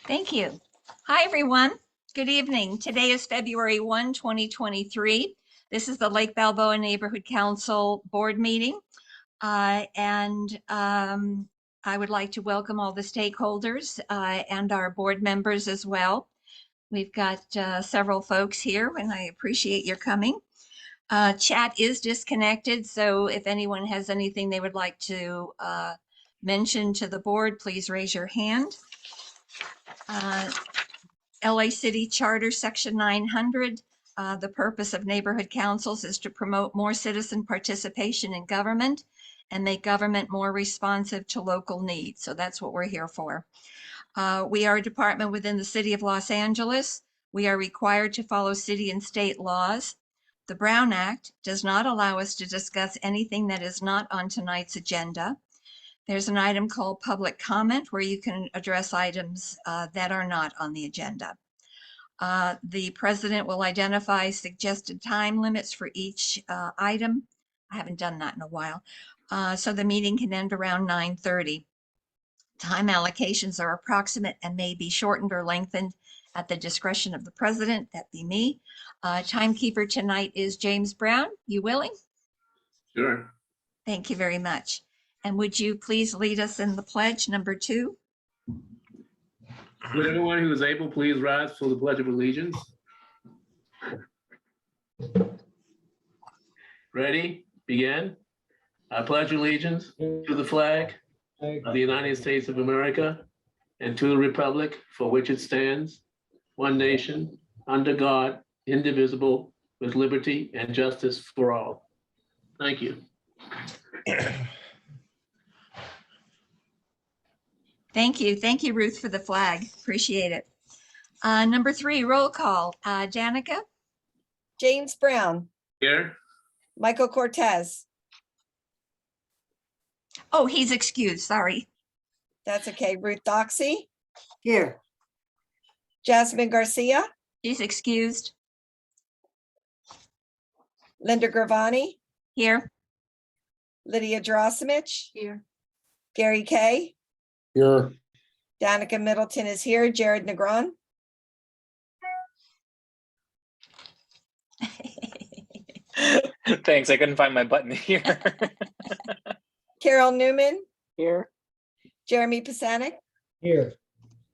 Thank you. Hi, everyone. Good evening. Today is February 1, 2023. This is the Lake Balboa Neighborhood Council Board meeting. And I would like to welcome all the stakeholders and our board members as well. We've got several folks here, and I appreciate your coming. Chat is disconnected, so if anyone has anything they would like to mention to the board, please raise your hand. LA City Charter, Section 900. The purpose of neighborhood councils is to promote more citizen participation in government and make government more responsive to local needs. So that's what we're here for. We are a department within the City of Los Angeles. We are required to follow city and state laws. The Brown Act does not allow us to discuss anything that is not on tonight's agenda. There's an item called public comment where you can address items that are not on the agenda. The president will identify suggested time limits for each item. I haven't done that in a while. So the meeting can end around 9:30. Time allocations are approximate and may be shortened or lengthened at the discretion of the president. That'd be me. Timekeeper tonight is James Brown. You willing? Sure. Thank you very much. And would you please lead us in the pledge, number 2? Would everyone who is able please rise for the Pledge of Allegiance? Ready? Begin. I pledge allegiance to the flag of the United States of America and to the republic for which it stands, one nation, under God, indivisible, with liberty and justice for all. Thank you. Thank you. Thank you, Ruth, for the flag. Appreciate it. Number 3, roll call. Danica? James Brown, Here. Michael Cortez. Oh, he's excused. Sorry. That's okay. Ruth Doxey, Here. Jasmine Garcia, She's excused. Linda Gravani, Here. Lydia Drosimich, Here. Gary Kay, Here. Danica Middleton is here, Jared Negron, Thanks. I couldn't find my button here. Carol Newman, Here. Jeremy Pisanik, Here.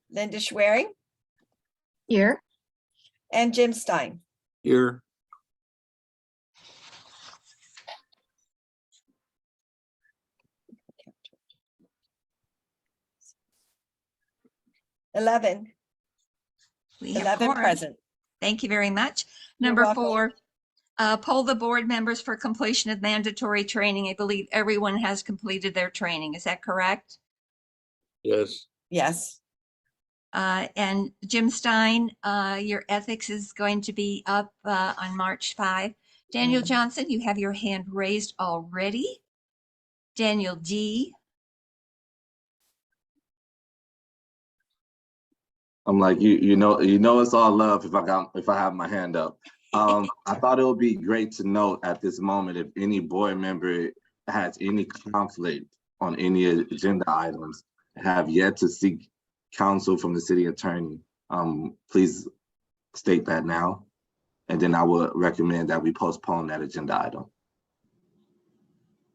Linda Schwering, Here. and Jim Stein. Here. Eleven We have quorum. present. Thank you very much. You're Number welcome. 4, poll the board members for completion of mandatory training. I believe everyone has completed their training. Is that correct? Yes. Yes, And Jim Stein, your ethics is going to be up on March 5. Daniel Johnson, you have your hand raised already. Daniel D. I'm like, you know, it's all love if I have my hand up. I thought it would be great to note at this moment if any board member has any conflict on any agenda items, have yet to seek counsel from the city attorney. Please state that now, and then I would recommend that we postpone that agenda item.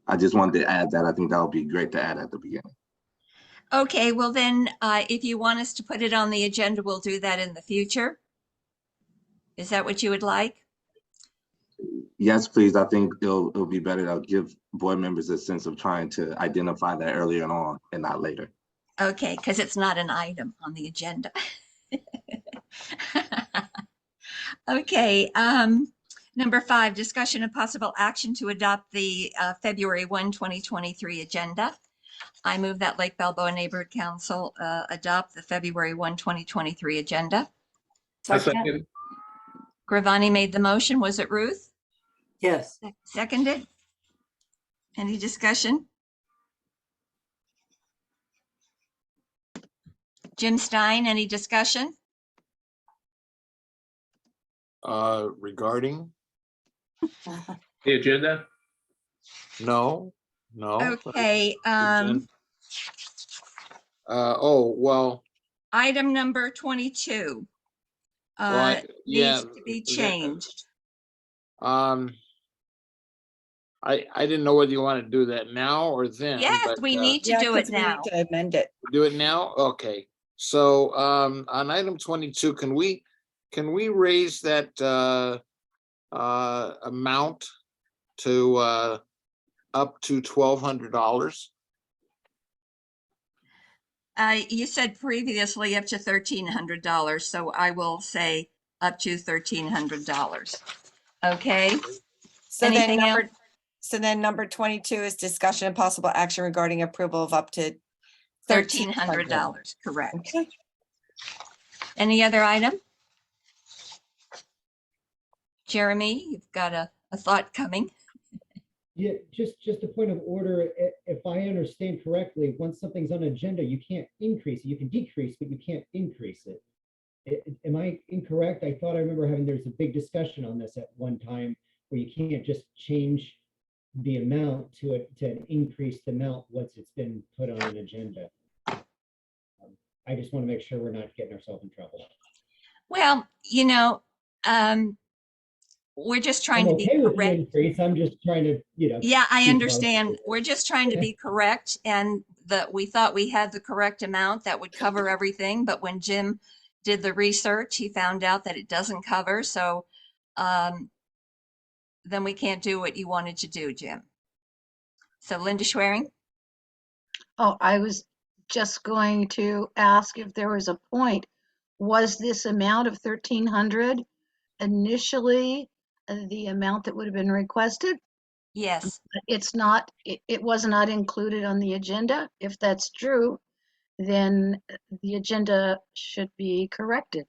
I just wanted to add that. I think that would be great to add at the beginning. Okay, well then, if you want us to put it on the agenda, we'll do that in the future. Is that what you would like? Yes, please. I think it'll be better to give board members a sense of trying to identify that earlier on and not later. Okay, because it's not an item on the agenda. Okay, number 5, discussion of possible action to adopt the February 1, 2023 agenda. I move that Lake Balboa Neighborhood Council adopt the February 1, 2023 agenda. I second. Gravani made the motion. Was it Ruth? Yes. Seconded? Any discussion? Jim Stein, any discussion? Regarding? The agenda? No. Okay, Oh, well, Item number 22 Well, yeah, needs to be the- changed. I didn't know whether you want to do that now or then, Yes, but we need to Yeah, do it 'cause we need now. to amend it. do it now? Okay. So, on item 22, can we raise that, amount to, up to $1,200? You said previously up to $1,300, so I will say up to $1,300. Okay, So then anything else? number 22 is discussion and possible action regarding approval of up to $1,300. $1,300, correct. Okay. Any other item? Jeremy, you've got a thought coming. Yeah, just a point of order. If I understand correctly, once something's on agenda, you can't increase it. You can decrease, but you can't increase it. Am I incorrect? I thought I remember having, there's a big discussion on this at one time where you can't just change the amount to an increased amount once it's been put on an agenda. I just want to make sure we're not getting ourselves in trouble. Well, we're just trying I'm to be okay with the correct. increase. I'm just trying to, Yeah, I keep understand. most. We're just trying to be correct, and that we thought we had the correct amount that would cover everything, but when Jim did the research, he found out that it doesn't cover, so then we can't do what you wanted to do, Jim. So Linda Schwerin? Oh, I was just going to ask if there was a point. Was this amount of 1,300 initially the amount that would have been requested? Yes, It's not, it was not included on the agenda. If that's true, then the agenda should be corrected.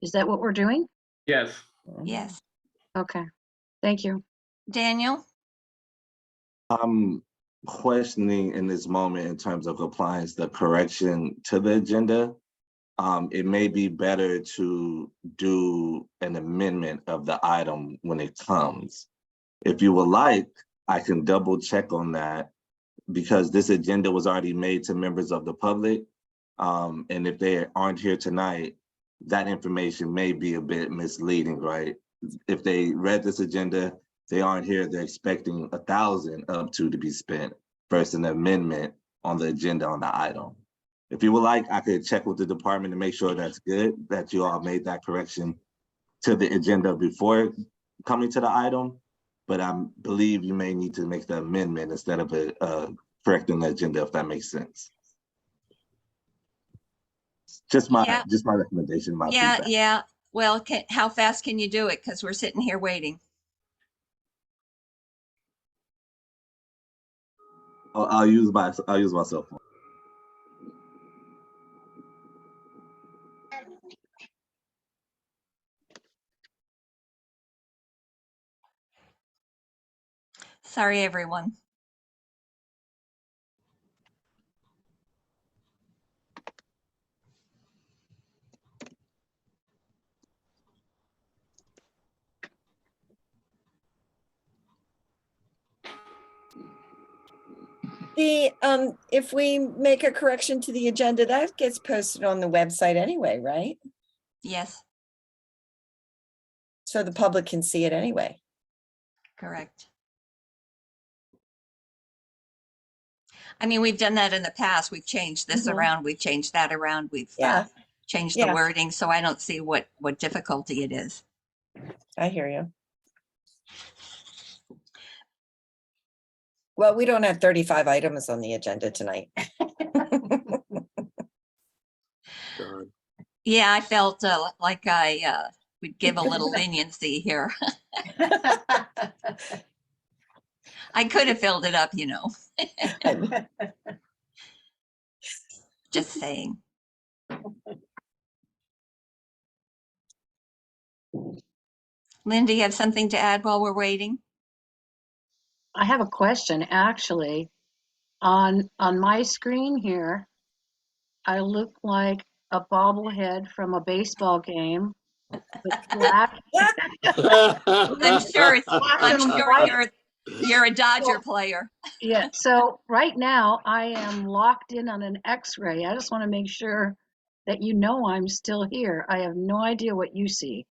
Is that what we're doing? Yes. yes. Okay, thank you. Daniel? I'm questioning in this moment in terms of compliance, the correction to the agenda. It may be better to do an amendment of the item when it comes. If you would like, I can double check on that because this agenda was already made to members of the public. And if they aren't here tonight, that information may be a bit misleading, right? If they read this agenda, they aren't here, they're expecting 1,000 up to be spent versus an amendment on the agenda on the item. If you would like, I could check with the department to make sure that's good, that you all made that correction to the agenda before coming to the item. But I believe you may need to make the amendment instead of correcting the agenda, if that makes sense. Just my Yeah. recommendation, my Yeah, feedback. yeah. Well, how fast can you do it? Because we're sitting here waiting. I'll use my cell phone. Sorry, everyone. If we make a correction to the agenda, that gets posted on the website anyway, right? Yes, So the public can see it anyway. correct. I mean, we've done that in the past. We've changed this Mhm. around, we've changed that around, we've Yeah. changed the Yeah. wording, so I don't see what difficulty it is. I hear you. Well, we don't have 35 items on the agenda tonight. God. Yeah, I felt like I would give a little leniency here. I could have filled it up, just saying. Linda, you have something to add while we're waiting? I have a question, actually. On my screen here, I look like a bobblehead from a baseball game with black. I'm sure Black I'm and sure white. you're a Dodger player. Yeah, so right now I am locked in on an X-ray. I just want to make sure that you know I'm still here. I have no idea what you see.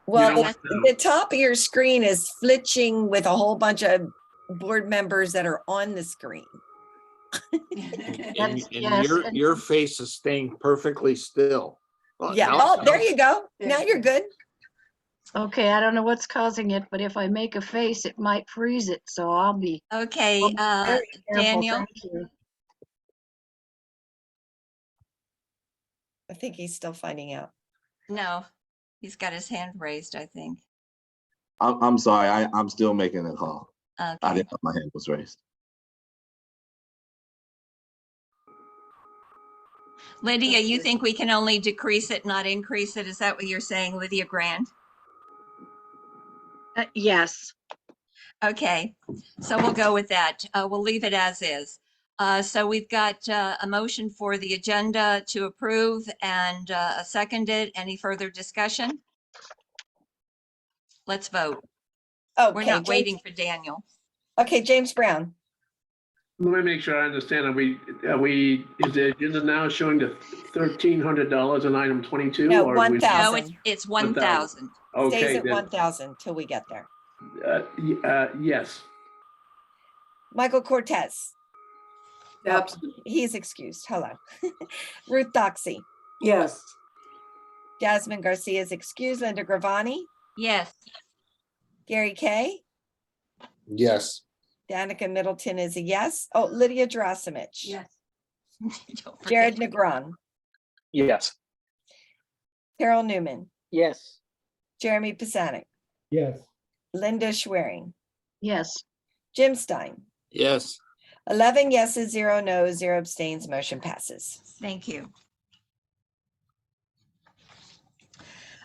Well, know what, the top of your screen is flitching with a whole bunch of board members that are on the screen. And yes, and- your face is staying perfectly still. Well, Yeah, now- oh, there you go. Now you're good. Okay, I don't know what's causing it, but if I make a face, it might freeze it. So I'll be Okay, very careful. Daniel, Thank you. I think he's still finding out. no, he's got his hand raised, I think. I'm sorry, I'm still making a call. I Okay, didn't know my hand was raised. Lydia, you think we can only decrease it, not increase it? Is that what you're saying, Lydia Grand? Yes. Okay, so we'll go with that. We'll leave it as is. So we've got a motion for the agenda to approve and a seconded. Any further discussion? Let's vote. We're Okay, not waiting for Daniel. Okay, James Brown. let me make sure I understand. Is the agenda now showing the $1,300 in item 22? No, or we- 1,000. No, it's 1,000. Stays Okay, at then, 1,000 till we get there. yes. Michael Cortez. Yep. He's excused. Hello. Ruth Doxy. Yes. Jasmine Garcia is excused. Linda Gravani. Yes. Gary Kay. Yes. Danica Middleton is a yes. Oh, Lydia Drasimich. Yes. Don't forget. Jared Negron. Yes. Carol Newman. Yes. Jeremy Pisanik. Yes. Linda Schwerin. Yes, Jim Stein. Yes. 11 yeses, 0 no's, 0 abstains. Motion passes. Thank you.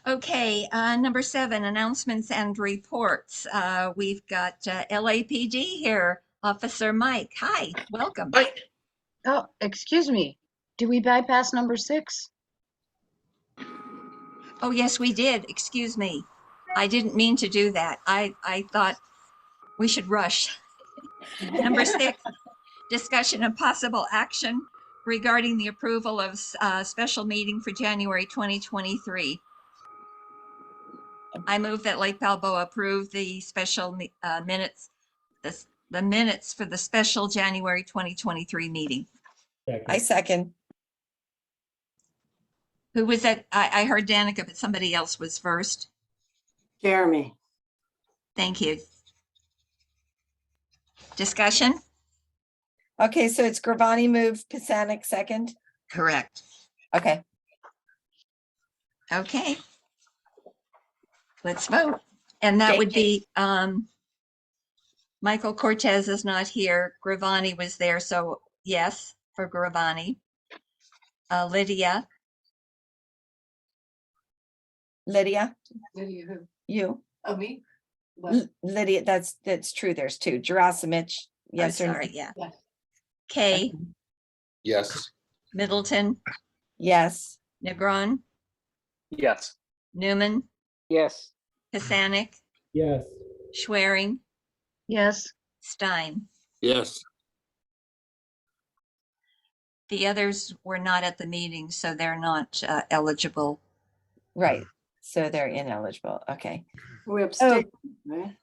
Okay, number 7, announcements and reports. We've got LAPD here, Officer Mike. Hi, welcome. oh, excuse me. Do we bypass number 6? Oh, yes, we did. Excuse me. I didn't mean to do that. I thought we should rush. Number 6, discussion of possible action regarding the approval of special meeting for January 2023. I move that Lake Balboa approve the special minutes, the minutes for the special January 2023 meeting. I second. Who was that? I heard Danica, but somebody else was first. Jeremy. Thank you. Discussion? Okay, so it's Gravani moved, Pisanik second. Correct. Okay, Okay. Let's vote. And that would be, Michael Cortez is not here. Gravani was there, so yes for Gravani. Lydia, Lydia, Lydia who? you. Oh, me? Lydia, that's true. There's 2. Drasimich, yes or no? sorry, yeah. Yes. Kay, Yes. Middleton, Yes. Negron, Yes. Newman, Yes. Pisanik, Yes. Schwerin, Yes, Stein. Yes. The others were not at the meeting, so they're not eligible. Right. So they're ineligible. Okay. We abstain, right?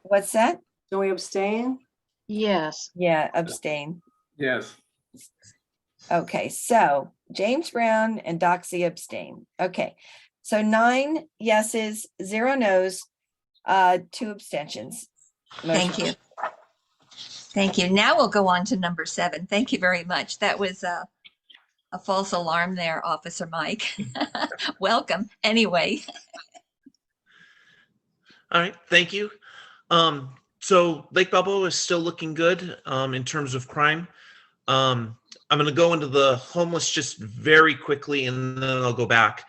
What's that? Don't we abstain? yes. Yeah, abstain. Yes. Okay, so James Brown and Doxy abstain. Okay, so 9 yeses, 0 no's, 2 abstentions. Thank you. Thank you. Now we'll go on to number 7. Thank you very much. That was a false alarm there, Officer Mike. Welcome. Anyway, All right, thank you. So Lake Balboa is still looking good in terms of crime. I'm going to go into the homeless just very quickly, and then I'll go back.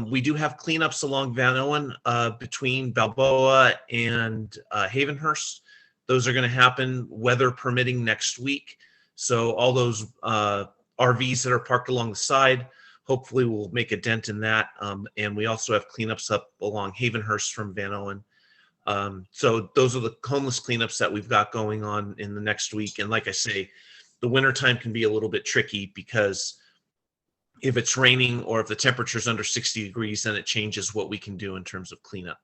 We do have cleanups along Van Owen between Balboa and Havenhurst. Those are going to happen, weather permitting, next week. So all those RVs that are parked along the side, hopefully we'll make a dent in that. And we also have cleanups up along Havenhurst from Van Owen. So those are the homeless cleanups that we've got going on in the next week. And like I say, the wintertime can be a little bit tricky because If it's raining or if the temperature is under 60 degrees, then it changes what we can do in terms of cleanup.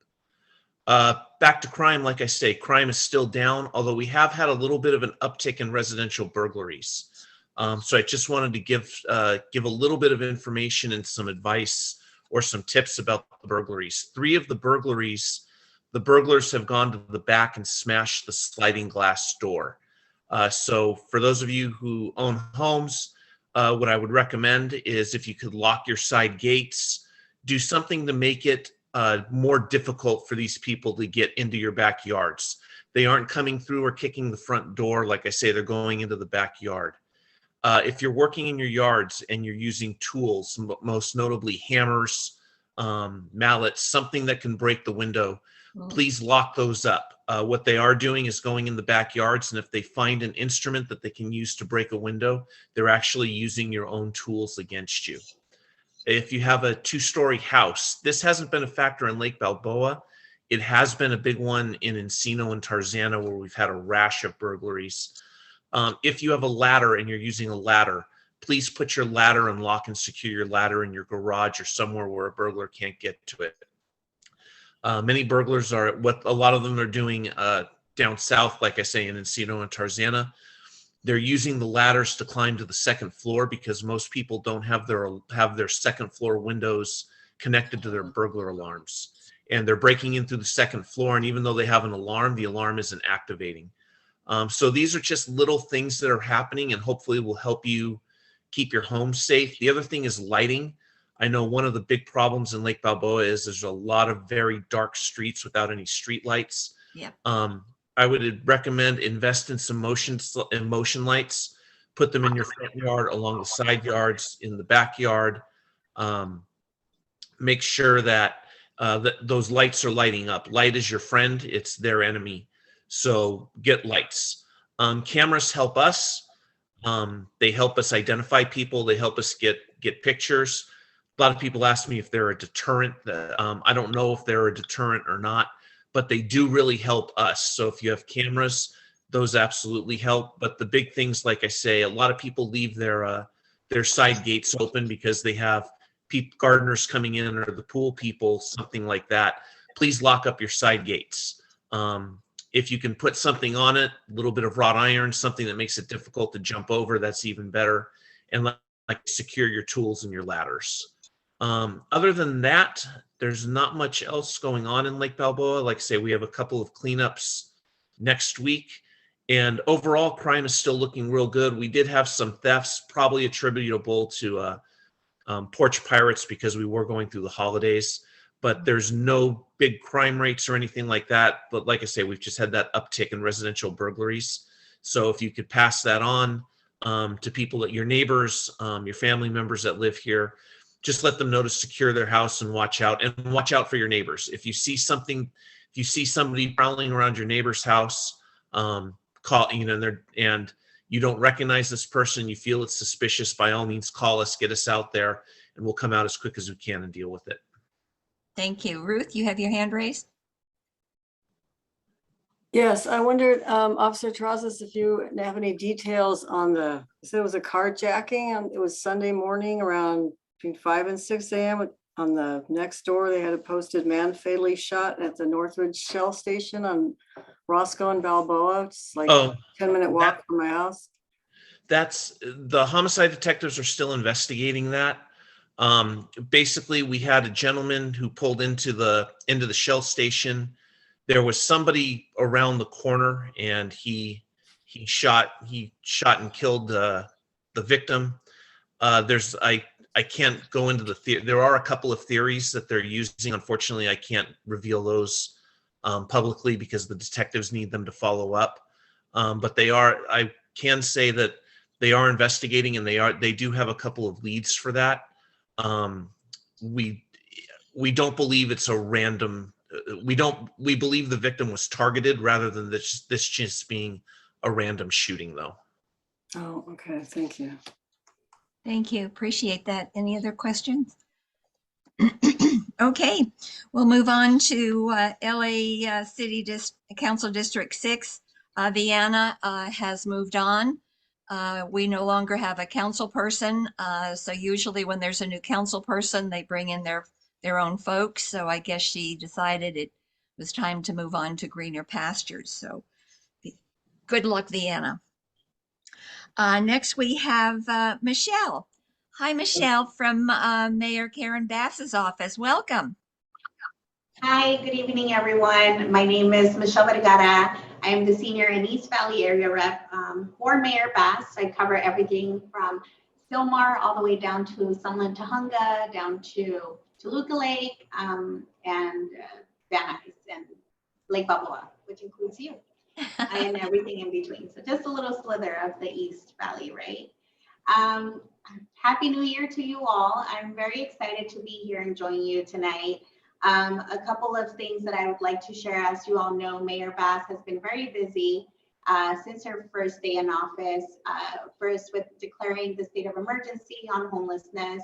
Back to crime, like I say, crime is still down, although we have had a little bit of an uptick in residential burglaries. So I just wanted to give a little bit of information and some advice or some tips about the burglaries. 3 of the burglaries, the burglars have gone to the back and smashed the sliding glass door. So for those of you who own homes, what I would recommend is if you could lock your side gates, do something to make it more difficult for these people to get into your backyards. They aren't coming through or kicking the front door. Like I say, they're going into the backyard. If you're working in your yards and you're using tools, most notably hammers, mallets, something that can break the window, please lock those up. What they are doing is going in the backyards, and if they find an instrument that they can use to break a window, they're actually using your own tools against you. If you have a 2-story house, this hasn't been a factor in Lake Balboa. It has been a big one in Encino and Tarzana, where we've had a rash of burglaries. If you have a ladder and you're using a ladder, please put your ladder and lock and secure your ladder in your garage or somewhere where a burglar can't get to it. Many burglars are, what a lot of them are doing down south, like I say, in Encino and Tarzana. They're using the ladders to climb to the 2nd floor because most people don't have their 2nd floor windows connected to their burglar alarms. And they're breaking in through the 2nd floor, and even though they have an alarm, the alarm isn't activating. So these are just little things that are happening, and hopefully will help you keep your home safe. The other thing is lighting. I know one of the big problems in Lake Balboa is there's a lot of very dark streets without any street lights. Yeah. I would recommend invest in some motion lights, put them in your front yard, along the side yards, in the backyard. Make sure that, those lights are lighting up. Light is your friend, it's their enemy. So get lights. Cameras help us. They help us identify people. They help us get pictures. A lot of people ask me if they're a deterrent. I don't know if they're a deterrent or not, but they do really help us. So if you have cameras, those absolutely help. But the big things, like I say, a lot of people leave their side gates open because they have gardeners coming in or the pool people, something like that. Please lock up your side gates. If you can put something on it, a little bit of wrought iron, something that makes it difficult to jump over, that's even better. And like secure your tools and your ladders. Other than that, there's not much else going on in Lake Balboa. Like I say, we have a couple of cleanups next week, and overall crime is still looking real good. We did have some thefts, probably attributable to porch pirates because we were going through the holidays, but there's no big crime rates or anything like that. But like I say, we've just had that uptick in residential burglaries. So if you could pass that on to people, that your neighbors, your family members that live here, just let them know to secure their house and watch out for your neighbors. If you see somebody prowling around your neighbor's house, call, and you don't recognize this person, you feel it's suspicious, by all means, call us, get us out there, and we'll come out as quick as we can and deal with it. Thank you. Ruth, you have your hand raised? Yes, I wondered, Officer Trazas, if you have any details on you said it was a carjacking. It was Sunday morning around between 5 and 6 a.m. On the next door, they had a posted man fatally shot at the Northridge Shell Station on Roscoe and Balboa. It's like a 10-minute walk from my house. That's the homicide detectives are still investigating that. Basically, we had a gentleman who pulled into the Shell Station. There was somebody around the corner, and he shot and killed the victim. I can't go into there are a couple of theories that they're using. Unfortunately, I can't reveal those publicly because the detectives need them to follow up. But I can say that they are investigating, and they do have a couple of leads for that. We don't believe it's a random. We believe the victim was targeted rather than this just being a random shooting, though. Oh, okay. Thank you. Thank you. Appreciate that. Any other questions? Okay, we'll move on to LA City Council District 6. Vienna has moved on. We no longer have a council person. So usually when there's a new council person, they bring in their own folks. So I guess she decided it was time to move on to greener pastures. So good luck, Vienna. Next, we have Michelle. Hi, Michelle from Mayor Karen Bass's office. Welcome. Hi, good evening, everyone. My name is Michelle Vergara. I am the senior and East Valley area rep for Mayor Bass. I cover everything from Silmar all the way down to Sunland Tahunga, down to Toluca Lake, and Van Nuys and Lake Balboa, which includes you, and everything in between. So just a little slither of the East Valley, right? Happy New Year to you all. I'm very excited to be here and join you tonight. A couple of things that I would like to share. As you all know, Mayor Bass has been very busy since her first day in office, first with declaring the state of emergency on homelessness,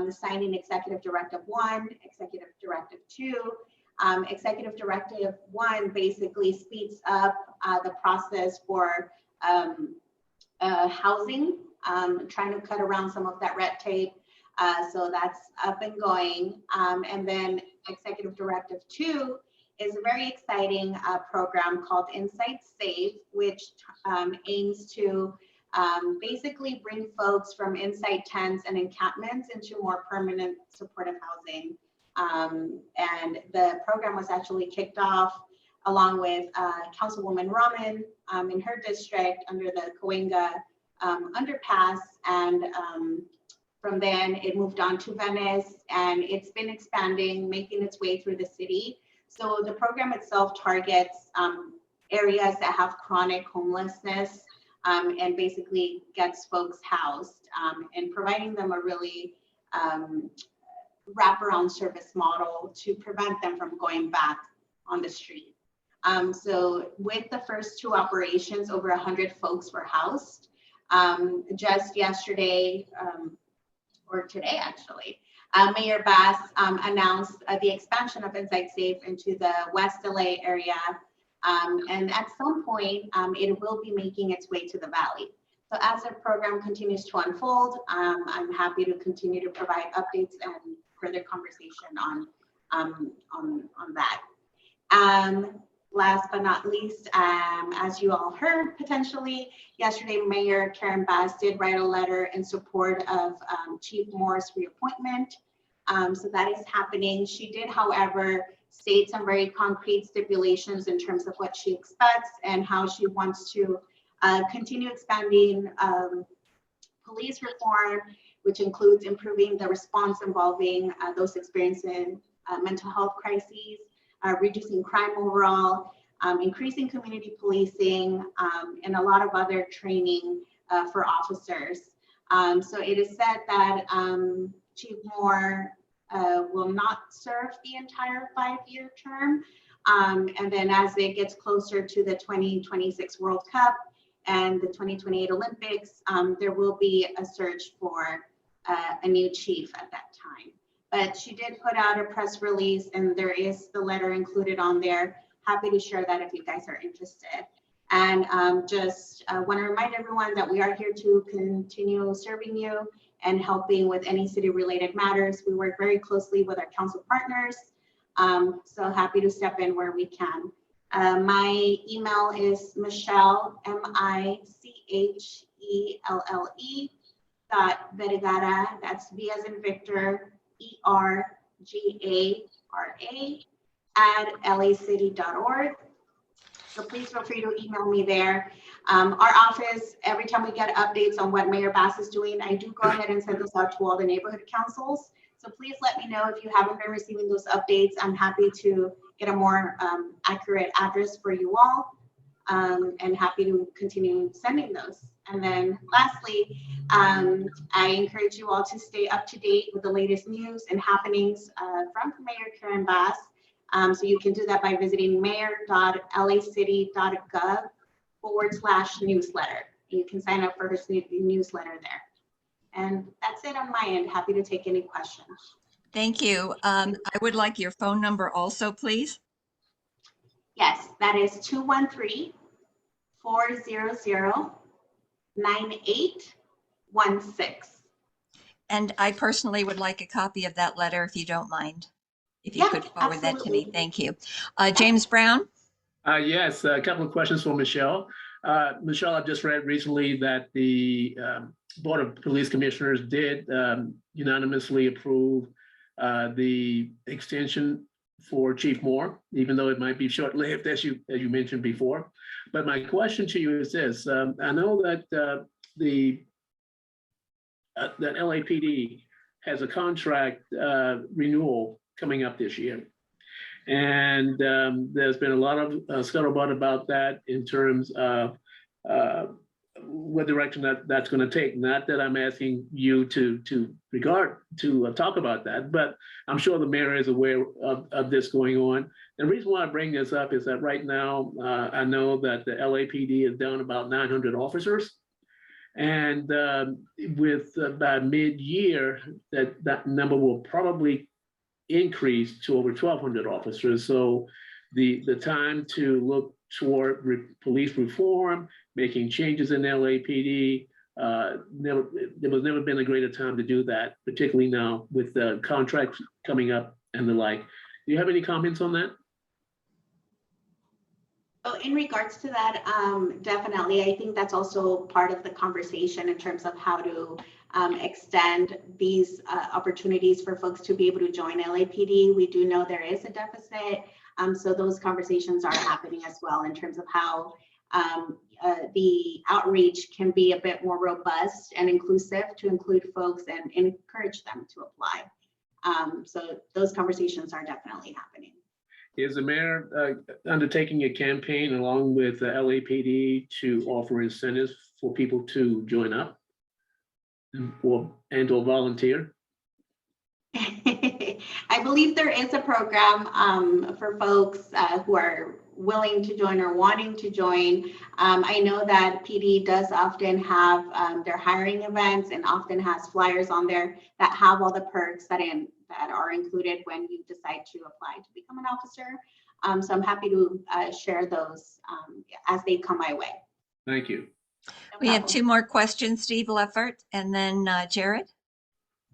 signing Executive Directive 1, Executive Directive 2. Executive Directive 1 basically speeds up the process for housing, trying to cut around some of that red tape. So that's up and going. And then Executive Directive 2 is a very exciting program called Insight Safe, which aims to basically bring folks from inside tents and encampments into more permanent supportive housing. And the program was actually kicked off along with Councilwoman Raman in her district under the Cahuenga underpass. And from then it moved on to Venice, and it's been expanding, making its way through the city. So the program itself targets areas that have chronic homelessness and basically gets folks housed and providing them a really wraparound service model to prevent them from going back on the street. So with the first two operations, over 100 folks were housed. Just yesterday, or today actually, Mayor Bass announced the expansion of Insight Safe into the West LA area. And at some point, it will be making its way to the Valley. So as the program continues to unfold, I'm happy to continue to provide updates and further conversation on that. Last but not least, as you all heard potentially, yesterday Mayor Karen Bass did write a letter in support of Chief Moore's reappointment. So that is happening. She did, however, state some very concrete stipulations in terms of what she expects and how she wants to continue expanding police reform, which includes improving the response involving those experiencing mental health crises, reducing crime overall, increasing community policing, and a lot of other training for officers. So it is said that Chief Moore will not serve the entire 5-year term. And then as it gets closer to the 2026 World Cup and the 2028 Olympics, there will be a search for a new chief at that time. But she did put out a press release, and there is the letter included on there. Happy to share that if you guys are interested. And just want to remind everyone that we are here to continue serving you and helping with any city-related matters. We work very closely with our council partners, so happy to step in where we can. My email is Michelle, MICHELLE .Vergara, that's V as in Victor, ERGARA @lacity.org. So please feel free to email me there. Our office, every time we get updates on what Mayor Bass is doing, I do go ahead and send those out to all the neighborhood councils. So please let me know if you haven't been receiving those updates. I'm happy to get a more accurate address for you all, and happy to continue sending those. And then lastly, I encourage you all to stay up to date with the latest news and happenings from Mayor Karen Bass. So you can do that by visiting mayor.lacity.gov/newsletter. You can sign up for her newsletter there. And that's it on my end. Happy to take any questions. Thank you. I would like your phone number also, please. Yes, that is 213-400-8255. 9816. And I personally would like a copy of that letter if you don't mind. If you Yeah, could forward that to me, absolutely. thank you. James Brown? Yes, a couple of questions for Michelle. Michelle, I've just read recently that the Board of Police Commissioners did unanimously approve the extension for Chief Moore, even though it might be short-lived, as you mentioned before. But my question to you is this: I know that that LAPD has a contract renewal coming up this year. And there's been a lot of scuttlebutt about that in terms of what direction that's going to take. Not that I'm asking you to talk about that, but I'm sure the mayor is aware of this going on. And the reason why I bring this up is that right now I know that the LAPD is down about 900 officers. And with by mid-year, that number will probably increase to over 1,200 officers. So the time to look toward police reform, making changes in LAPD, there was never been a greater time to do that, particularly now with the contracts coming up and the like. Do you have any comments on that? So in regards to that, definitely, I think that's also part of the conversation in terms of how to extend these opportunities for folks to be able to join LAPD. We do know there is a deficit, so those conversations are happening as well in terms of how the outreach can be a bit more robust and inclusive to include folks and encourage them to apply. So those conversations are definitely happening. Is the mayor undertaking a campaign along with the LAPD to offer incentives for people to join up or volunteer? I believe there is a program for folks who are willing to join or wanting to join. I know that PD does often have their hiring events and often has flyers on there that have all the perks that are included when you decide to apply to become an officer. So I'm happy to share those as they come my way. Thank you. No We have problem. two more questions, Steve Leffert, and then Jared.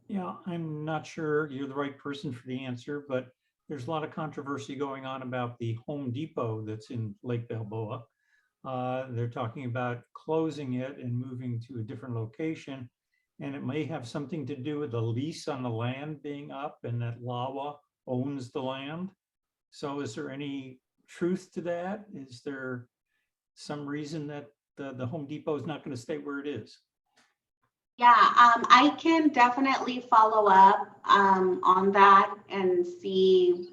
Yeah, I'm not sure you're the right person for the answer, but there's a lot of controversy going on about the Home Depot that's in Lake Balboa. They're talking about closing it and moving to a different location. And it may have something to do with the lease on the land being up and that LAWA owns the land. So is there any truth to that? Is there some reason that the Home Depot is not going to stay where it is? Yeah, I can definitely follow up on that and see.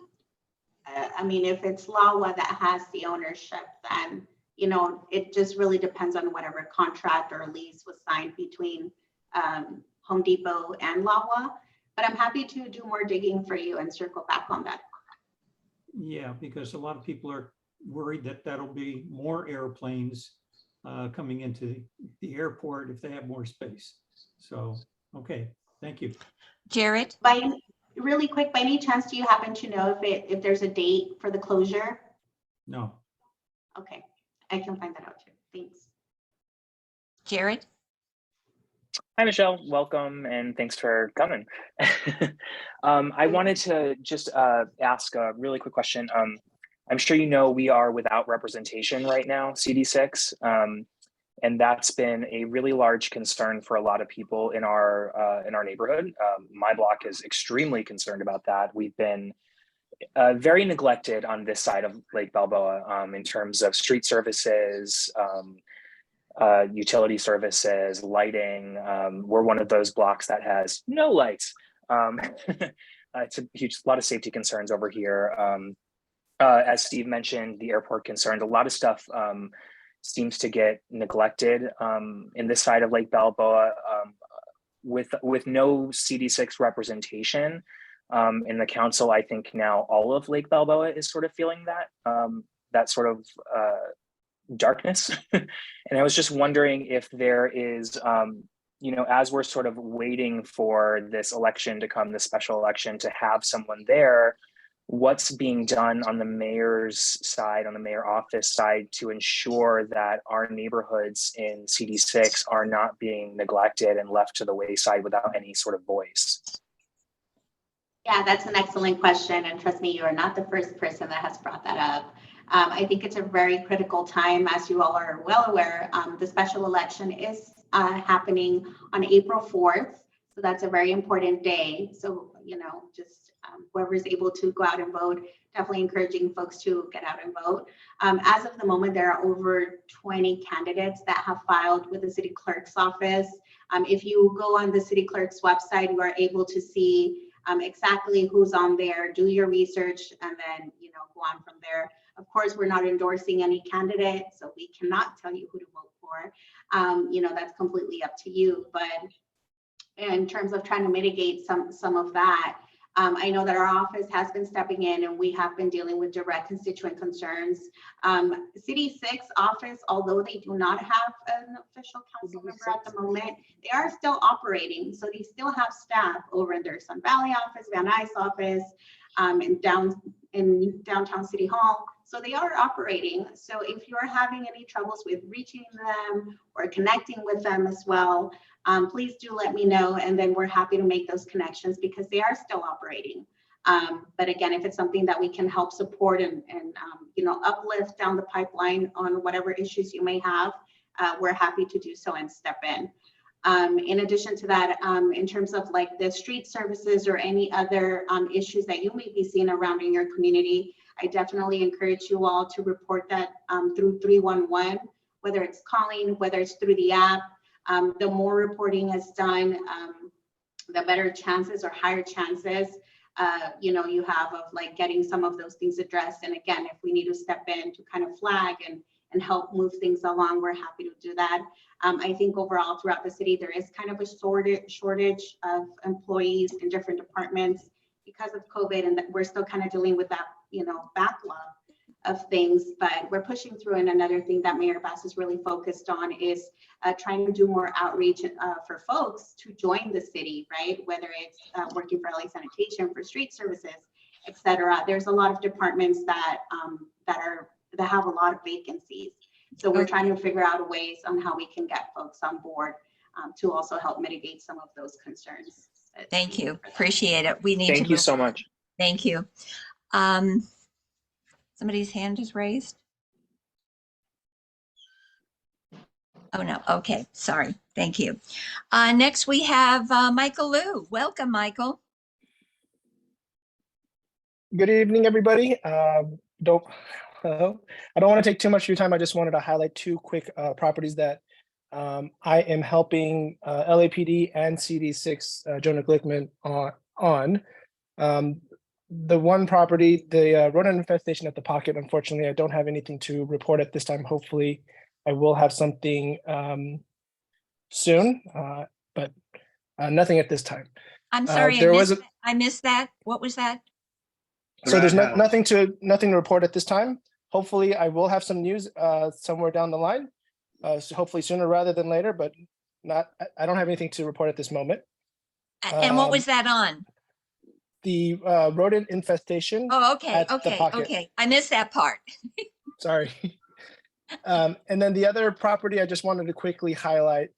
I mean, if it's LAWA that has the ownership, then, you know, it just really depends on whatever contract or lease was signed between Home Depot and LAWA. But I'm happy to do more digging for you and circle back on that. Yeah, because a lot of people are worried that that'll be more airplanes coming into the airport if they have more space. So, okay, thank you. Jared? Really quick, by any chance, do you happen to know if there's a date for the closure? No. Okay, I can find that out too. Thanks. Jared? Hi, Michelle. Welcome and thanks for coming. I wanted to just ask a really quick question. I'm sure you know we are without representation right now, CD6, and that's been a really large concern for a lot of people in our neighborhood. My block is extremely concerned about that. We've been very neglected on this side of Lake Balboa in terms of street services, utility services, lighting. We're one of those blocks that has no lights. It's a lot of safety concerns over here. As Steve mentioned, the airport concerns, a lot of stuff seems to get neglected in this side of Lake Balboa with no CD6 representation in the council. I think now all of Lake Balboa is sort of feeling that sort of darkness. And I was just wondering if there is, you know, as we're sort of waiting for this election to come, this special election, to have someone there what's being done on the mayor's side, on the mayor office side, to ensure that our neighborhoods in CD6 are not being neglected and left to the wayside without any sort of voice? Yeah, that's an excellent question. And trust me, you are not the first person that has brought that up. I think it's a very critical time, as you all are well aware. The special election is happening on April 4th. So that's a very important day. So, you know, just whoever's able to go out and vote, definitely encouraging folks to get out and vote. As of the moment, there are over 20 candidates that have filed with the city clerk's office. If you go on the city clerk's website, you are able to see exactly who's on there, do your research, and then, you know, go on from there. Of course, we're not endorsing any candidate, so we cannot tell you who to vote for. You know, that's completely up to you. But in terms of trying to mitigate some of that, I know that our office has been stepping in and we have been dealing with direct constituent concerns. City 6 office, although they do not have an official council member at the moment, they are still operating. So they still have staff over in their Sun Valley office, Van Nuys office, in downtown City Hall. So they are operating. So if you're having any troubles with reaching them or connecting with them as well, please do let me know, and then we're happy to make those connections because they are still operating. But again, if it's something that we can help support and you know, uplift down the pipeline on whatever issues you may have, we're happy to do so and step in. In addition to that, in terms of like the street services or any other issues that you may be seeing around in your community, I definitely encourage you all to report that through 311, whether it's calling, whether it's through the app. The more reporting is done, the better chances or higher chances you know, you have of like getting some of those things addressed. And again, if we need to step in to kind of flag and help move things along, we're happy to do that. I think overall throughout the city, there is kind of a shortage of employees in different departments because of COVID, and that we're still kind of dealing with that, you know, backlog of things, but we're pushing through. And another thing that Mayor Bass is really focused on is trying to do more outreach for folks to join the city, right? Whether it's working for LA Sanitation, for street services, etc. There's a lot of departments that have a lot of vacancies. So we're trying to figure out ways on how we can get folks on board to also help mitigate some of those concerns. Thank you. Appreciate it. We need to Thank you so much. Thank you. Somebody's hand is raised. Oh, no. Okay. Sorry. Thank you. Next, we have Michael Liu. Welcome, Michael. Good evening, everybody. I don't want to take too much of your time. I just wanted to highlight two quick properties that I am helping LAPD and CD6 Jonah Glickman on. The one property, the rodent infestation at the pocket, unfortunately, I don't have anything to report at this time. Hopefully, I will have something soon, but nothing at this time. I'm sorry, I missed that. What was that? So there's nothing to report at this time. Hopefully, I will have some news somewhere down the line. So hopefully sooner rather than later, but I don't have anything to report at this moment. And what was that on? The rodent infestation. Oh, okay, okay. okay. I missed that part. Sorry. And then the other property I just wanted to quickly highlight,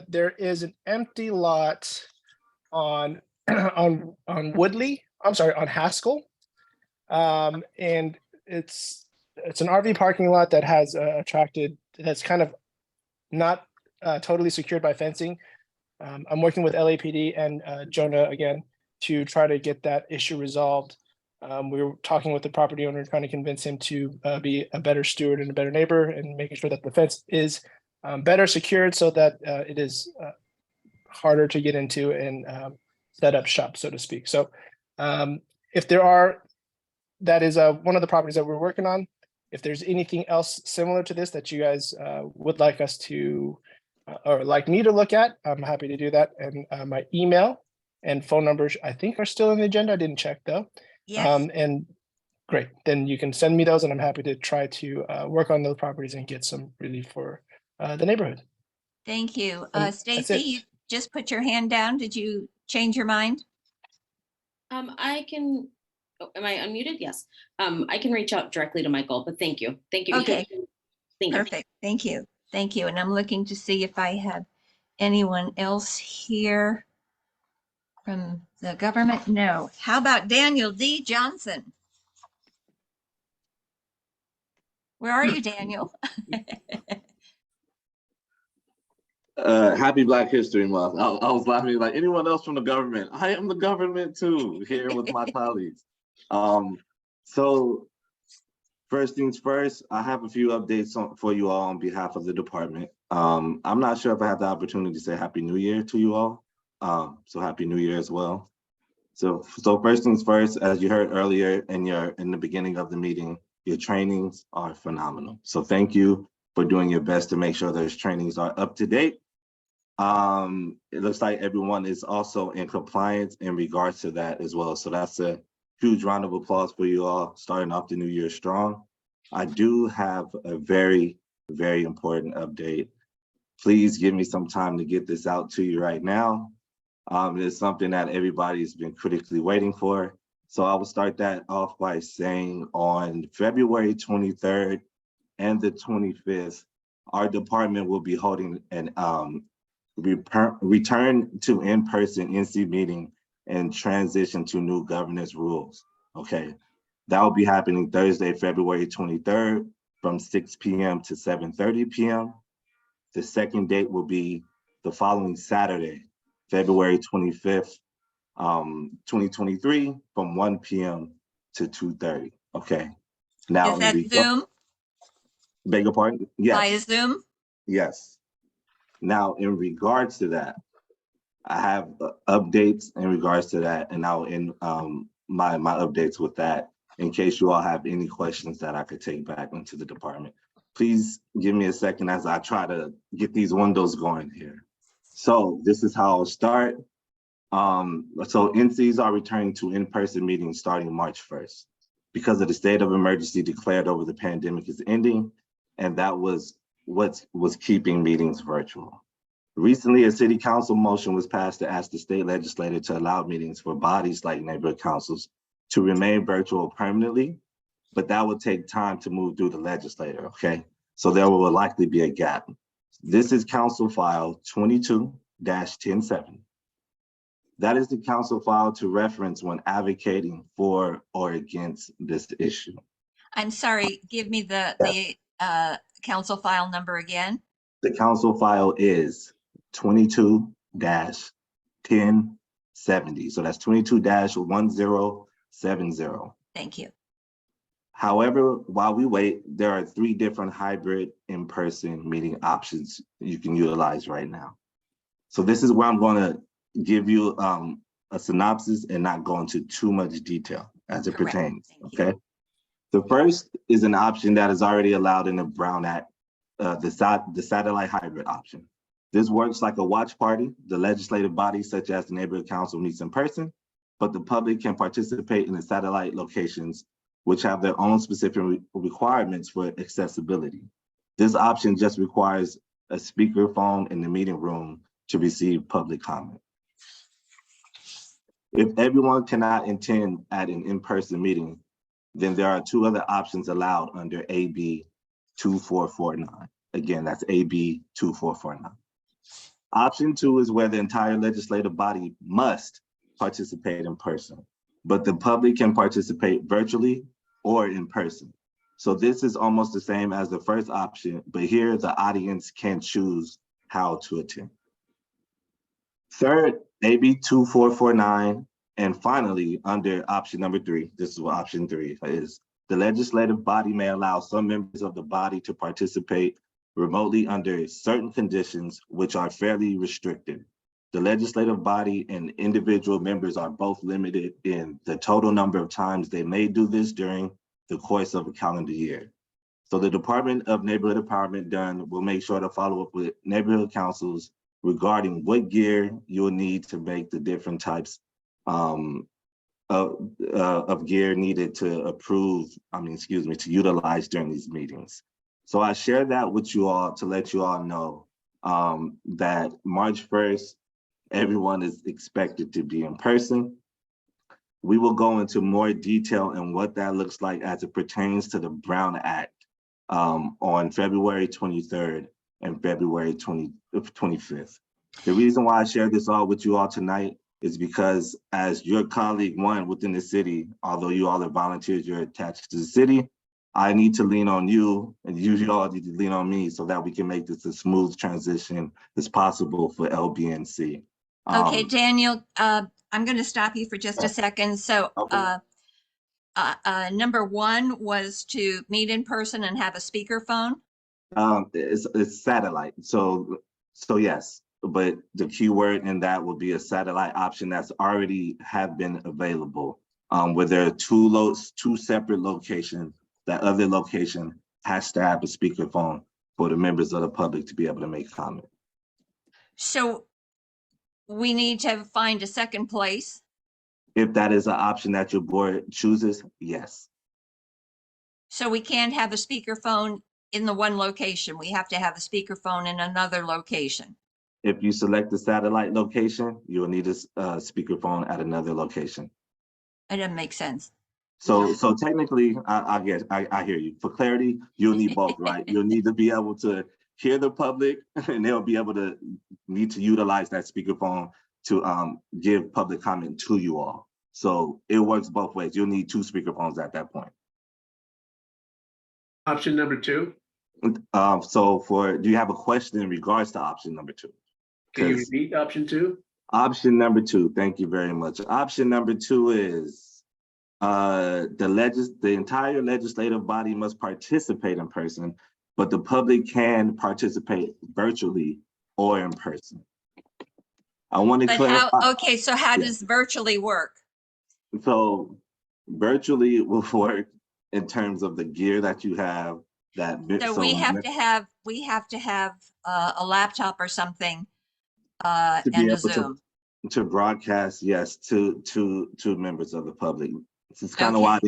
there is an empty lot on Woodley, I'm sorry, on Haskell. And it's an RV parking lot that has that's kind of not totally secured by fencing. I'm working with LAPD and Jonah again to try to get that issue resolved. We were talking with the property owner, trying to convince him to be a better steward and a better neighbor, and making sure that the fence is better secured so that it is harder to get into and set up shop, so to speak. So if there are, that is one of the properties that we're working on. If there's anything else similar to this that you guys would like us to, or like me to look at, I'm happy to do that. And my email and phone numbers, I think, are still in the agenda. I didn't check though. Yes. And great, then you can send me those, and I'm happy to try to work on those properties and get some relief for the neighborhood. Thank you. Stacy, you just put your hand down. Did you change your mind? I can Oh, am I unmuted? Yes. I can reach out directly to Michael, but thank you. Thank you. Okay, Thank you. perfect. Thank you. Thank you. And I'm looking to see if I have anyone else here from the government. No. How about Daniel D. Johnson? Where are you, Daniel? Happy Black History Month. I was laughing like anyone else from the government. I am the government too, here with my colleagues. So first things first, I have a few updates for you all on behalf of the department. I'm not sure if I have the opportunity to say Happy New Year to you all. So Happy New Year as well. So first things first, as you heard earlier in the beginning of the meeting, your trainings are phenomenal. So thank you for doing your best to make sure those trainings are up to date. It looks like everyone is also in compliance in regards to that as well. So that's a huge round of applause for you all starting off the new year strong. I do have a very, very important update. Please give me some time to get this out to you right now. It's something that everybody's been critically waiting for. So I will start that off by saying on February 23rd and the 25th, our department will be holding an return to in-person NC meeting and transition to new governance rules. Okay, that will be happening Thursday, February 23rd from 6 p.m. to 7:30 p.m. The second date will be the following Saturday, February 25th, 2023 from 1 p.m. to 2:30. Okay. Now, Is that Zoom? Beg your pardon? Yes. Via Zoom? Yes. Now, in regards to that, I have updates in regards to that, and I'll end my updates with that in case you all have any questions that I could take back into the department. Please give me a second as I try to get these windows going here. So this is how I'll start. So NCs are returning to in-person meetings starting March 1st because of the state of emergency declared over the pandemic is ending, and that was what was keeping meetings virtual. Recently, a city council motion was passed to ask the state legislature to allow meetings for bodies like neighborhood councils to remain virtual permanently, but that would take time to move through the legislature, okay? So there will likely be a gap. This is Council File 22-107. That is the council file to reference when advocating for or against this issue. I'm sorry, give me the council file number again. The council file is 22-1070. So that's 22-1070. Thank you. However, while we wait, there are 3 different hybrid in-person meeting options you can utilize right now. So this is where I'm going to give you a synopsis and not go into too much detail as it pertains, okay? The first is an option that is already allowed in the Brown Act, the satellite hybrid option. This works like a watch party. The legislative body, such as the neighborhood council, meets in person, but the public can participate in the satellite locations, which have their own specific requirements for accessibility. This option just requires a speakerphone in the meeting room to receive public comment. If everyone cannot attend at an in-person meeting, then there are 2 other options allowed under AB 2449. Again, that's AB 2449. Option 2 is where the entire legislative body must participate in person, but the public can participate virtually or in person. So this is almost the same as the first option, but here the audience can choose how to attend. Third, AB 2449, and finally, under option number 3, this is what option 3 is. The legislative body may allow some members of the body to participate remotely under certain conditions, which are fairly restricted. The legislative body and individual members are both limited in the total number of times they may do this during the course of a calendar year. So the Department of Neighborhood Empowerment will make sure to follow up with neighborhood councils regarding what gear you will need to make the different types of gear needed to to utilize during these meetings. So I share that with you all to let you all know that March 1st, everyone is expected to be in person. We will go into more detail in what that looks like as it pertains to the Brown Act on February 23rd and February 25th. The reason why I share this all with you all tonight is because as your colleague one within the city, although you all are volunteers, you're attached to the city, I need to lean on you and you all need to lean on me so that we can make this a smooth transition as possible for LBNC. Okay, Daniel, I'm going to stop you for just a second. So Okay. number one was to meet in person and have a speakerphone. It's satellite. So yes, but the keyword in that will be a satellite option that's already have been available. Where there are two separate locations. That other location has to have a speakerphone for the members of the public to be able to make comment. So we need to find a second place. If that is an option that your board chooses, yes. So we can't have a speakerphone in the one location. We have to have a speakerphone in another location. If you select the satellite location, you will need a speakerphone at another location. It doesn't make sense. So technically, I hear you. For clarity, you'll need both, right? You'll need to be able to hear the public, and they'll be able to need to utilize that speakerphone to give public comment to you all. So it works both ways. You'll need two speakerphones at that point. Option number two. So do you have a question in regards to option number two? Can you repeat option two? Option number two, thank you very much. Option number two is the entire legislative body must participate in person, but the public can participate virtually or in person. I want to clarify. Okay, so how does virtually work? So virtually will work in terms of the gear that you have. So we have to have a laptop or something and a Zoom. To broadcast, yes, to members of the public. This is kind of why,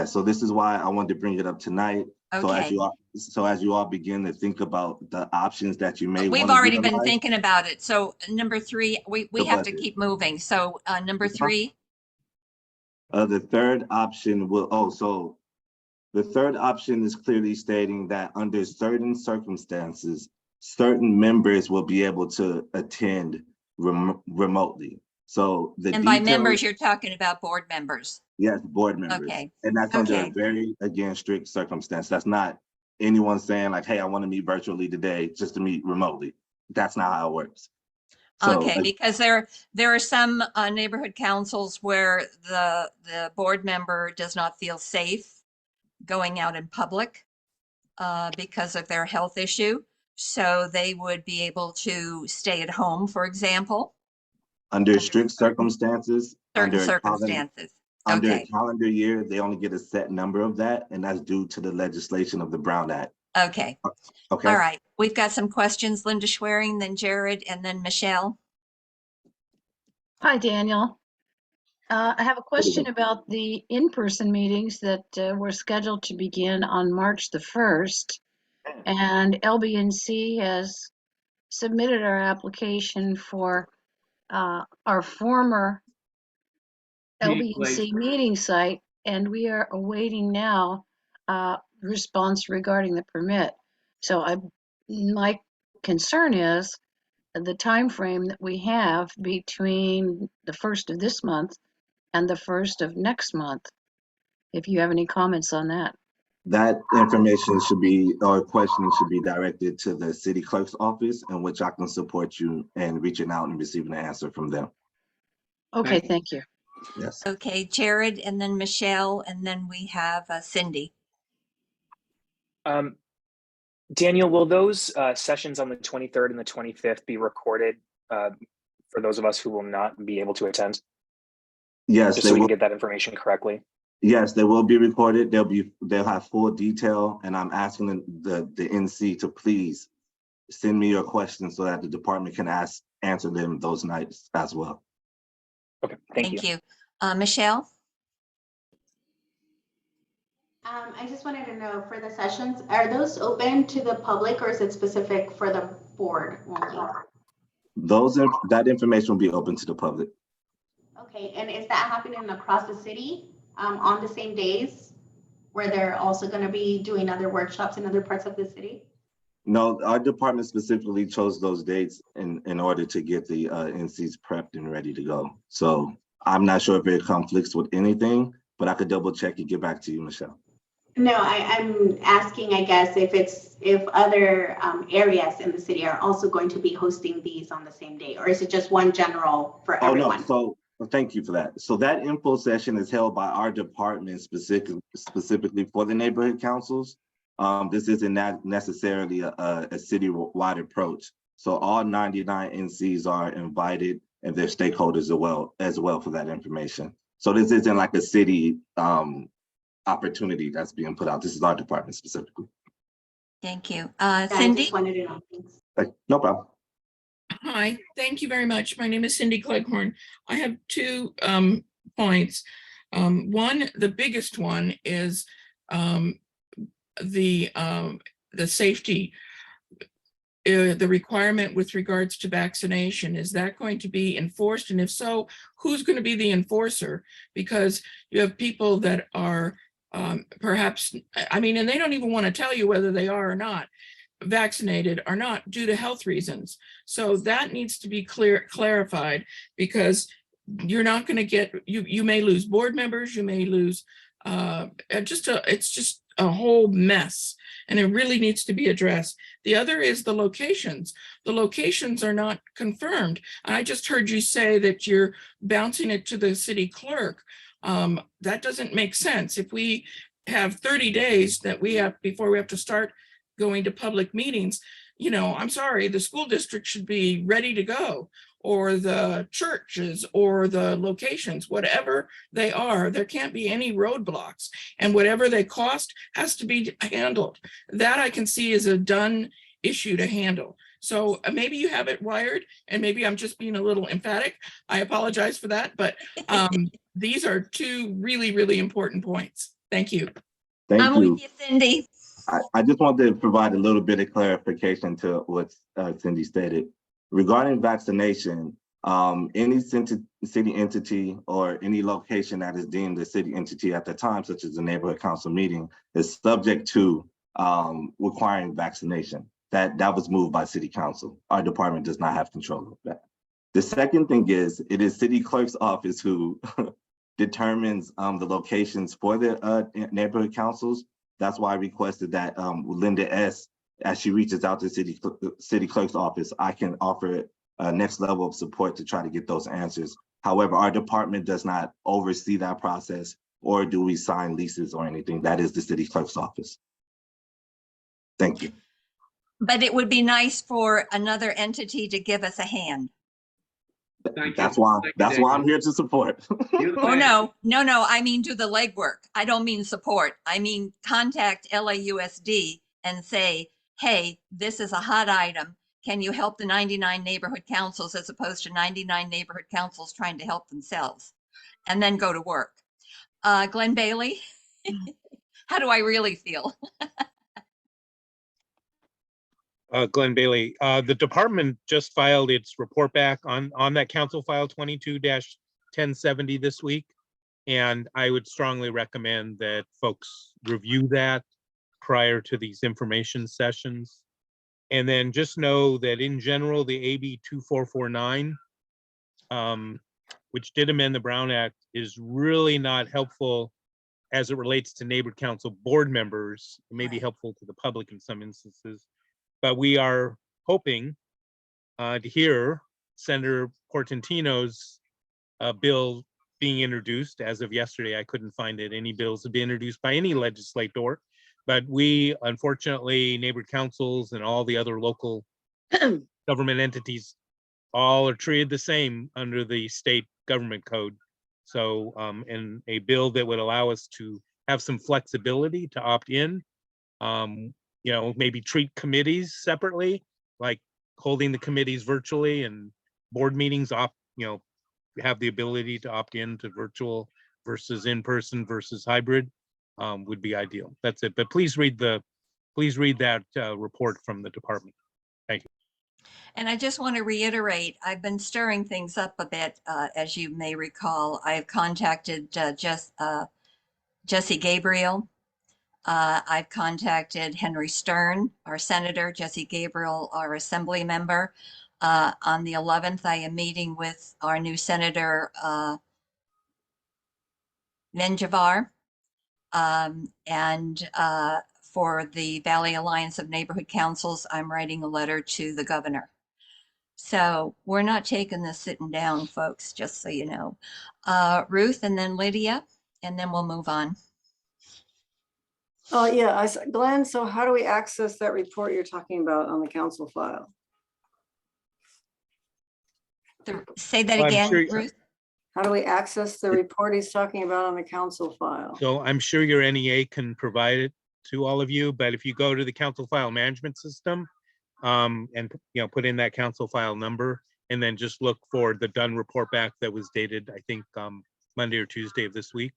so this is why I wanted to bring it up tonight. Okay. So as you all begin to think about the options that you may want We've already been thinking about it. So number three, we have to keep moving. So number three. The third option will, the third option is clearly stating that under certain circumstances, certain members will be able to attend remotely. So by members, you're talking about board members. Yes, board members. Okay. And that's under a very, again, strict circumstance. That's not anyone saying like, hey, I want to meet virtually today just to meet remotely. That's not how it works. So, because there are some neighborhood councils where the board member does not feel safe going out in public because of their health issue. So they would be able to stay at home, for example. Under strict circumstances. Certain circumstances. Under a calendar year, they only get a set number of that, and that's due to the legislation of the Brown Act. Okay. Okay. All right. We've got some questions. Linda Schwerin, then Jared, and then Michelle. Hi, Daniel. I have a question about the in-person meetings that were scheduled to begin on March the 1st. And LBNC has submitted our application for our former LBNC meeting site, and we are awaiting now response regarding the permit. So my concern is the time frame that we have between the 1st of this month and the 1st of next month. If you have any comments on that. That information should be, or questioning should be directed to the city clerk's office, in which I can support you in reaching out and receiving an answer from them. Okay, thank you. Yes. Okay, Jared, and then Michelle, and then we have Cindy. Daniel, will those sessions on the 23rd and the 25th be recorded for those of us who will not be able to attend? Yes, just so we can get that information correctly. Yes, they will be recorded. They'll have full detail, and I'm asking the NC to please send me your questions so that the department can answer them those nights as well. Okay, thank you. Michelle? I just wanted to know, for the sessions, are those open to the public or is it specific for the board only? That information will be open to the public. Okay. Okay, and is that happening across the city on the same days where they're also going to be doing other workshops in other parts of the city? No, our department specifically chose those dates in order to get the NCs prepped and ready to go. So I'm not sure if it conflicts with anything, but I could double check and get back to you, Michelle. No, I'm asking, I guess, if other areas in the city are also going to be hosting these on the same day, or is it just one general for everyone? Oh, no, so thank you for that. So that info session is held by our department specifically for the neighborhood councils. This isn't necessarily a city-wide approach. So all 99 NCs are invited and their stakeholders as well for that information. So this isn't like a city opportunity that's being put out. This is our department specifically. Thank you. I Cindy? just wanted to know. Thanks. No problem. Hi, thank you very much. My name is Cindy Cleghorn. I have two points. One, the biggest one is the safety, the requirement with regards to vaccination. Is that going to be enforced? And if so, who's going to be the enforcer? Because you have people that are perhaps, I mean, and they don't even want to tell you whether they are or not vaccinated or not due to health reasons. So that needs to be clarified, because you're not going to get, you may lose board members, you may lose it's just a whole mess, and it really needs to be addressed. The other is the locations. The locations are not confirmed. I just heard you say that you're bouncing it to the city clerk. That doesn't make sense. If we have 30 days that we have before we have to start going to public meetings, you know, I'm sorry, the school district should be ready to go, or the churches, or the locations, whatever they are. There can't be any roadblocks, and whatever they cost has to be handled. That I can see is a done issue to handle. So maybe you have it wired, and maybe I'm just being a little emphatic. I apologize for that, but these are two really, really important points. Thank you. Thank I'm you. with you, Cindy. I just wanted to provide a little bit of clarification to what Cindy stated. Regarding vaccination, any city entity or any location that is deemed a city entity at the time, such as a neighborhood council meeting, is subject to requiring vaccination. That was moved by city council. Our department does not have control of that. The second thing is, it is city clerk's office who determines the locations for the neighborhood councils. That's why I requested that Linda S., as she reaches out to city clerk's office, I can offer a next level of support to try to get those answers. However, our department does not oversee that process, or do we sign leases or anything. That is the city clerk's office. Thank you. But it would be nice for another entity to give us a hand. That's why I'm here to support. Oh, no, I mean, do the legwork. I don't mean support. I mean, contact LAUSD and say, hey, this is a hot item. Can you help the 99 neighborhood councils, as opposed to 99 neighborhood councils trying to help themselves, and then go to work. Glenn Bailey, how do I really feel? Glenn Bailey, the department just filed its report back on that council file 22-1070 this week. And I would strongly recommend that folks review that prior to these information sessions. And then just know that in general, the AB 2449, which did amend the Brown Act, is really not helpful as it relates to neighborhood council board members. It may be helpful to the public in some instances. But we are hoping to hear Senator Portantino's bill being introduced. As of yesterday, I couldn't find it. Any bills have been introduced by any legislator. But we, unfortunately, neighborhood councils and all the other local government entities all are treated the same under the state government code. So, and a bill that would allow us to have some flexibility to opt in, you know, maybe treat committees separately, like holding the committees virtually, and board meetings have the ability to opt in to virtual versus in-person versus hybrid, would be ideal. That's it. But please read that report from the department. Thank you. And I just want to reiterate, I've been stirring things up a bit, as you may recall. I have contacted Jesse Gabriel. I've contacted Henry Stern, our senator, Jesse Gabriel, our assembly member. On the 11th, I am meeting with our new senator, Menjivar. And for the Valley Alliance of Neighborhood Councils, I'm writing a letter to the governor. So we're not taking this sitting down, folks, just so you know. Ruth and then Lydia, and then we'll move on. Oh, yeah, Glenn, so how do we access that report you're talking about on the council file? Say that I'm again, sure- Ruth. How do we access the report he's talking about on the council file? So I'm sure your NEA can provide it to all of you, but if you go to the council file management system, and put in that council file number, and then just look for the done report back that was dated, I think, Monday or Tuesday of this week.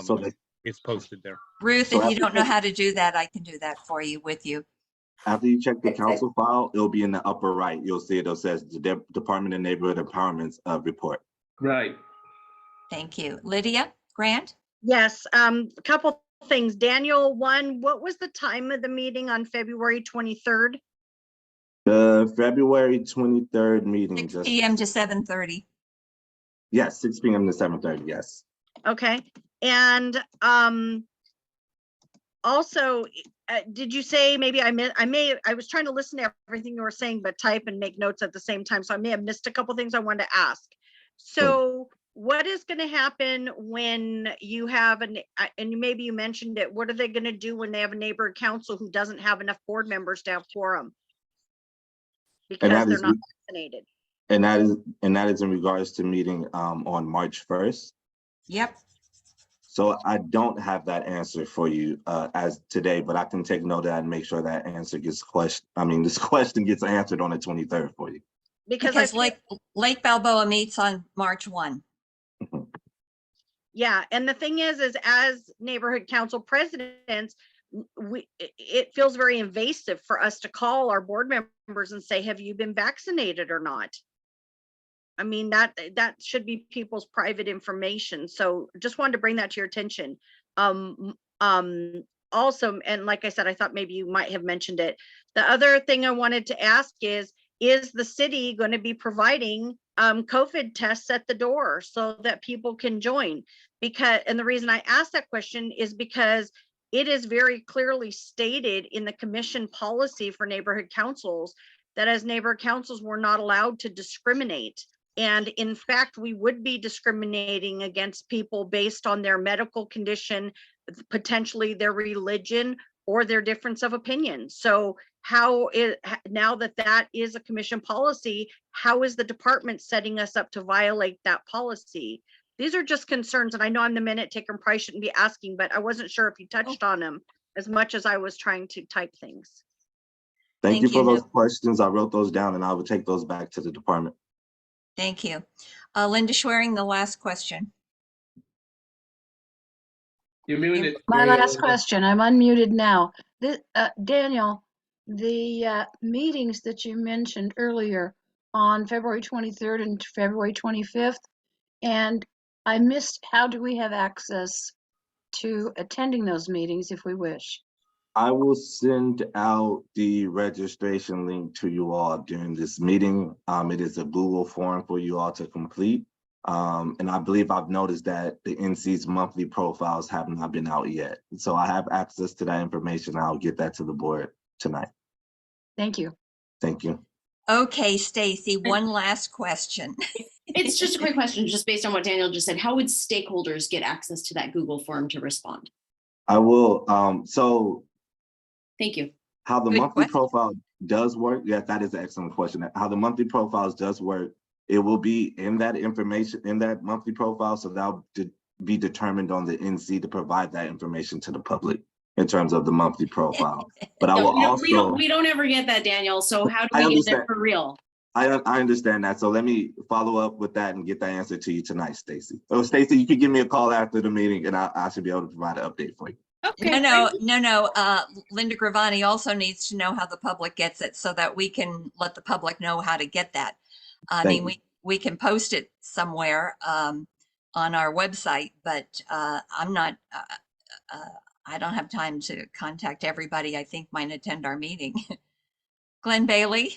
So that It's posted there. Ruth, So if you after don't know you- how to do that, I can do that for you, with you. after you check the council file, it'll be in the upper right. You'll see it says the Department of Neighborhood Empowerment's report. Right. Thank you. Lydia, Grant? Yes, a couple things. Daniel, one, what was the time of the meeting on February 23rd? The February 23rd meeting. 6 p.m. to 7:30. Yes, 6 p.m. to 7:30, yes. Okay, and also, did you say, maybe I was trying to listen to everything you were saying, but type and make notes at the same time, so I may have missed a couple things I wanted to ask. So what is going to happen when you have and maybe you mentioned it, what are they going to do when they have a neighborhood council who doesn't have enough board members to have quorum? Because they're not vaccinated. And that is in regards to meeting on March 1st. Yep. So I don't have that answer for you as today, but I can take note of that and make sure that answer gets this question gets answered on the 23rd for you. Because Lake Balboa meets on March 1. Yeah, and the thing is as neighborhood council presidents, it feels very invasive for us to call our board members and say, have you been vaccinated or not? I mean, that should be people's private information. So just wanted to bring that to your attention. Also, and like I said, I thought maybe you might have mentioned it. The other thing I wanted to ask is the city going to be providing COVID tests at the door so that people can join? And the reason I asked that question is because it is very clearly stated in the commission policy for neighborhood councils that as neighborhood councils, we're not allowed to discriminate. And in fact, we would be discriminating against people based on their medical condition, potentially their religion, or their difference of opinion. So now that is a commission policy, how is the department setting us up to violate that policy? These are just concerns, and I know I'm the minute taker and probably shouldn't be asking, but I wasn't sure if you touched on them as much as I was trying to type things. Thank you for those questions. I wrote those down and I will take those back to the department. Thank you. Linda Schwerin, the last question. You're muted. My last question, I'm unmuted now. Daniel, the meetings that you mentioned earlier on February 23rd and February 25th, and I missed, how do we have access to attending those meetings if we wish? I will send out the registration link to you all during this meeting. It is a Google form for you all to complete. And I believe I've noticed that the NC's monthly profiles have not been out yet. So I have access to that information. I'll get that to the board tonight. Thank you. Thank you. Okay, Stacy, one last question. It's just a quick question, just based on what Daniel just said. How would stakeholders get access to that Google form to respond? I will. Thank you. How the monthly profile does work. Yes, that is an excellent question. How the monthly profiles does work. It will be in that information in that monthly profile. So that'll be determined on the NC to provide that information to the public in terms of the monthly profile. But I will we don't ever get that, Daniel. So how do we get there for real? I understand that. So let me follow up with that and get that answer to you tonight, Stacy. Oh, Stacy, you can give me a call after the meeting and I should be able to provide an update for you. Okay. No. Linda Gravani also needs to know how the public gets it so that we can let the public know how to get that. I Thank mean, we can post it somewhere on our website, but I'm not, I don't have time to contact everybody I think might attend our meeting. Glenn Bailey.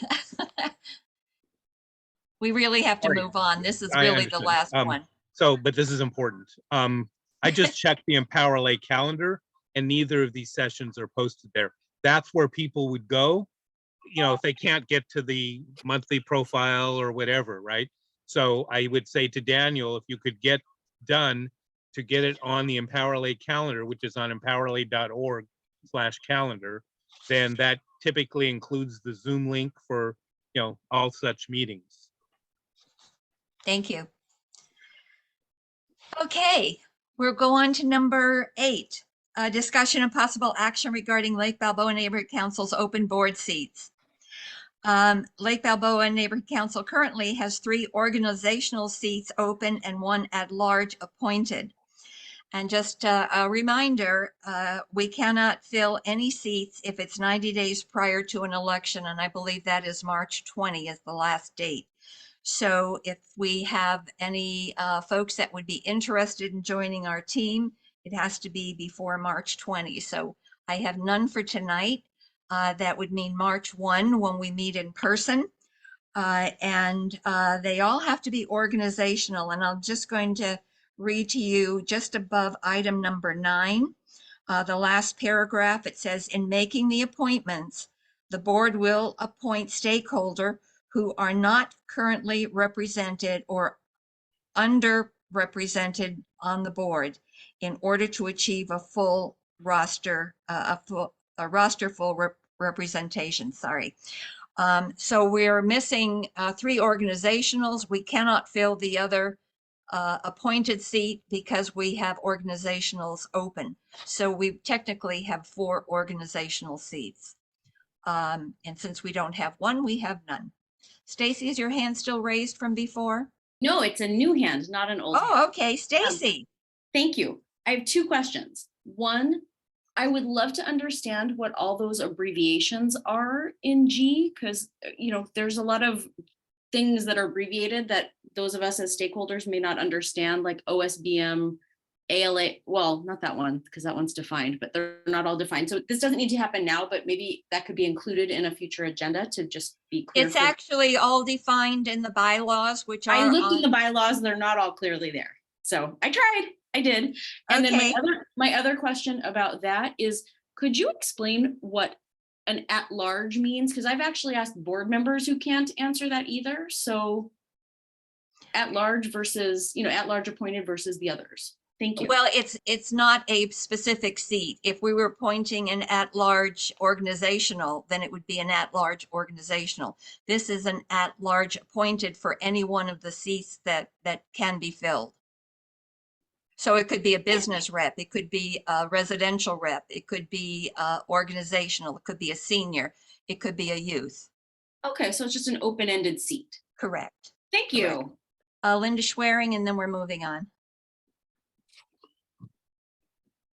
We really have to Sorry. move on. This is I really the understood. last one. So, but this is important. I just checked the Empower Lake calendar and neither of these sessions are posted there. That's where people would go, you know, if they can't get to the monthly profile or whatever, right? So I would say to Daniel, if you could get done to get it on the Empower Lake calendar, which is on empowerlake.org/calendar, then that typically includes the Zoom link for, you know, all such meetings. Thank you. Okay, we'll go on to number 8. Discussion and possible action regarding Lake Balboa Neighborhood Council's open board seats. Lake Balboa Neighborhood Council currently has 3 organizational seats open and 1 at-large appointed. And just a reminder, we cannot fill any seats if it's 90 days prior to an election, and I believe that is March 20 is the last date. So if we have any folks that would be interested in joining our team, it has to be before March 20. So I have none for tonight. That would mean March 1 when we meet in person. And they all have to be organizational. And I'm just going to read to you just above item number 9. The last paragraph, it says, in making the appointments, the board will appoint stakeholder who are not currently represented or underrepresented on the board in order to achieve a full roster, representation, sorry. So we're missing 3 organizationals. We cannot fill the other appointed seat because we have organizationals open. So we technically have 4 organizational seats. And since we don't have one, we have none. Stacy, is your hand still raised from before? No, it's a new hand, not an old hand. Oh, okay, Stacy. Thank you. I have 2 questions. One, I would love to understand what all those abbreviations are in G, because, you know, there's a lot of things that are abbreviated that those of us as stakeholders may not understand, like OSBM, ALA, well, not that one, because that one's defined, but they're not all defined. So this doesn't need to happen now, but maybe that could be included in a future agenda to just be clear. It's actually all defined in the bylaws, which are I looked in the bylaws and they're not all clearly there. So I tried, I did. And Okay. then my other question about that is, could you explain what an at-large means? Because I've actually asked board members who can't answer that either. So at-large versus, you know, at-large appointed versus the others. Thank you. Well, it's not a specific seat. If we were appointing an at-large organizational, then it would be an at-large organizational. This is an at-large appointed for any one of the seats that can be filled. So it could be a business rep, it could be a residential rep, it could be organizational, it could be a senior, it could be a youth. Okay, so it's just an open-ended seat. Correct. Thank you. Linda Schwering, and then we're moving on.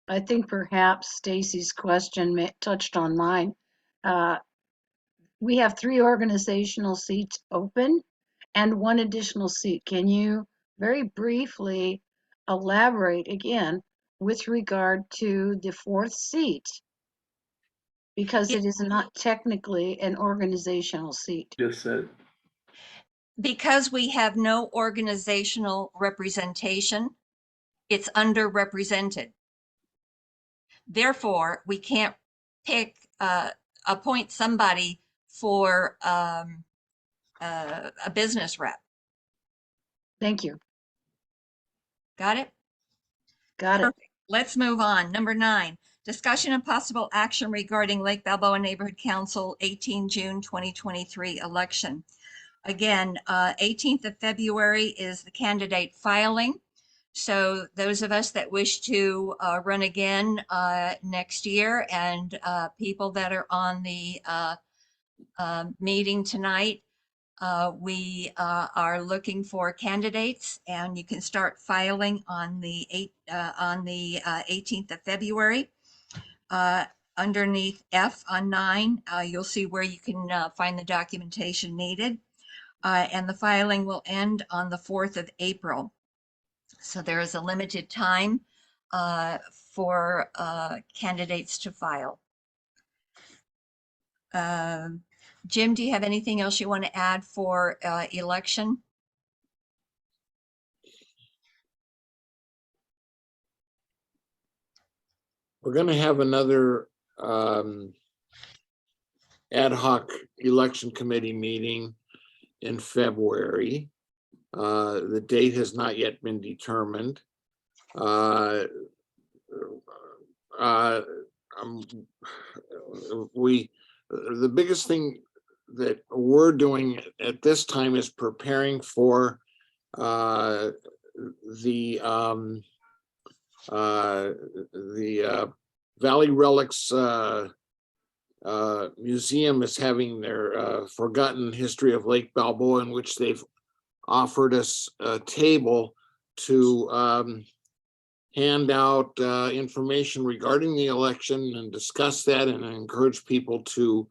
I think perhaps Stacy's question touched on mine. We have 3 organizational seats open and 1 additional seat. Can you very briefly elaborate again with regard to the 4th seat? Because it is not technically an organizational seat. Just said. Because we have no organizational representation, it's underrepresented. Therefore, we can't appoint somebody for a business rep. Thank you. Got it? Got it. Let's move on. Number 9, discussion and possible action regarding Lake Balboa Neighborhood Council 18 June 2023 election. Again, 18th of February is the candidate filing. So those of us that wish to run again next year, and people that are on the meeting tonight, we are looking for candidates, and you can start filing on the 18th of February. Underneath F on 9, you'll see where you can find the documentation needed. And the filing will end on the 4th of April. So there is a limited time for candidates to file. Jim, do you have anything else you want to add for election? We're going to have another ad hoc election committee meeting in February. The date has not yet been determined. The biggest thing that we're doing at this time is preparing for the Valley Relics Museum is having their Forgotten History of Lake Balboa, in which they've offered us a table to hand out information regarding the election and discuss that and encourage people to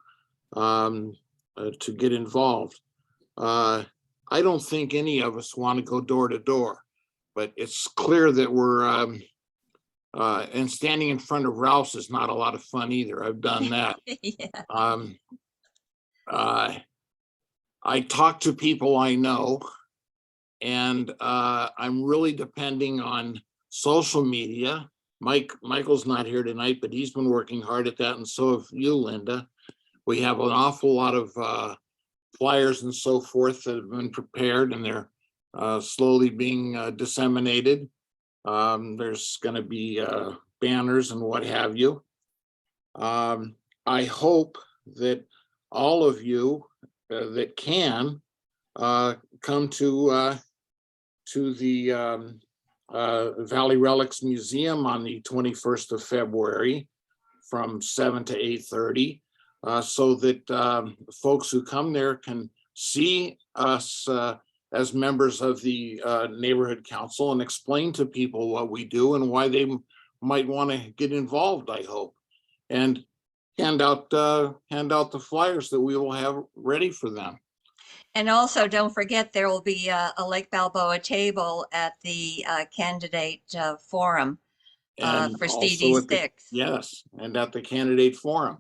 get involved. I don't think any of us want to go door to door, but it's clear that we're and standing in front of Ralph's is not a lot of fun either. I've done that. Yeah. I talk to people I know, and I'm really depending on social media. Michael's not here tonight, but he's been working hard at that, and so have you, Linda. We have an awful lot of flyers and so forth that have been prepared, and they're slowly being disseminated. There's going to be banners and what have you. I hope that all of you that can come to the Valley Relics Museum on the 21st of February from 7 to 8:30, so that folks who come there can see us as members of the neighborhood council and explain to people what we do and why they might want to get involved, I hope, and hand out the flyers that we will have ready for them. And also, don't forget, there will be a Lake Balboa table at the candidate forum And for also at the, CD6. yes, and at the candidate forum.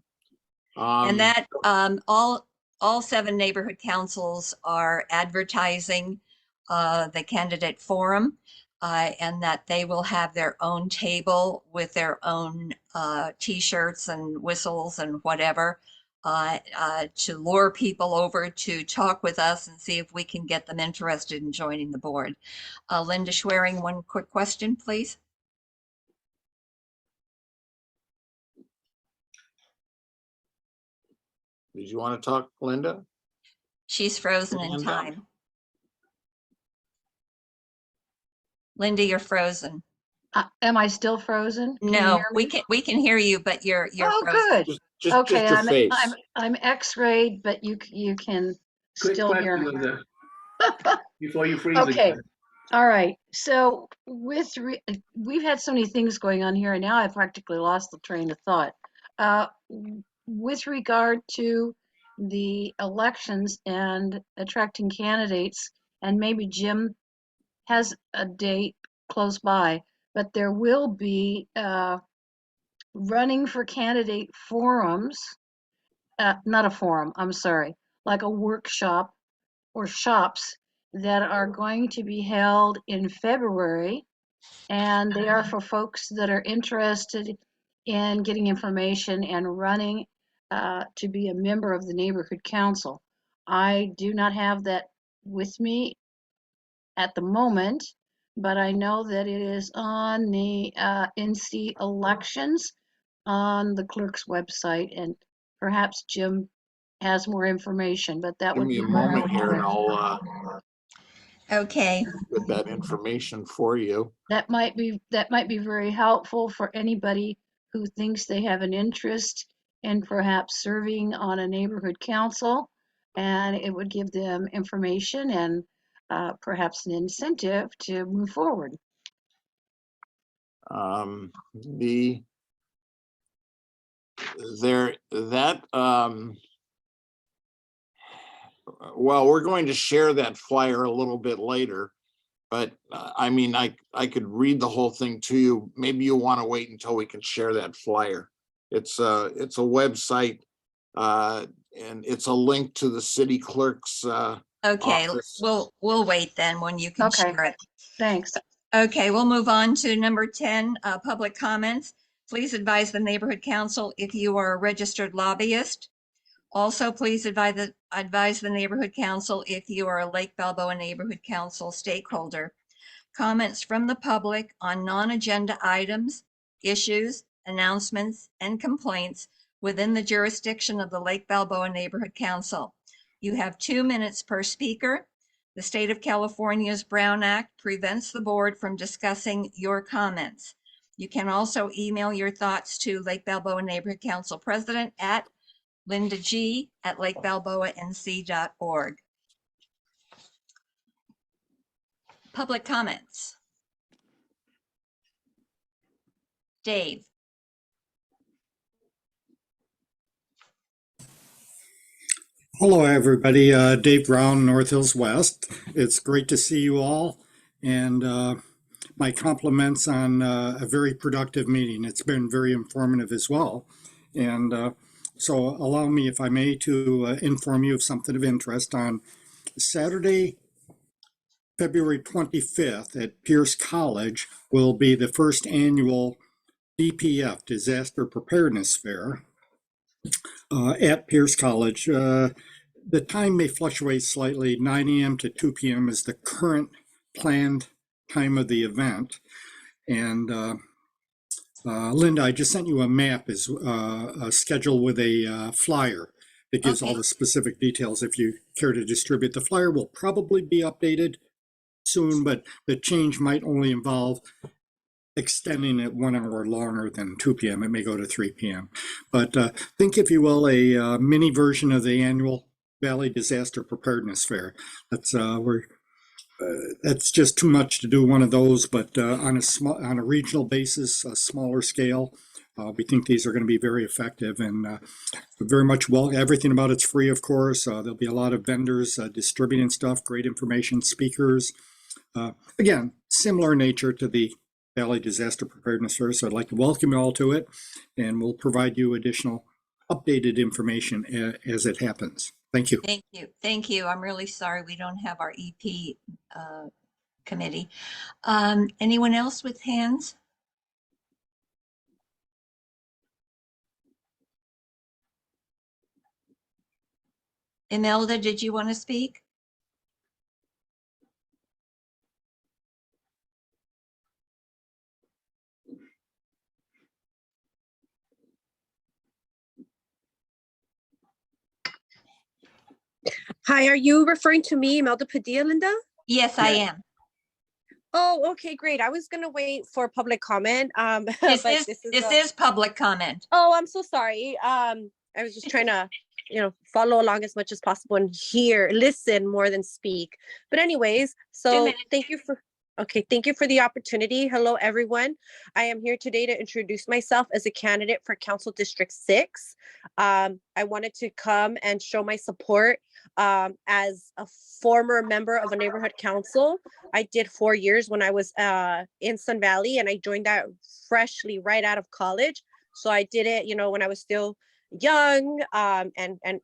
And that all 7 neighborhood councils are advertising the candidate forum, and that they will have their own table with their own T-shirts and whistles and whatever to lure people over to talk with us and see if we can get them interested in joining the board. Linda Schwerin, one quick question, please. Did you want to talk, Linda? She's frozen in time. Linda, you're frozen. Am I still frozen? Can you No, hear me? we can hear you, but you're Oh, frozen. good. Just Okay, your face. I'm X-rayed, but you can Quick still hear question, me. Linda, before you freeze Okay. again. All right. So we've had so many things going on here, and now I practically lost the train of thought. With regard to the elections and attracting candidates, and maybe Jim has a date close by, but there will be running for candidate forums, not a forum, I'm sorry, like a workshop or shops that are going to be held in February. And they are for folks that are interested in getting information and running to be a member of the neighborhood council. I do not have that with me at the moment, but I know that it is on the NC elections on the clerk's website, and perhaps Jim has more information, but that Give would me be a moment here and I'll Okay. get that information for you. that might be very helpful for anybody who thinks they have an interest in perhaps serving on a neighborhood council, and it would give them information and perhaps an incentive to move forward. The well, we're going to share that flyer a little bit later, but I mean, I could read the whole thing to you. Maybe you want to wait until we can share that flyer. It's a website, and it's a link to the city clerk's Okay, office. we'll wait then when you can Okay. share it. Thanks. Okay, we'll move on to number 10, public comments. Please advise the neighborhood council if you are a registered lobbyist. Also, please advise the neighborhood council if you are a Lake Balboa Neighborhood Council stakeholder. Comments from the public on non-agenda items, issues, announcements, and complaints within the jurisdiction of the Lake Balboa Neighborhood Council. You have 2 minutes per speaker. The state of California's Brown Act prevents the board from discussing your comments. You can also email your thoughts to Lake Balboa Neighborhood Council President at lindag@lakebalboanc.org. Public comments. Dave. Hello, everybody. Dave Brown, North Hills West. It's great to see you all, and my compliments on a very productive meeting. It's been very informative as well. And so allow me, if I may, to inform you of something of interest. On Saturday, February 25th at Pierce College will be the first annual DPF, Disaster Preparedness Fair, at Pierce College. The time may fluctuate slightly. 9 a.m. to 2 p.m. is the current planned time of the event. And Linda, I just sent you a map, is a schedule with a flyer that gives all the specific details if you care to distribute. The flyer will probably be updated soon, but the change might only involve extending it 1 hour longer than 2 p.m. It may go to 3 p.m. But think, if you will, a mini version of the annual Valley Disaster Preparedness Fair. That's just too much to do one of those, but on a regional basis, a smaller scale, we think these are going to be very effective, and very much everything about it's free, of course. There'll be a lot of vendors distributing stuff, great information, speakers. Again, similar nature to the Valley Disaster Preparedness Fair. So I'd like to welcome you all to it, and we'll provide you additional updated information as it happens. Thank you. Thank you. Thank you. I'm really sorry we don't have our EP committee. Anyone else with hands? Imelda, did you want to speak? Hi, are you referring to me, Imelda Padilla, Linda? Yes, I am. Oh, okay, great. I was gonna wait for public comment. This but is public comment. Oh, I'm so sorry. I was just trying to, follow along as much as possible and listen more than speak. But anyways, so thank you for the opportunity. Hello, everyone. I am here today to introduce myself as a candidate for Council District 6. I wanted to come and show my support as a former member of a neighborhood council. I did 4 years when I was in Sun Valley, and I joined that freshly right out of college. So I did it, when I was still young, and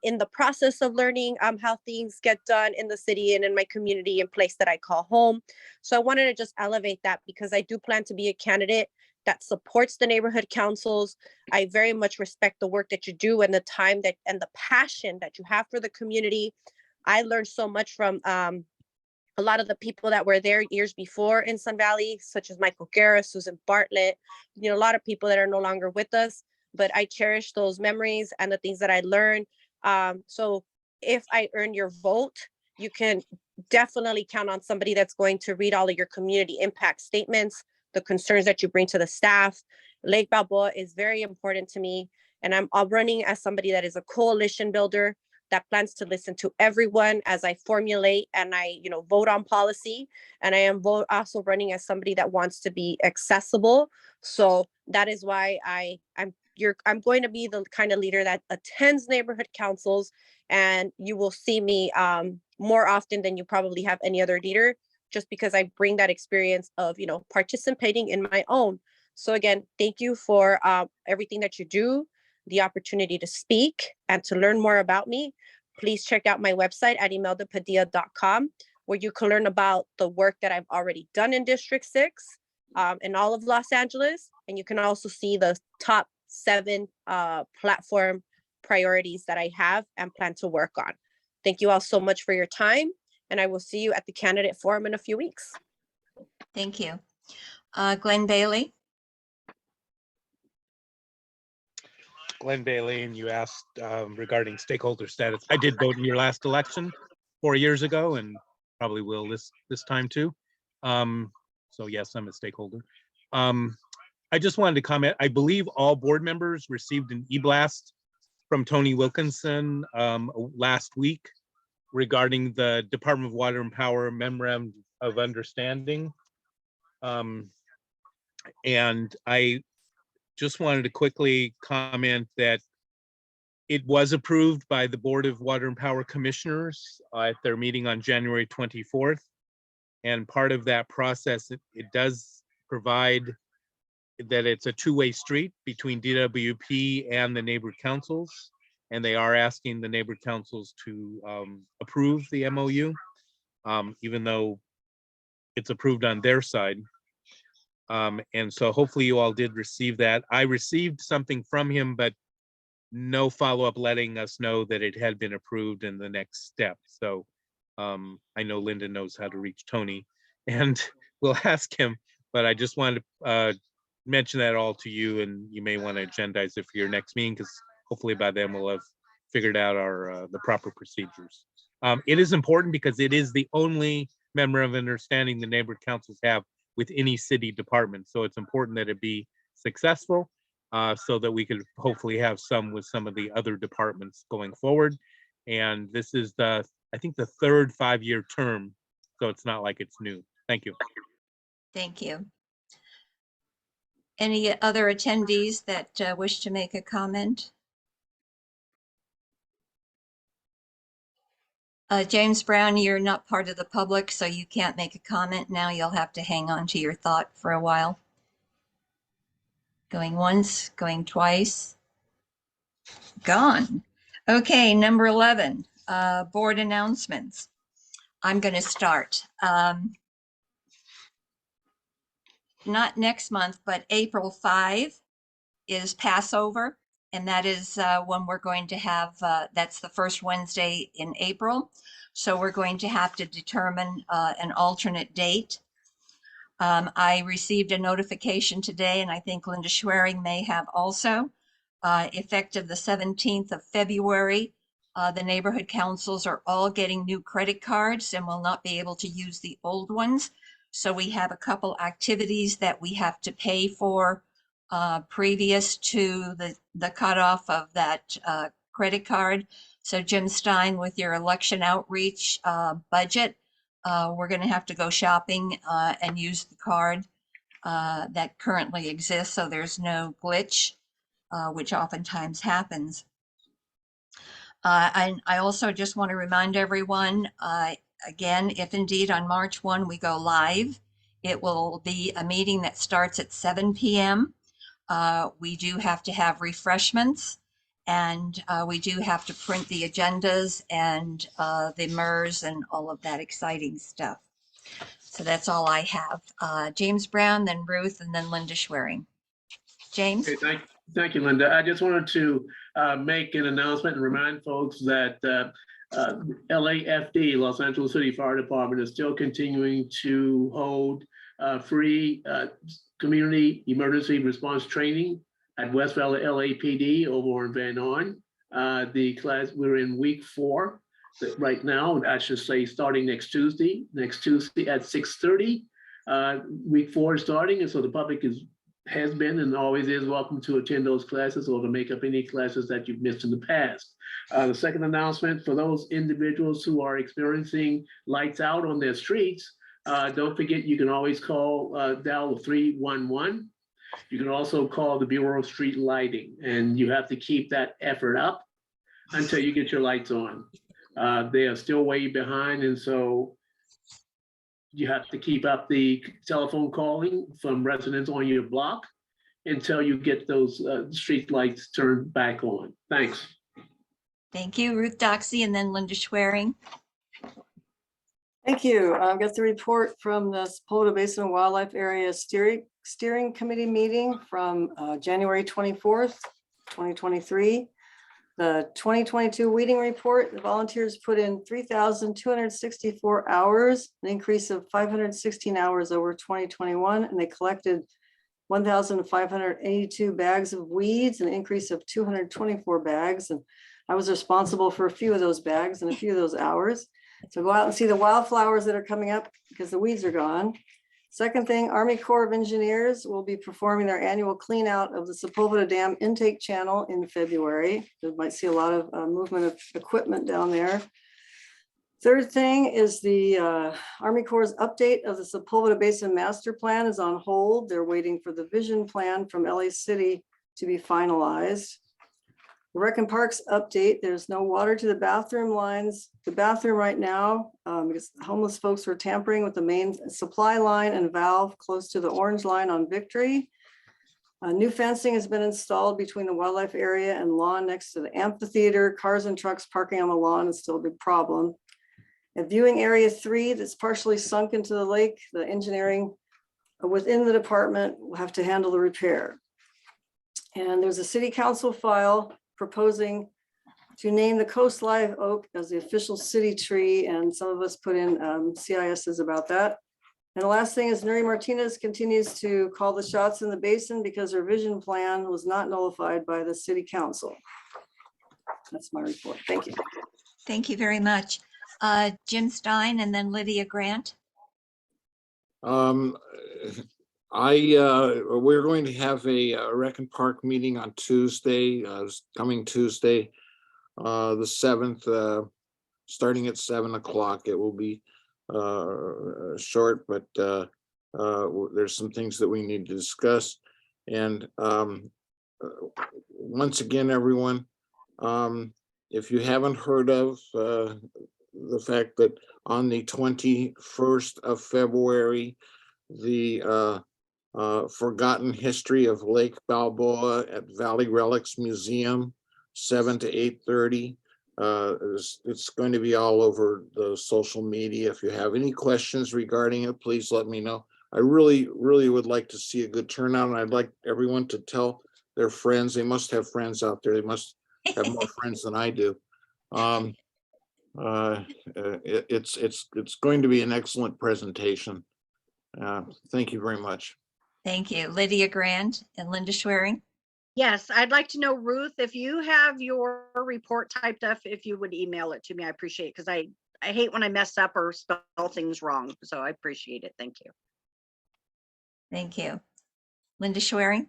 in the process of learning how things get done in the city and in my community and place that I call home. So I wanted to just elevate that, because I do plan to be a candidate that supports the neighborhood councils. I very much respect the work that you do and the time and the passion that you have for the community. I learned so much from a lot of the people that were there years before in Sun Valley, such as Michael Guerra, Susan Bartlett, a lot of people that are no longer with us, but I cherish those memories and the things that I learned. So if I earn your vote, you can definitely count on somebody that's going to read all of your community impact statements, the concerns that you bring to the staff. Lake Balboa is very important to me, and I'm running as somebody that is a coalition builder that plans to listen to everyone as I formulate and I, vote on policy. And I am also running as somebody that wants to be accessible. So that is why I'm I'm going to be the kind of leader that attends neighborhood councils, and you will see me more often than you probably have any other leader, just because I bring that experience of, participating in my own. So again, thank you for everything that you do, the opportunity to speak and to learn more about me. Please check out my website at imeldapadilla.com, where you can learn about the work that I've already done in District 6 in all of Los Angeles. And you can also see the top 7 platform priorities that I have and plan to work on. Thank you all so much for your time, and I will see you at the candidate forum in a few weeks. Thank you. Glenn Bailey. Glenn Bailey, and you asked regarding stakeholder status. I did vote in your last election 4 years ago, and probably will this time too. So yes, I'm a stakeholder. I just wanted to comment. I believe all board members received an e-blast from Tony Wilkinson last week regarding the Department of Water and Power Memorandum of Understanding. And I just wanted to quickly comment that it was approved by the Board of Water and Power Commissioners at their meeting on January 24th. And part of that process, it does provide that it's a two-way street between DWP and the neighborhood councils. And they are asking the neighborhood councils to approve the MOU, even though it's approved on their side. And so hopefully you all did receive that. I received something from him, but no follow-up letting us know that it had been approved in the next step. So I know Linda knows how to reach Tony, and we'll ask him, but I just wanted to mention that all to you, and you may want to agendize it for your next meeting, because hopefully by then we'll have figured out the proper procedures. It is important because it is the only memorandum of understanding the neighborhood councils have with any city department. So it's important that it be successful so that we could hopefully have some with some of the other departments going forward. And this is I think the third 5-year term, so it's not like it's new. Thank you. Thank you. Any other attendees that wish to make a comment? James Brown, you're not part of the public, so you can't make a comment now. You'll have to hang on to your thought for a while. Going once, going twice. Gone. Okay, number 11, board announcements. I'm going to start. Not next month, but April 5 is Passover. And that is when we're going to have, that's the first Wednesday in April. So we're going to have to determine an alternate date. I received a notification today, and I think Linda Schwering may have also, effective the 17th of February, the neighborhood councils are all getting new credit cards and will not be able to use the old ones. So we have a couple activities that we have to pay for previous to the cutoff of that credit card. So Jim Stein, with your election outreach budget, we're going to have to go shopping and use the card that currently exists, so there's no glitch, which oftentimes happens. And I also just want to remind everyone, again, if indeed on March 1 we go live, it will be a meeting that starts at 7 p.m. We do have to have refreshments, and we do have to print the agendas and the MERS and all of that exciting stuff. So that's all I have. James Brown, then Ruth, and then Linda Schwering. James? Okay, thank you, Linda. I just wanted to make an announcement and remind folks that LAFD, Los Angeles City Fire Department, is still continuing to hold free community emergency response training at West Valley LAPD over in Van Arn. The class, we're in week 4 right now. I should say starting next Tuesday at 6:30. Week 4 is starting, and so the public has been and always is welcome to attend those classes or to make up any classes that you've missed in the past. The second announcement, for those individuals who are experiencing lights out on their streets, don't forget you can always dial 311. You can also call the Bureau of Street Lighting, and you have to keep that effort up until you get your lights on. They are still way behind, and so you have to keep up the telephone calling from residents on your block until you get those street lights turned back on. Thanks. Thank you, Ruth Doxey, and then Linda Schwerin. Thank you. I've got the report from the Sepulveda Basin Wildlife Area Steering Committee meeting from January 24th, 2023. The 2022 weeding report, the volunteers put in 3,264 hours, an increase of 516 hours over 2021, and they collected 1,582 bags of weeds, an increase of 224 bags. And I was responsible for a few of those bags and a few of those hours. So go out and see the wildflowers that are coming up because the weeds are gone. Second thing, Army Corps of Engineers will be performing their annual clean out of the Sepulveda Dam intake channel in February. You might see a lot of movement of equipment down there. Third thing is the Army Corps' update of the Sepulveda Basin Master Plan is on hold. They're waiting for the vision plan from LA City to be finalized. The Rec and Parks update, there's no water to the bathroom lines. The bathroom right now, because homeless folks were tampering with the main supply line and valve close to the orange line on Victory. New fencing has been installed between the wildlife area and lawn next to the amphitheater. Cars and trucks parking on the lawn is still a big problem. At viewing area 3 that's partially sunk into the lake, the engineering within the department will have to handle the repair. And there's a city council file proposing to name the Coast Live Oak as the official city tree, and some of us put in CISs about that. And the last thing is Nuri Martinez continues to call the shots in the basin because her vision plan was not nullified by the city council. That's my report. Thank you. Thank you very much. Jim Stein and then Lydia Grant. We're going to have a Rec and Park meeting on Tuesday, coming Tuesday, the 7th, starting at 7 o'clock. It will be short, but there's some things that we need to discuss. And once again, everyone, if you haven't heard of the fact that on the 21st of February, the Forgotten History of Lake Balboa at Valley Relics Museum, 7 to 8:30. It's going to be all over the social media. If you have any questions regarding it, please let me know. I really would like to see a good turnout, and I'd like everyone to tell their friends. They must have friends out there. They must have more friends than I do. It's going to be an excellent presentation. Thank you very much. Thank you. Lydia Grant and Linda Schwerin. Yes, I'd like to know, Ruth, if you have your report typed up, if you would email it to me, I appreciate it, because I hate when I mess up or spell things wrong. So I appreciate it. Thank you. Thank you. Linda Schwerin.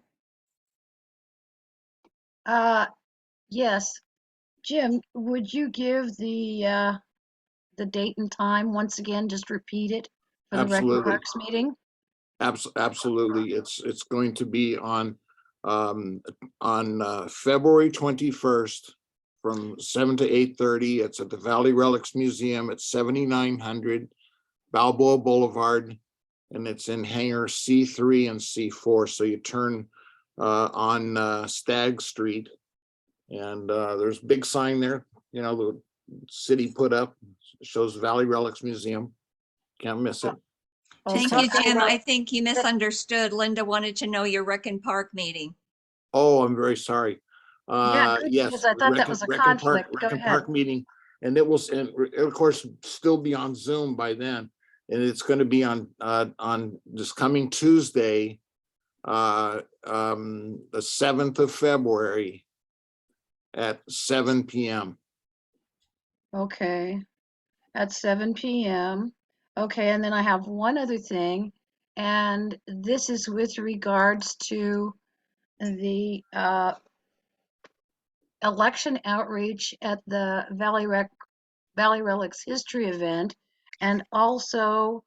Yes. Jim, would you give the date and time once again? Just repeat it for the Rec and Absolutely. Parks meeting. Absolutely. It's going to be on February 21st from 7 to 8:30. It's at the Valley Relics Museum at 7900 Balboa Boulevard, and it's in hangar C3 and C4. So you turn on Stagg Street, and there's a big sign there, you know, the city put up, shows Valley Relics Museum. Can't miss it. Thank you, Jim. I think you misunderstood. Linda wanted to know your Rec and Park meeting. Oh, I'm very sorry. Yeah, good, Yes, because I thought that was a conflict. Go Rec and ahead. Park meeting, and it will, and of course, still be on Zoom by then. And it's going to be on this coming Tuesday, the 7th of February at 7 p.m. Okay, at 7 p.m. Okay, and then I have one other thing, and this is with regards to the election outreach at the Valley Relics History event, and also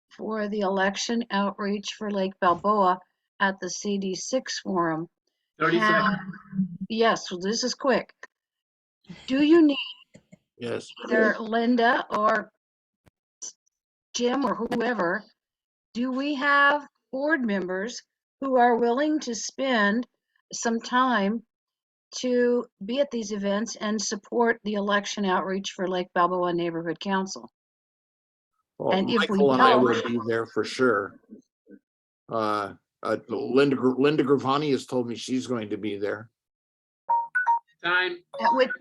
for the election outreach for Lake Balboa. at the CD6 forum. 30 have- seconds. Yes, well, this is quick. Do you need Yes. either Linda or Jim or whoever? Do we have board members who are willing to spend some time to be at these events and support the election outreach for Lake Balboa Neighborhood Council? Well, And if we Michael and I don't- will be there for sure. Linda Gravani has told me she's going to be there. Time,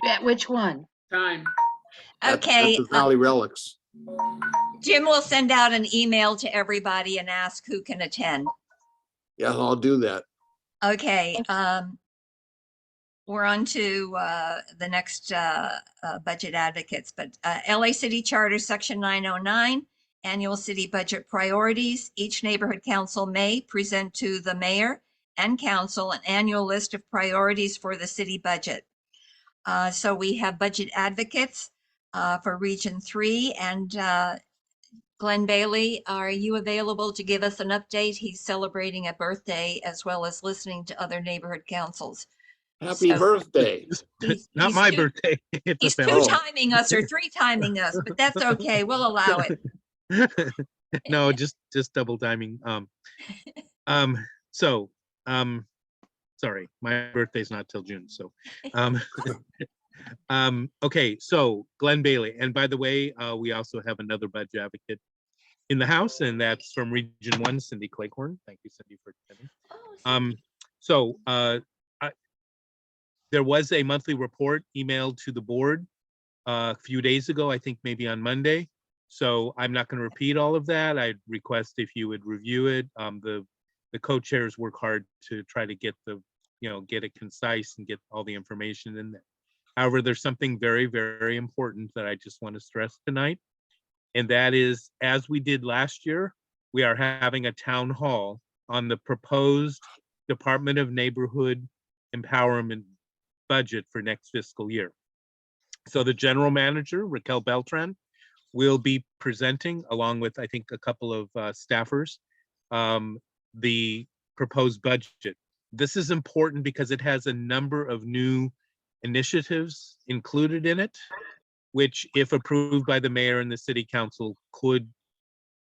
At which one? time. At Okay, the Valley Relics. Jim will send out an email to everybody and ask who can attend. Yeah, I'll do that. Okay, we're on to the next budget advocates, but LA City Charter, Section 909, Annual City Budget Priorities. Each neighborhood council may present to the mayor and council an annual list of priorities for the city budget. So we have budget advocates for Region 3, and Glenn Bailey, are you available to give us an update? He's celebrating a birthday as well as listening to other neighborhood councils. Happy So- birthday. Not he's my two- birthday. It's a He's family. two-timing us or three-timing us, but that's okay. We'll allow it. No, just double timing. So, sorry, my birthday's not till June, so, okay, so Glenn Bailey, and by the way, we also have another budget advocate in the house, and that's from Region 1, Cindy Clayhorn. Thank you, Cindy, for attending. So, there was a monthly report emailed to the board a few days ago, I think maybe on Monday. So I'm not going to repeat all of that. I'd request if you would review it. The co-chairs work hard to try to get get it concise and get all the information in there. However, there's something very, very important that I just want to stress tonight. And that is, as we did last year, we are having a town hall on the proposed Department of Neighborhood Empowerment budget for next fiscal year. So the general manager, Raquel Beltran, will be presenting, along with, I think, a couple of staffers, the proposed budget. This is important because it has a number of new initiatives included in it, which, if approved by the mayor and the city council,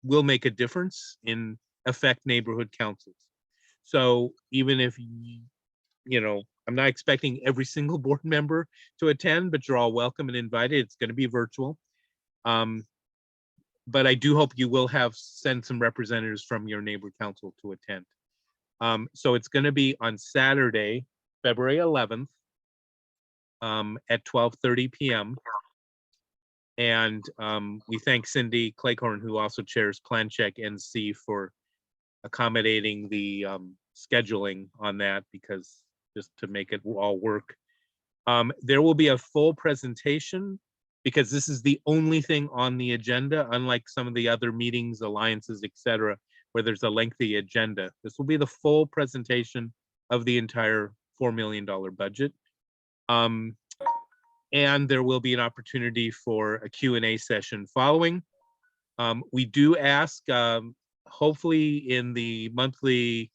will make a difference in affect neighborhood councils. So even if, I'm not expecting every single board member to attend, but you're all welcome and invited. It's going to be virtual. But I do hope you will send some representatives from your neighborhood council to attend. So it's going to be on Saturday, February 11th at 12:30 p.m. And we thank Cindy Clayhorn, who also chairs Plan Check NC, for accommodating the scheduling on that, because just to make it all work. There will be a full presentation, because this is the only thing on the agenda, unlike some of the other meetings, alliances, etc., where there's a lengthy agenda. This will be the full presentation of the entire $4 million budget. And there will be an opportunity for a Q&A session following. We do ask, hopefully in the monthly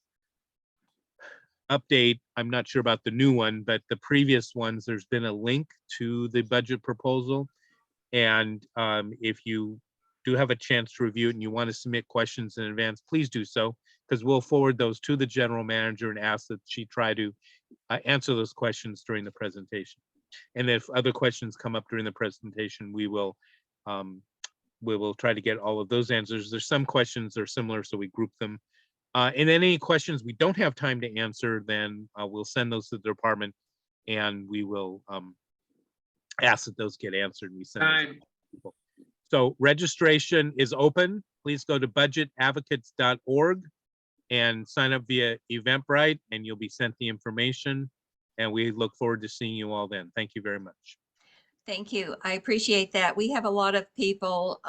update, I'm not sure about the new one, but the previous ones, there's been a link to the budget proposal. And if you do have a chance to review it and you want to submit questions in advance, please do so, because we'll forward those to the general manager and ask that she try to answer those questions during the presentation. And if other questions come up during the presentation, we will try to get all of those answers. There's some questions that are similar, so we group them. And then any questions we don't have time to answer, then we'll send those to the department, and we will ask that those get answered. We send those to people. So registration is open. Please go to budgetadvocates.org and sign up via Eventbrite, and you'll be sent the information. And we look forward to seeing you all then. Thank you very much. Thank you. I appreciate that. We have a lot of people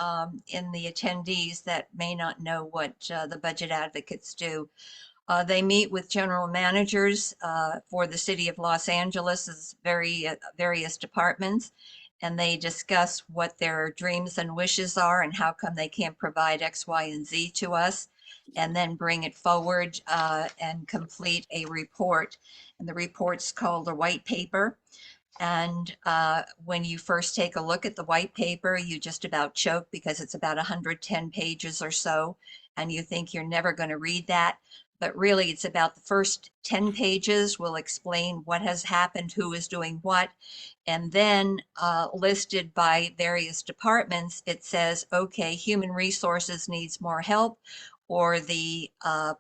in the attendees that may not know what the budget advocates do. They meet with general managers for the city of Los Angeles's various departments, and they discuss what their dreams and wishes are and how come they can't provide X, Y, and Z to us. and then bring it forward and complete a report. And the report's called a white paper. And when you first take a look at the white paper, you just about choke because it's about 110 pages or so, and you think you're never going to read that. But really, it's about the first 10 pages will explain what has happened, who is doing what. And then listed by various departments, it says, okay, human resources needs more help, or the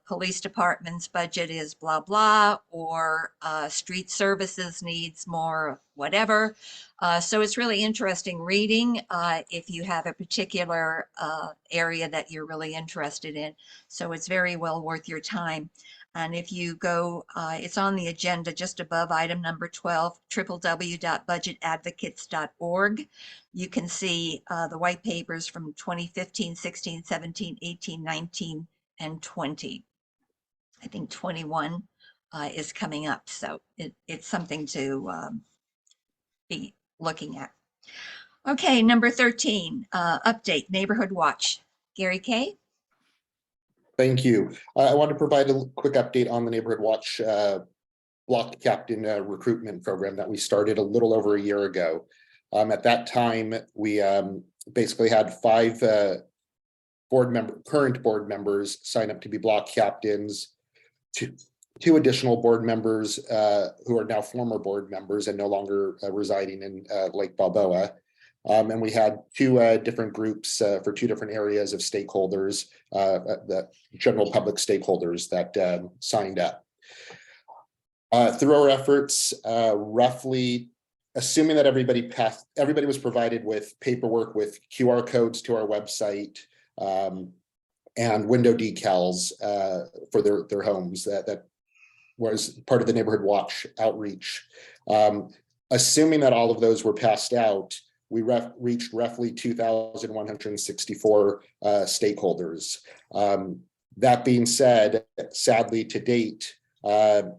police department's budget is blah, blah, or street services needs more whatever. So it's really interesting reading if you have a particular area that you're really interested in. So it's very well worth your time. And if you go, it's on the agenda just above item number 12, www.budgetadvocates.org. You can see the white papers from 2015, 16, 17, 18, 19, and 20. I think 21 is coming up. So it's something to be looking at. Okay, number 13, update Neighborhood Watch. Gary Kay? Thank you. I want to provide a quick update on the Neighborhood Watch block captain recruitment program that we started a little over a year ago. At that time, we basically had 5 current board members sign up to be block captains, 2 additional board members who are now former board members and no longer residing in Lake Balboa. And we had 2 different groups for 2 different areas of stakeholders, the general public stakeholders that signed up. Through our efforts, roughly, assuming that everybody was provided with paperwork with QR codes to our website and window decals for their homes that was part of the Neighborhood Watch outreach. Assuming that all of those were passed out, we reached roughly 2,164 stakeholders. That being said, sadly to date, no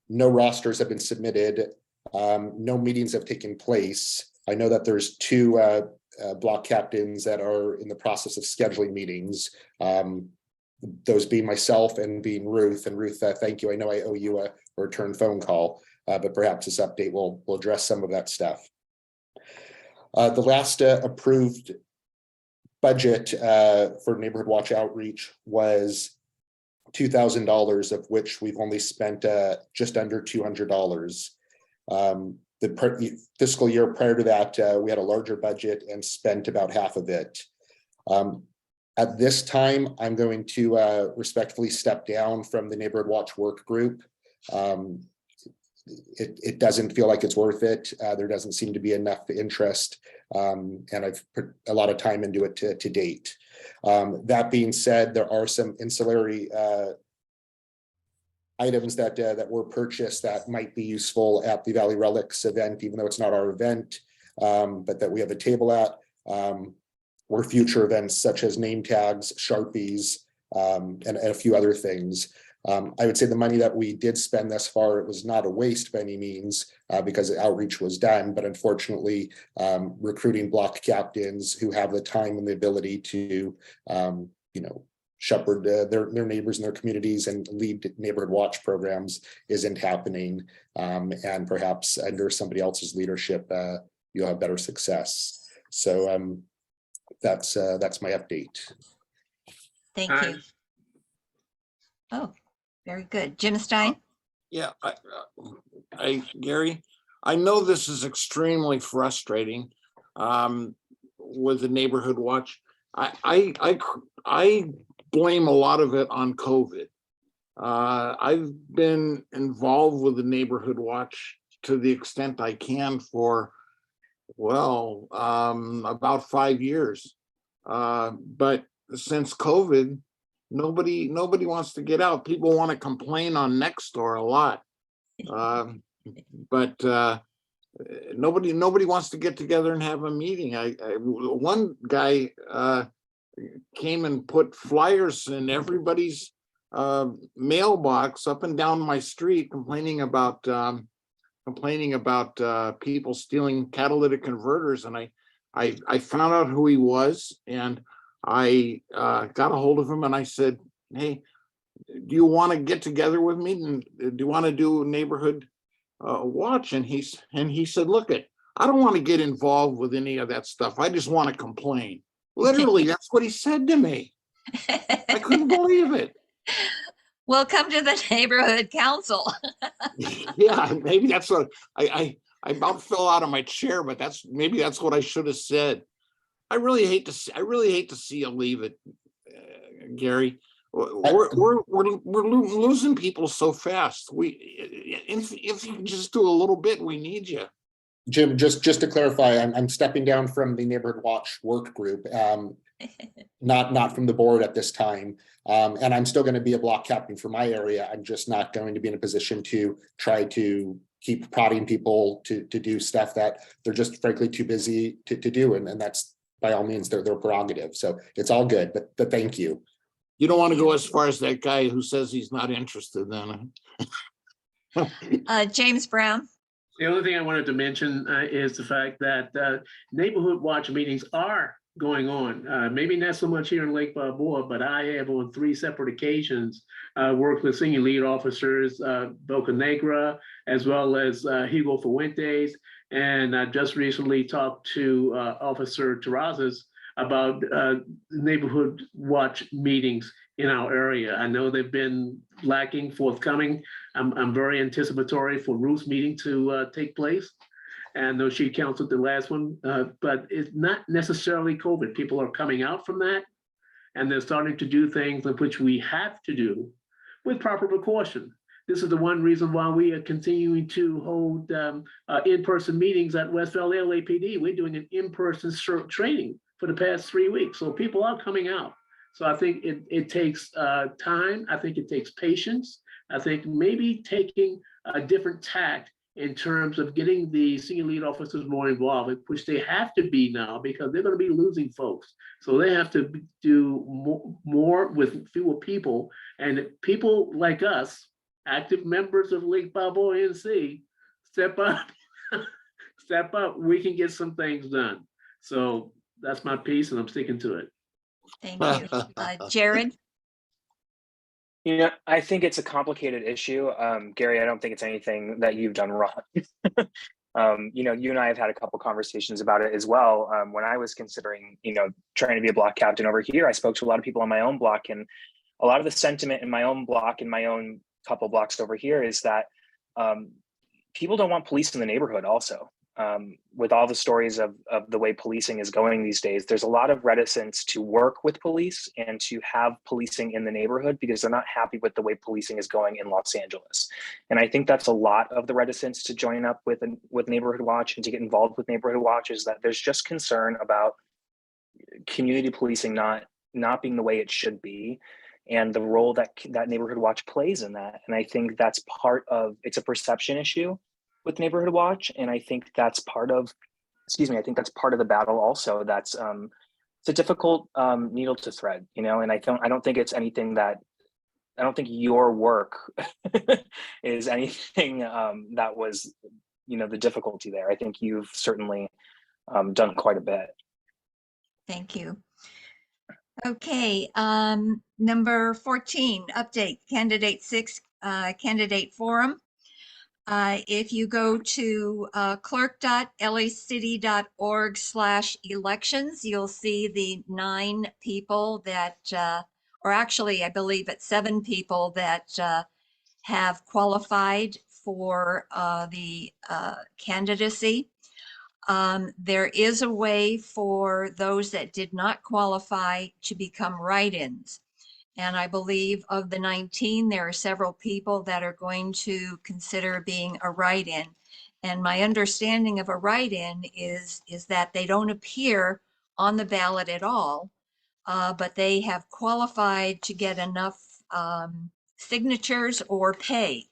rosters have been submitted, no meetings have taken place. I know that there's 2 block captains that are in the process of scheduling meetings, those being myself and being Ruth. And Ruth, thank you. I know I owe you a return phone call, but perhaps this update will address some of that stuff. The last approved budget for Neighborhood Watch outreach was $2,000, of which we've only spent just under $200. The fiscal year prior to that, we had a larger budget and spent about half of it. At this time, I'm going to respectfully step down from the Neighborhood Watch work group. It doesn't feel like it's worth it. There doesn't seem to be enough interest, and I've put a lot of time into it to date. That being said, there are some ancillary items that were purchased that might be useful at the Valley Relics event, even though it's not our event, but that we have a table at, or future events such as name tags, Sharpies, and a few other things. I would say the money that we did spend thus far, it was not a waste by any means because the outreach was done, but unfortunately recruiting block captains who have the time and the ability to, shepherd their neighbors in their communities and lead Neighborhood Watch programs isn't happening. And perhaps under somebody else's leadership, you'll have better success. So that's my update. Thank you. Oh, very good. Jim Stein? Yeah, Gary, I know this is extremely frustrating with the Neighborhood Watch. I blame a lot of it on COVID. I've been involved with the Neighborhood Watch to the extent I can for, well, about 5 years. But since COVID, nobody wants to get out. People want to complain on Nextdoor a lot, but nobody wants to get together and have a meeting. One guy came and put flyers in everybody's mailbox up and down my street, complaining about people stealing catalytic converters, and I found out who he was, and I got a hold of him and I said, hey, do you want to get together with me? And do you want to do a neighborhood watch? And he said, look, I don't want to get involved with any of that stuff. I just want to complain. Literally, that's what he said to me. I couldn't believe it. Well, come to the neighborhood council. Yeah, maybe that's what I about fell out of my chair, but maybe that's what I should have said. I really hate to see you leave it, Gary. We're losing people so fast. If you can just do a little bit, we need you. Jim, just to clarify, I'm stepping down from the Neighborhood Watch work group, not from the board at this time. And I'm still going to be a block captain for my area. I'm just not going to be in a position to try to keep prodding people to do stuff that they're just frankly too busy to do. And that's by all means their prerogative. So it's all good, but thank you. You don't want to go as far as that guy who says he's not interested then. James Brown. The only thing I wanted to mention is the fact that neighborhood watch meetings are going on. Maybe not so much here in Lake Balboa, but I have on 3 separate occasions worked with senior lead officers, Boca Negra, as well as Hugo Fuentes. And I just recently talked to Officer Terrazas about neighborhood watch meetings in our area. I know they've been lacking, forthcoming. I'm very anticipatory for Ruth's meeting to take place. And I know she counseled the last one, but it's not necessarily COVID. People are coming out from that and they're starting to do things which we have to do with proper precaution. This is the one reason why we are continuing to hold in-person meetings at West Valley LAPD. We're doing an in-person training for the past 3 weeks. So people are coming out. So I think it takes time. I think it takes patience. I think maybe taking a different tact in terms of getting the senior lead officers more involved, which they have to be now because they're going to be losing folks. So they have to do more with fewer people, and people like us, active members of Lake Balboa NC, step up, step up. We can get some things done. So that's my piece, and I'm sticking to it. Thank you. Jared? You know, I think it's a complicated issue. Gary, I don't think it's anything that you've done wrong. You know, you and I have had a couple conversations about it as well. When I was considering, you know, trying to be a block captain over here, I spoke to a lot of people on my own block, and a lot of the sentiment in my own block and my own couple blocks over here is that people don't want police in the neighborhood also. With all the stories of the way policing is going these days, there's a lot of reticence to work with police and to have policing in the neighborhood because they're not happy with the way policing is going in Los Angeles. And I think that's a lot of the reticence to join up with Neighborhood Watch and to get involved with Neighborhood Watch, is that there's just concern about community policing not being the way it should be, and the role that Neighborhood Watch plays in that. And I think that's it's a perception issue with Neighborhood Watch. And I think that's part of, I think that's part of the battle also. That's it's a difficult needle to thread, you know, and I don't think it's anything I don't think your work is anything that was, you know, the difficulty there. I think you've certainly done quite a bit. Thank you. Okay, number 14, update, candidate 6, candidate forum. If you go to clerk.lacity.org/elections, you'll see the 9 people that, or actually, I believe it's 7 people that have qualified for the candidacy. There is a way for those that did not qualify to become write-ins. And I believe of the 19, there are several people that are going to consider being a write-in. And my understanding of a write-in is that they don't appear on the ballot at all, but they have qualified to get enough signatures or pay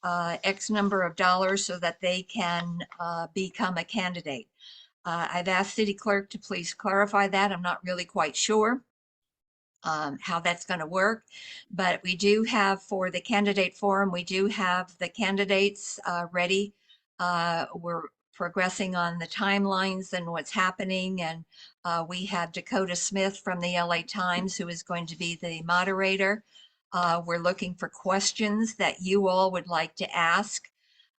X number of dollars so that they can become a candidate. I've asked City Clerk to please clarify that. I'm not really quite sure how that's going to work, but we do have, for the candidate forum, we do have the candidates ready. We're progressing on the timelines and what's happening. And we have Dakota Smith from the LA Times, who is going to be the moderator. We're looking for questions that you all would like to ask.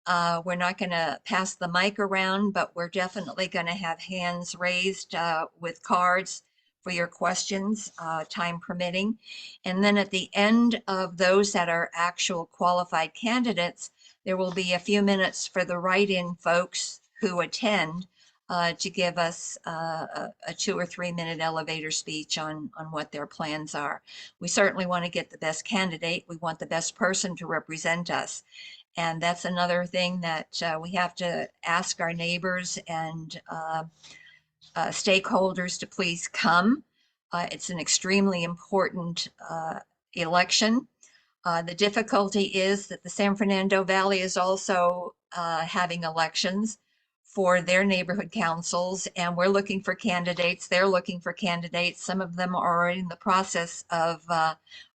We're not going to pass the mic around, but we're definitely going to have hands raised with cards for your questions, time permitting. And then at the end of those that are actual qualified candidates, there will be a few minutes for the write-in folks who attend to give us a 2 or 3 minute elevator speech on what their plans are. We certainly want to get the best candidate. We want the best person to represent us. And that's another thing that we have to ask our neighbors and stakeholders to please come. It's an extremely important election. The difficulty is that the San Fernando Valley is also having elections for their neighborhood councils, and we're looking for candidates. They're looking for candidates. Some of them are in the process of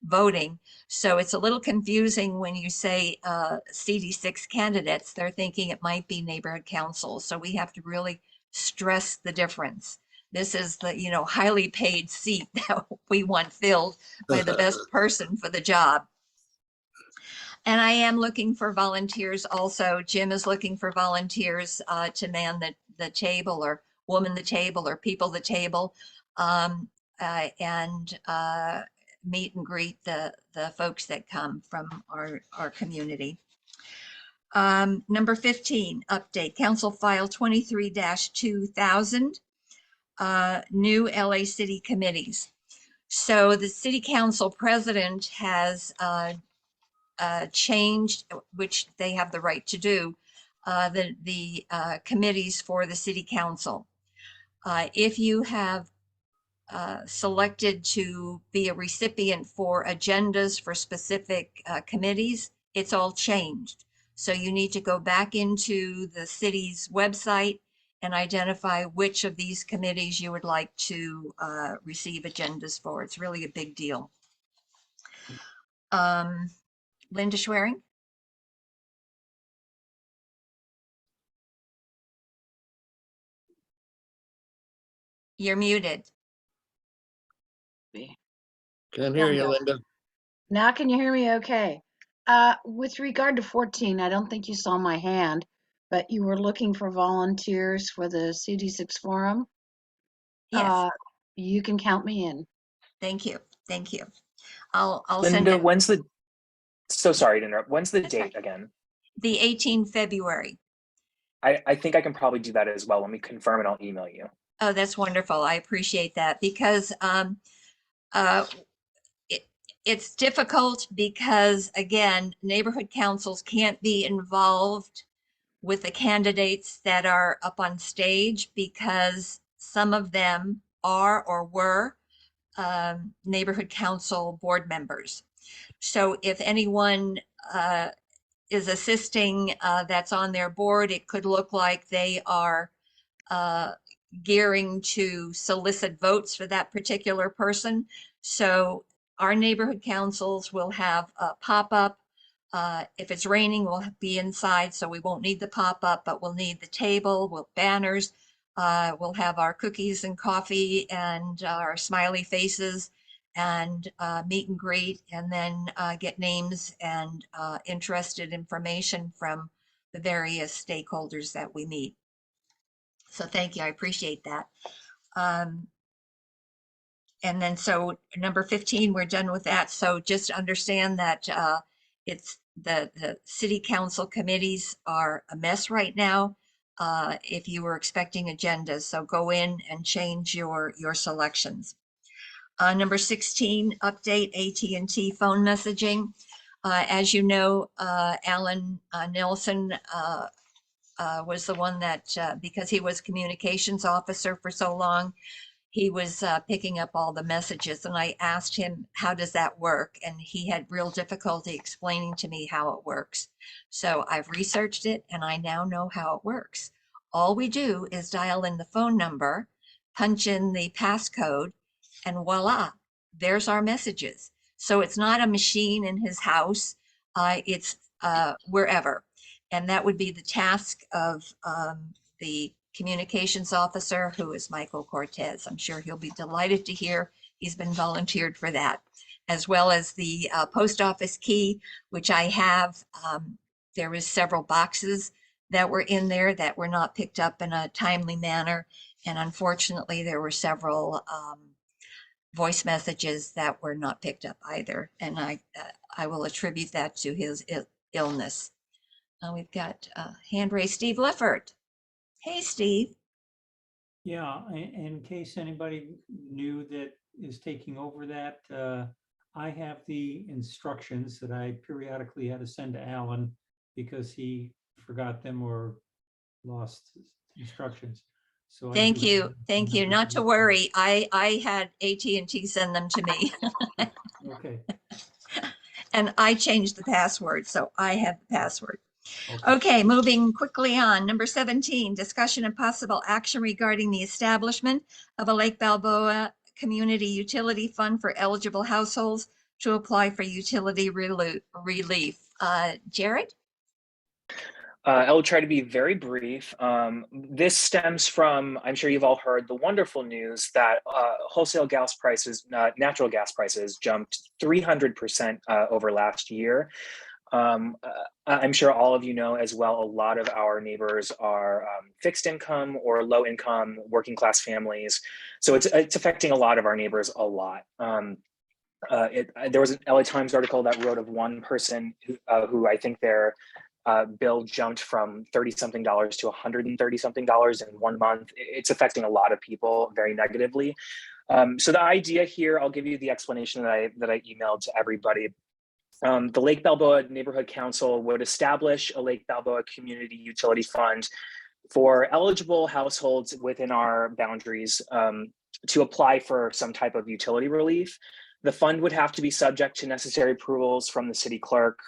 voting. So it's a little confusing when you say CD6 candidates. They're thinking it might be neighborhood councils. So we have to really stress the difference. This is the, highly paid seat that we want filled by the best person for the job. And I am looking for volunteers also. Jim is looking for volunteers to man the table or woman the table or people the table and meet and greet the folks that come from our community. Number 15, update, Council File 23-2000, new LA City committees. So the City Council President has changed, which they have the right to do, the committees for the City Council. If you have selected to be a recipient for agendas for specific committees, it's all changed. So you need to go back into the city's website and identify which of these committees you would like to receive agendas for. It's really a big deal. Linda Schwerin? You're muted. Can't hear you, Linda. Now can you hear me okay? With regard to 14, I don't think you saw my hand, but you were looking for volunteers for the CD6 forum. Yes. You can count me in. Thank you. Thank you. I'll Linda, send it. So sorry to interrupt. When's the That's date right. again? The 18th February. I think I can probably do that as well. Let me confirm and I'll email you. Oh, that's wonderful. I appreciate that because it's difficult because, again, neighborhood councils can't be involved with the candidates that are up on stage because some of them are or were neighborhood council board members. So if anyone is assisting that's on their board, it could look like they are gearing to solicit votes for that particular person. So our neighborhood councils will have a pop-up. If it's raining, we'll be inside, so we won't need the pop-up, but we'll need the table, banners. We'll have our cookies and coffee and our smiley faces and meet and greet, and then get names and interested information from the various stakeholders that we meet. So thank you, I appreciate that. And then so number 15, we're done with that. So just understand that it's the city council committees are a mess right now. If you were expecting agendas, so go in and change your selections. Number 16, update AT&T phone messaging. As you know, Alan Nelson was the one that, because he was communications officer for so long, he was picking up all the messages, and I asked him, how does that work? And he had real difficulty explaining to me how it works. So I've researched it and I now know how it works. All we do is dial in the phone number, punch in the passcode, and voila, there's our messages. So it's not a machine in his house, it's wherever. And that would be the task of the communications officer, who is Michael Cortez. I'm sure he'll be delighted to hear he's been volunteered for that, as well as the post office key, which I have. There is several boxes that were in there that were not picked up in a timely manner. And unfortunately, there were several voice messages that were not picked up either. And I will attribute that to his illness. We've got hand raised, Steve Lifford. Hey, Steve. Yeah, in case anybody new that is taking over that, I have the instructions that I periodically had to send to Alan because he forgot them or lost instructions. So I Thank do you. have Thank you. Not to worry. I had AT&T send them to me. Okay. And I changed the password, so I have the password. Okay, moving quickly on. Number 17, discussion and possible action regarding the establishment of a Lake Balboa Community Utility Fund for eligible households to apply for utility relief. Jared? I'll try to be very brief. This stems from, I'm sure you've all heard the wonderful news that wholesale gas prices, natural gas prices jumped 300% over last year. I'm sure all of you know as well, a lot of our neighbors are fixed income or low income working class families. So it's affecting a lot of our neighbors a lot. There was an LA Times article that wrote of one person who I think their bill jumped from $30-something to $130-something in 1 month. It's affecting a lot of people very negatively. So the idea here, I'll give you the explanation that I emailed to everybody. The Lake Balboa Neighborhood Council would establish a Lake Balboa Community Utility Fund for eligible households within our boundaries to apply for some type of utility relief. The fund would have to be subject to necessary approvals from the city clerk,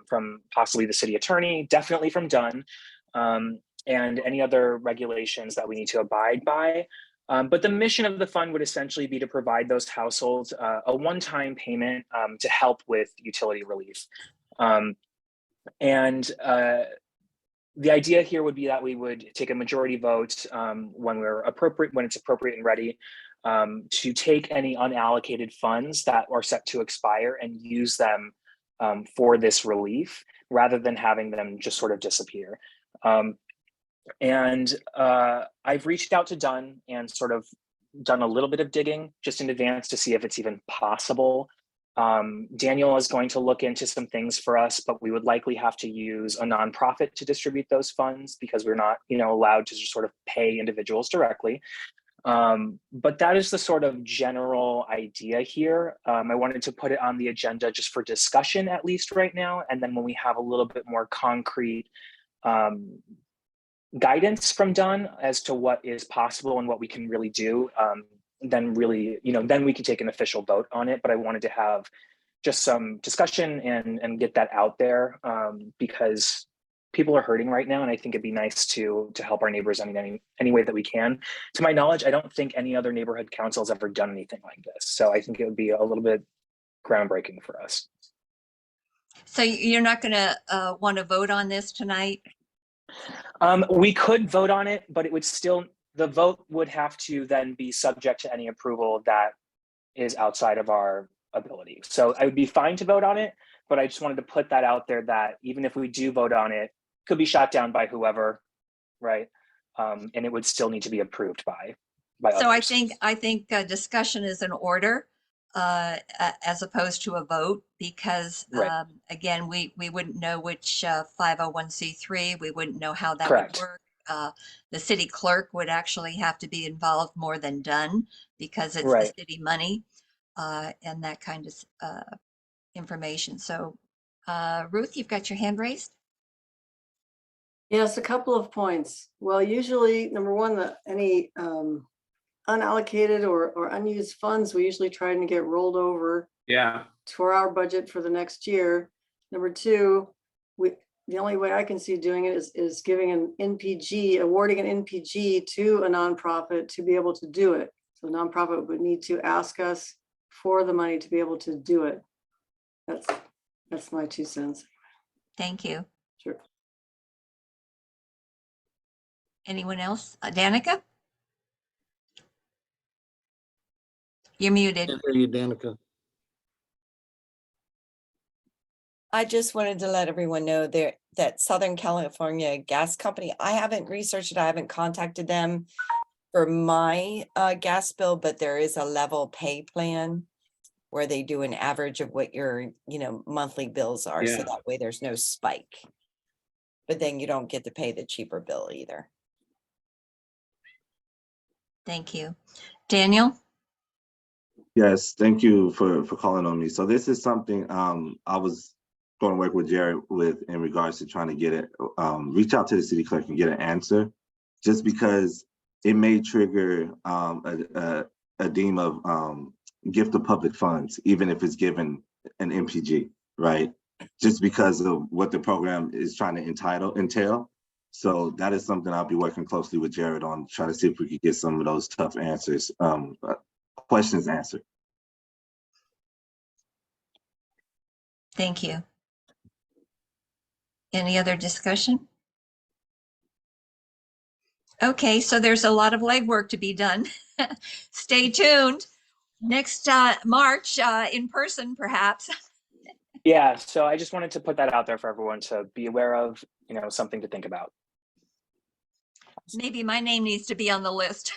from possibly the city attorney, definitely from Dunn, and any other regulations that we need to abide by. But the mission of the fund would essentially be to provide those households a one-time payment to help with utility relief. The idea here would be that we would take a majority vote when it's appropriate and ready, to take any unallocated funds that are set to expire and use them for this relief, rather than having them just sort of disappear. I've reached out to Dunn and sort of done a little bit of digging just in advance to see if it's even possible. Daniel is going to look into some things for us, but we would likely have to use a nonprofit to distribute those funds because we're not, allowed to just sort of pay individuals directly. But that is the sort of general idea here. I wanted to put it on the agenda just for discussion, at least right now. And then when we have a little bit more concrete guidance from Dunn as to what is possible and what we can really do, then really, then we can take an official vote on it. But I wanted to have just some discussion and get that out there because people are hurting right now. And I think it'd be nice to help our neighbors in any way that we can. To my knowledge, I don't think any other neighborhood council has ever done anything like this. So I think it would be a little bit groundbreaking for us. So you're not going to want to vote on this tonight? We could vote on it, but it would still, the vote would have to then be subject to any approval that is outside of our ability. So I would be fine to vote on it, but I just wanted to put that out there that even if we do vote on it, could be shot down by whoever, right? And it would still need to be approved by So others. I think discussion is in order as opposed to a vote, because Right. again, we wouldn't know which 501c3, we wouldn't know how that Correct. would work. The city clerk would actually have to be involved more than Dunn because it's Right. the city money and that kind of information. So Ruth, you've got your hand raised. Yes, a couple of points. Well, usually, number one, any unallocated or unused funds, we usually try and get rolled over to our budget for the next year. Number two, the only way I can see doing it is giving an NPG, awarding an NPG to a nonprofit to be able to do it. So the nonprofit would need to ask us for the money to be able to do it. That's my 2 cents. Thank you. Sure. Anyone else? Danica? You're muted. Can't hear you, Danica. I just wanted to let everyone know there that Southern California Gas Company, I haven't researched it, I haven't contacted them for my gas bill, but there is a level pay plan where they do an average of what your, monthly bills are, so Yeah. that way there's no spike. But then you don't get to pay the cheaper bill either. Thank you. Daniel? Yes, thank you for calling on me. So this is something I was going to work with Jared with in regards to trying to get it, reach out to the city clerk and get an answer, just because it may trigger a deem of gift of public funds, even if it's given an MPG, right? Just because of what the program is trying to entail. So that is something I'll be working closely with Jared on, trying to see if we could get some of those tough answers, questions answered. Thank you. Any other discussion? Okay, so there's a lot of legwork to be done. Stay tuned. Next March, in person, perhaps. Yeah, so I just wanted to put that out there for everyone to be aware of, something to think about. Maybe my name needs to be on the list.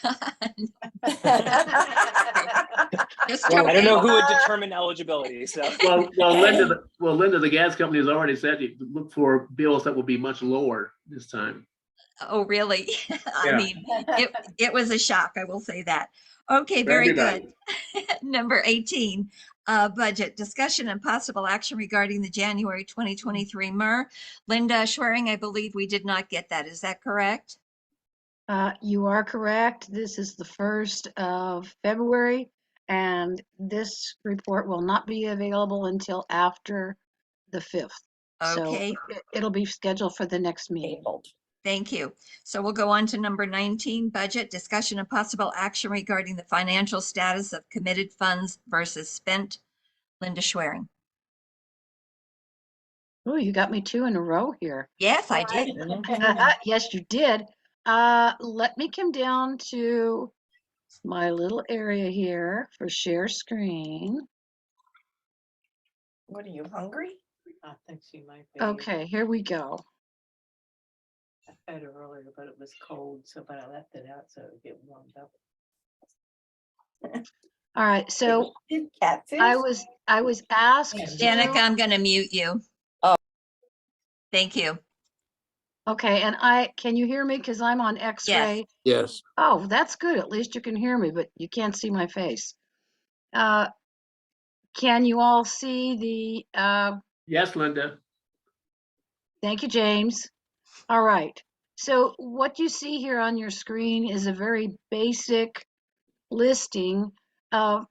Just I don't know joking. who would determine eligibility, so. Linda, the gas company has already said you look for bills that will be much lower this time. Oh, really? I Yeah. mean, it was a shock, I will say that. Okay, For very everybody. good. Number 18, budget discussion and possible action regarding the January 2023 MER. Linda Schwering, I believe we did not get that. Is that correct? You are correct. This is the 1st of February, and this report will not be available until after the 5th. Okay. So it'll be scheduled for the next meeting. Thank you. So we'll go on to number 19, budget discussion and possible action regarding the financial status of committed funds versus spent. Linda Schwering. Oh, you got me 2 in a row here. Yes, I did. Yes, you did. Let me come down to my little area here for share screen. What are you, hungry? I think she might be. Okay, here we go. I fed her earlier, but it was cold, but I left it out so it would get warmed up. All right, so Catfish? I was asked Danica, to, I'm going to mute you. Oh. Thank you. okay, and can you hear me? Because I'm on X-ray. Yes. Oh, that's good. At least you can hear me, but you can't see my face. Can you all see the, Yes, Linda. thank you, James. All right. So what you see here on your screen is a very basic listing of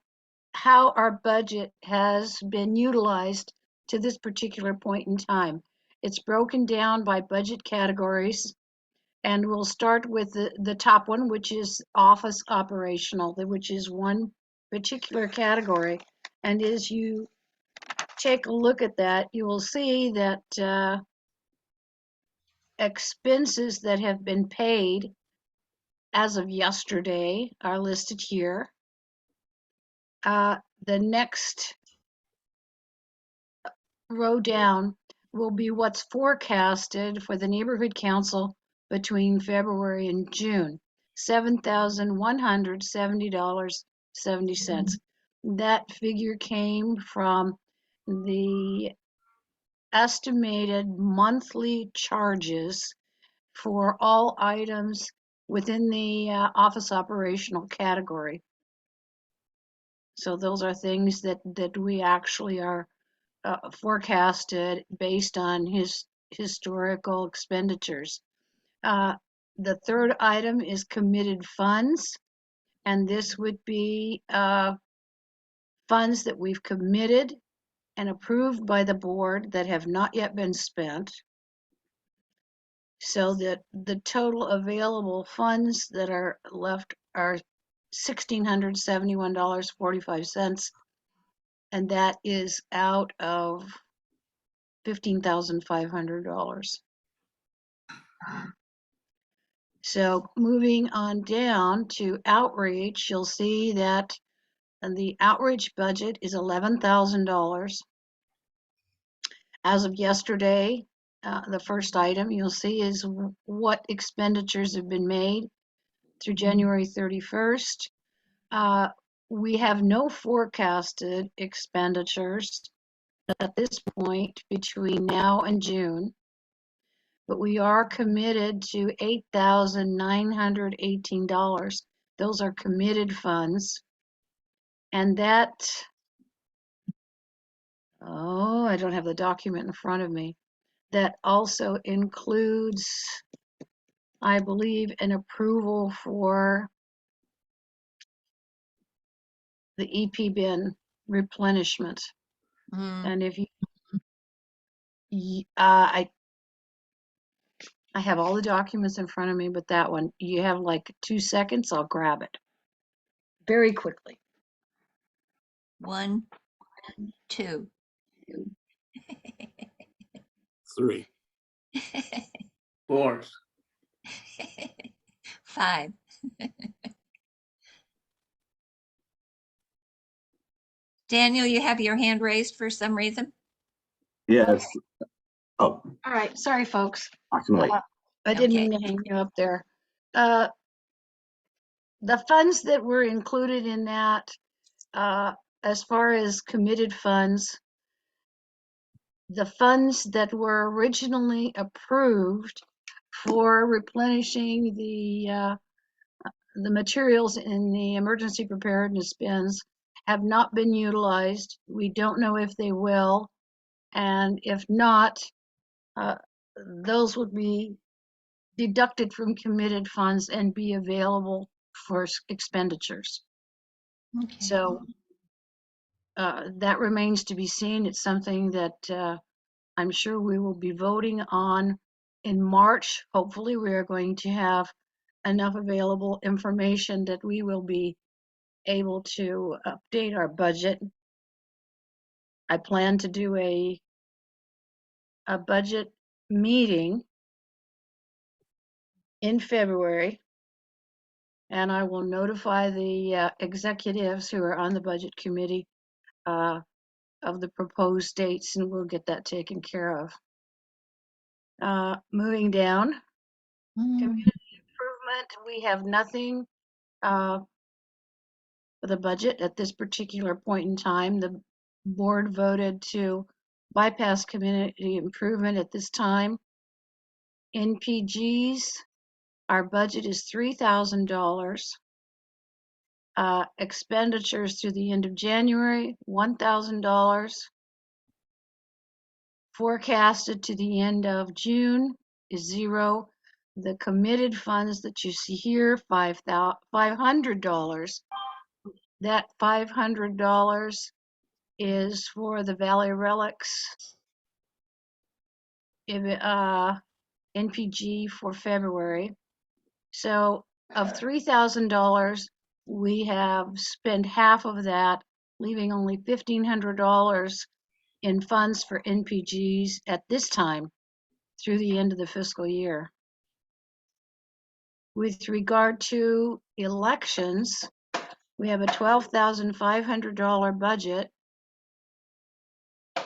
how our budget has been utilized to this particular point in time. It's broken down by budget categories, and we'll start with the top one, which is office operational, which is one particular category. And as you take a look at that, you will see that expenses that have been paid as of yesterday are listed here. The next row down will be what's forecasted for the neighborhood council between February and June, $7,170.70. That figure came from the estimated monthly charges for all items within the office operational category. So those are things that we actually are forecasted based on historical expenditures. The third item is committed funds, and this would be funds that we've committed and approved by the board that have not yet been spent, so that the total available funds that are left are $1,671.45, and that is out of $15,500. So moving on down to outreach, you'll see that the outreach budget is $11,000. As of yesterday, the first item you'll see is what expenditures have been made through January 31st. We have no forecasted expenditures at this point between now and June, but we are committed to $8,918. Those are committed funds. And that, oh, I don't have the document in front of me. That also includes, I believe, an approval for the EP bin replenishment. And if you, I have all the documents in front of me, but that one, you have like 2 seconds, I'll grab it very quickly. 1, 2. 3. 4. 5. Daniel, you have your hand raised for some reason? Yes. Oh, All right, sorry, folks. I can wait. I didn't mean to hang you up there. The funds that were included in that, as far as committed funds, the funds that were originally approved for replenishing the materials in the emergency preparedness bins have not been utilized. We don't know if they will, and if not, those would be deducted from committed funds and be available for expenditures. Okay. So that remains to be seen. It's something that I'm sure we will be voting on in March. Hopefully, we are going to have enough available information that we will be able to update our budget. I plan to do a budget meeting in February, and I will notify the executives who are on the budget committee of the proposed dates, and we'll get that taken care of. Moving down, community improvement, we have nothing for the budget at this particular point in time. The board voted to bypass community improvement at this time. NPGs, our budget is $3,000. Expenditures through the end of January, $1,000. Forecasted to the end of June is 0. The committed funds that you see here, $500. That $500 is for the Valley Relics NPG for February. So of $3,000, we have spent half of that, leaving only $1,500 in funds for NPGs at this time through the end of the fiscal year. With regard to elections, we have a $12,500 budget.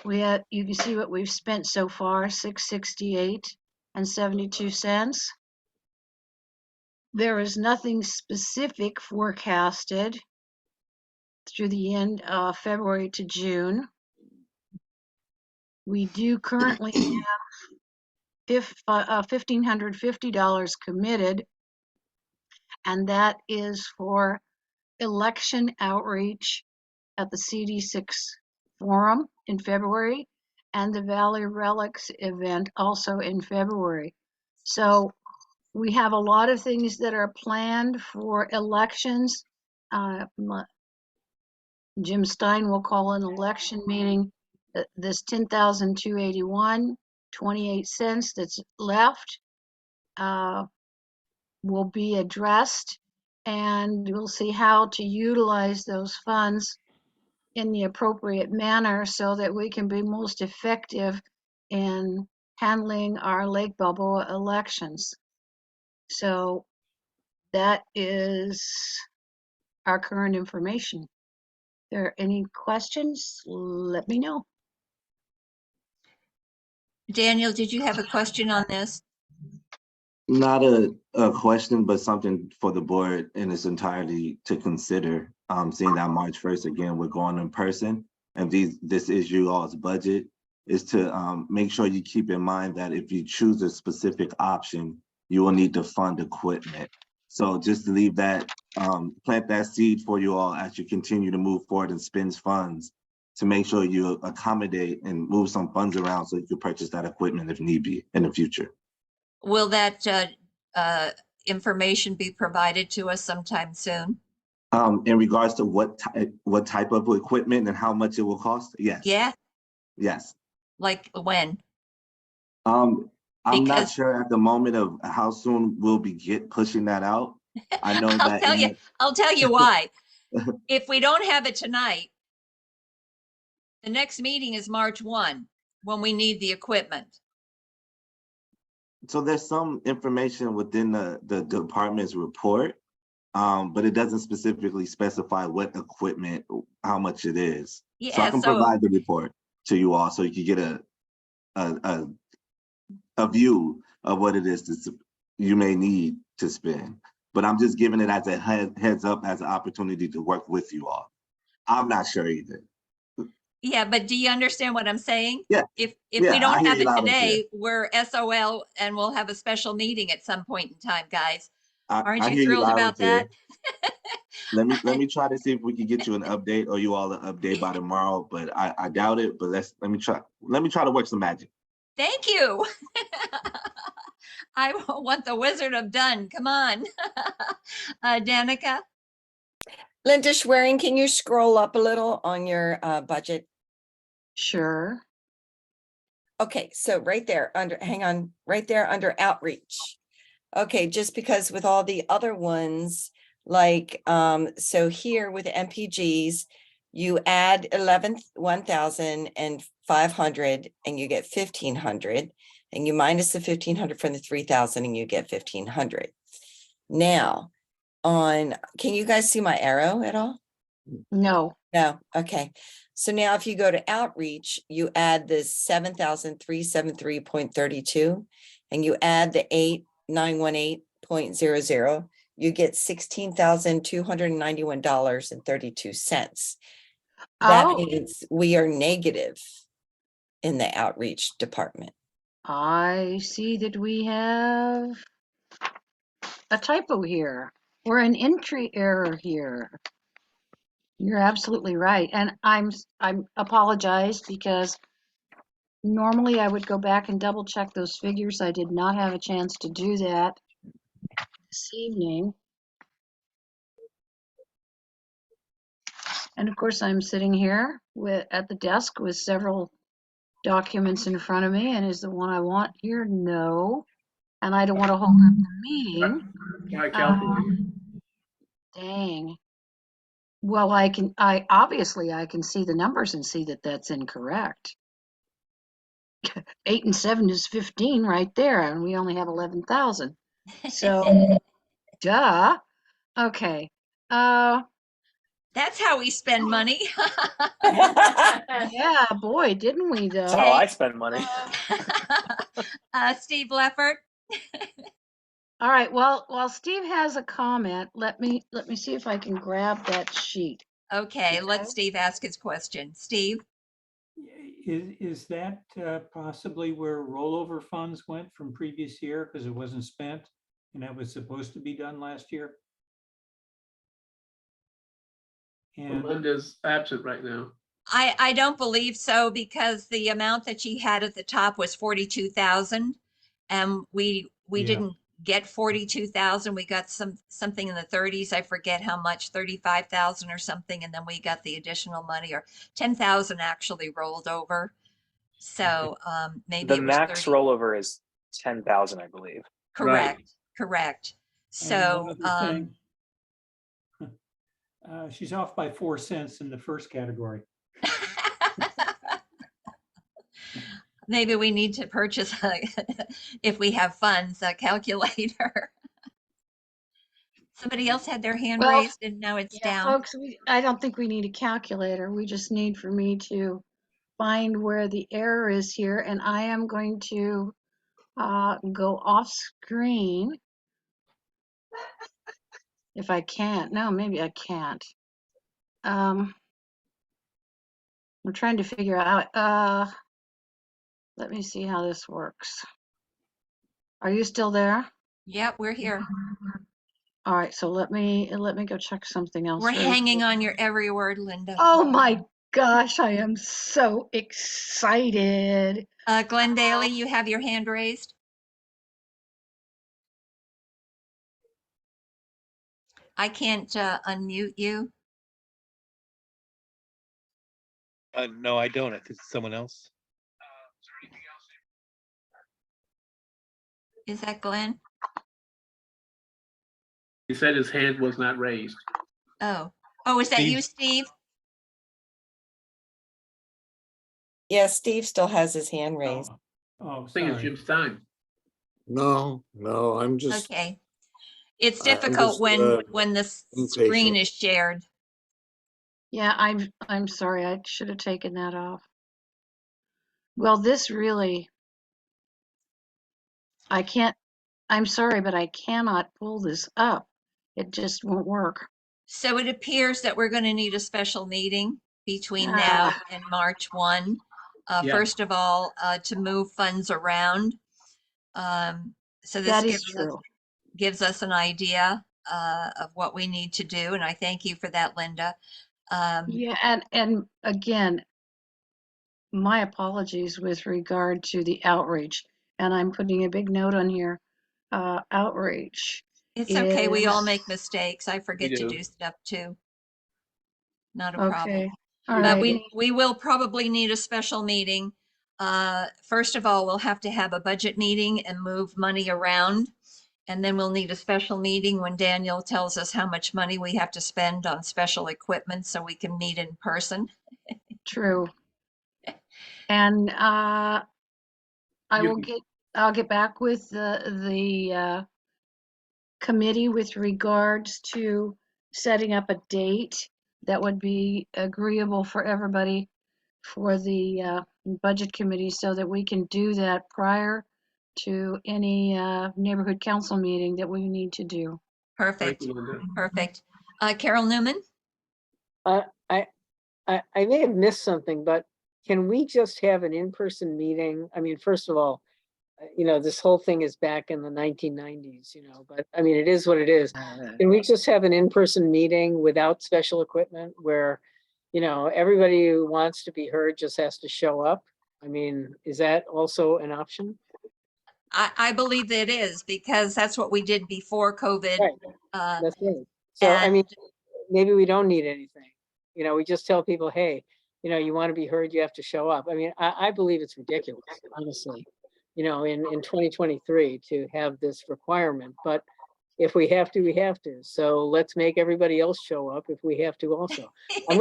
You can see what we've spent so far, $668.72. There is nothing specific forecasted through the end of February to June. We do currently have $1,550 committed, and that is for election outreach at the CD6 forum in February and the Valley Relics event also in February. So we have a lot of things that are planned for elections. Jim Stein will call an election meeting. This $10,281.28 that's left will be addressed, and we'll see how to utilize those funds in the appropriate manner so that we can be most effective in handling our Lake Balboa elections. So that is our current information. If there are any questions, let me know. Daniel, did you have a question on this? Not a question, but something for the board in its entirety to consider. Seeing that March 1st, again, we're going in person, and this is you all's budget, is to make sure you keep in mind that if you choose a specific option, you will need to fund equipment. So just to leave that, plant that seed for you all as you continue to move forward and spend funds to make sure you accommodate and move some funds around so you can purchase that equipment if need be in the future. Will that information be provided to us sometime soon? In regards to what type of equipment and how much it will cost? Yes. Yeah, Yes. like when? I'm not Because- sure at the moment of how soon we'll be pushing that out. I know that I'll tell you why. If we don't have it tonight, the next meeting is March 1, when we need the equipment. so there's some information within the department's report, but it doesn't specifically specify what equipment, how much it is. So I Yeah, can so- provide the report to you all so you can get a view of what it is you may need to spend. But I'm just giving it as a heads up, as an opportunity to work with you all. I'm not sure either. Yeah, but do you understand what I'm saying? Yeah. If Yeah, we I don't hear have you it loud and today, we're SOL and we'll have a special meeting at some point in time, guys. Aren't I you hear thrilled loud and about that? Let me try to see if we can get you an update or you all an update by tomorrow, but I doubt it. But let me try to work some magic. Thank you. I want the Wizard of Done. Come on. Danica? Linda Schwerin, can you scroll up a little on your budget? Sure. Okay, so right there under, hang on, right there under outreach. Okay, just because with all the other ones, like, so here with the MPGs, you add 1,500 and you get 1,500, and you minus the 1,500 from the 3,000 and you get 1,500. Now, can you guys see my arrow at all? No. No, okay. So now if you go to outreach, you add the 7,373.32 and you add the 8,918.00, you get $16,291.32. That Oh. means we are negative in the outreach department. I see that we have a typo here, or an entry error here. You're absolutely right. And I'm apologize because normally I would go back and double check those figures. I did not have a chance to do that this evening. And of course, I'm sitting here at the desk with several documents in front of me. And is the one I want here? No. And I don't want to hold up the meeting. Dang. Well, I obviously I can see the numbers and see that that's incorrect. 8 and 7 is 15 right there, and we only have 11,000. So, duh. Okay. That's how we spend money. Yeah, boy, didn't we though? That's how I spend money. Steve Leffert. All right. Well, while Steve has a comment, let me see if I can grab that sheet. Okay, let Steve ask his question. Steve? Is that possibly where rollover funds went from previous year because it wasn't spent and that was supposed to be done last year? And Linda's absent right now. I don't believe so, because the amount that she had at the top was 42,000, and we Yeah. didn't get 42,000. We got something in the 30s. I forget how much, 35,000 or something, and then we got the additional money, or 10,000 actually rolled over. So maybe The it was max 30. rollover is 10,000, I believe. Correct. Correct. and So one other thing, she's off by 4 cents in the first category. maybe we need to purchase, if we have funds, a calculator. Somebody else had their hand Well, raised and now it's yeah, down. folks, I don't think we need a calculator. We just need for me to find where the error is here, and I am going to go off screen if I can. No, maybe I can't. I'm trying to figure out. Let me see how this works. Are you still there? Yep, we're here. All right, so let me go check something else. We're really hanging quick. on your every word, Linda. Oh my gosh, I am so excited. Glenn Daly, you have your hand raised. I can't unmute you. No, I don't. I think it's someone else. Is that Glenn? He said his hand was not raised. Oh, is that you, Steve? Yeah, Steve still has his hand raised. Oh, I think it's sorry. Jim Stein. No, I'm just, Okay. It's I'm difficult just, when the screen impatient. is shared. Yeah, I'm sorry. I should have taken that off. Well, this really, I'm sorry, but I cannot pull this up. It just won't work. So it appears that we're going to need a special meeting between now Ah. and March 1. Yeah. First of all, to move funds around. So this That is true. gives us an idea of what we need to do. And I thank you for that, Linda. Yeah, and again, my apologies with regard to the outreach. And I'm putting a big note on here. Outreach. It's okay. We all is- make mistakes. I forget to do. do stuff too. Not a Okay. problem. All right. We will probably need a special meeting. First of all, we'll have to have a budget meeting and move money around. And then we'll need a special meeting when Daniel tells us how much money we have to spend on special equipment so we can meet in person. True. And I'll get back with the committee with regards to setting up a date that would be agreeable for everybody for the budget committee so that we can do that prior to any neighborhood council meeting that we need to do. Perfect. Thank you, Linda. Perfect. Carol Newman? I may have missed something, but can we just have an in-person meeting? I mean, first of all, this whole thing is back in the 1990s, but I mean, it is what it is. Can we just have an in-person meeting without special equipment where, everybody who wants to be heard just has to show up? I mean, is that also an option? I believe that it is because that's what we did before COVID. Right. That's right. So, I mean, maybe we don't need anything. We just tell people, hey, you want to be heard, you have to show up. I mean, I believe it's ridiculous, honestly, in 2023 to have this requirement, but if we have to, we have to. So let's make everybody else show up if we have to also. I'm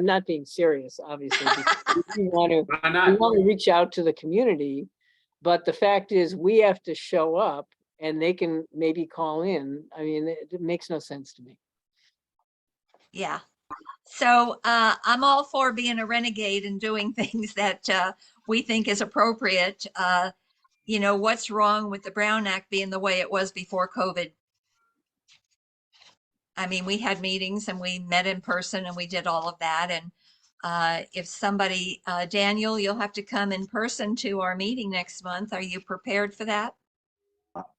not being serious, obviously, because we want to reach out to the community, but the fact is we have to show up and they can maybe call in. I mean, it makes no sense to me. Yeah. So I'm all for being a renegade and doing things that we think is appropriate. What's wrong with the Brown Act being the way it was before COVID? I mean, we had meetings and we met in person and we did all of that. And if somebody, Daniel, you'll have to come in person to our meeting next month. Are you prepared for that?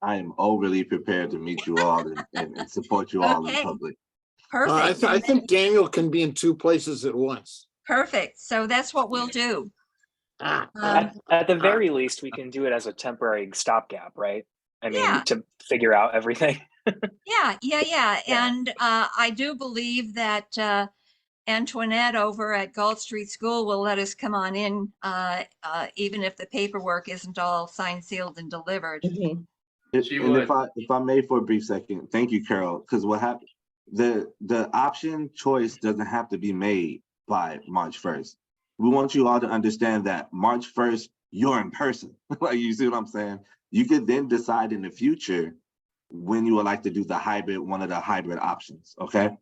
I am overly prepared to meet you all and support you all in public. Perfect. I think Daniel can be in two places at once. Perfect. So that's what we'll do. At the very least, we can do it as a temporary stopgap, right? I mean, to figure out everything. Yeah. And I do believe that Antoinette over at Galt Street School will let us come on in, even if the paperwork isn't all signed, sealed, and delivered. And if I may for a brief second, thank you, Carol, because what happened, the option choice doesn't have to be made by March 1st. We want you all to understand that March 1st, you're in person. Like, you see what I'm saying? You could then decide in the future when you would like to do the hybrid, one of the hybrid options, okay?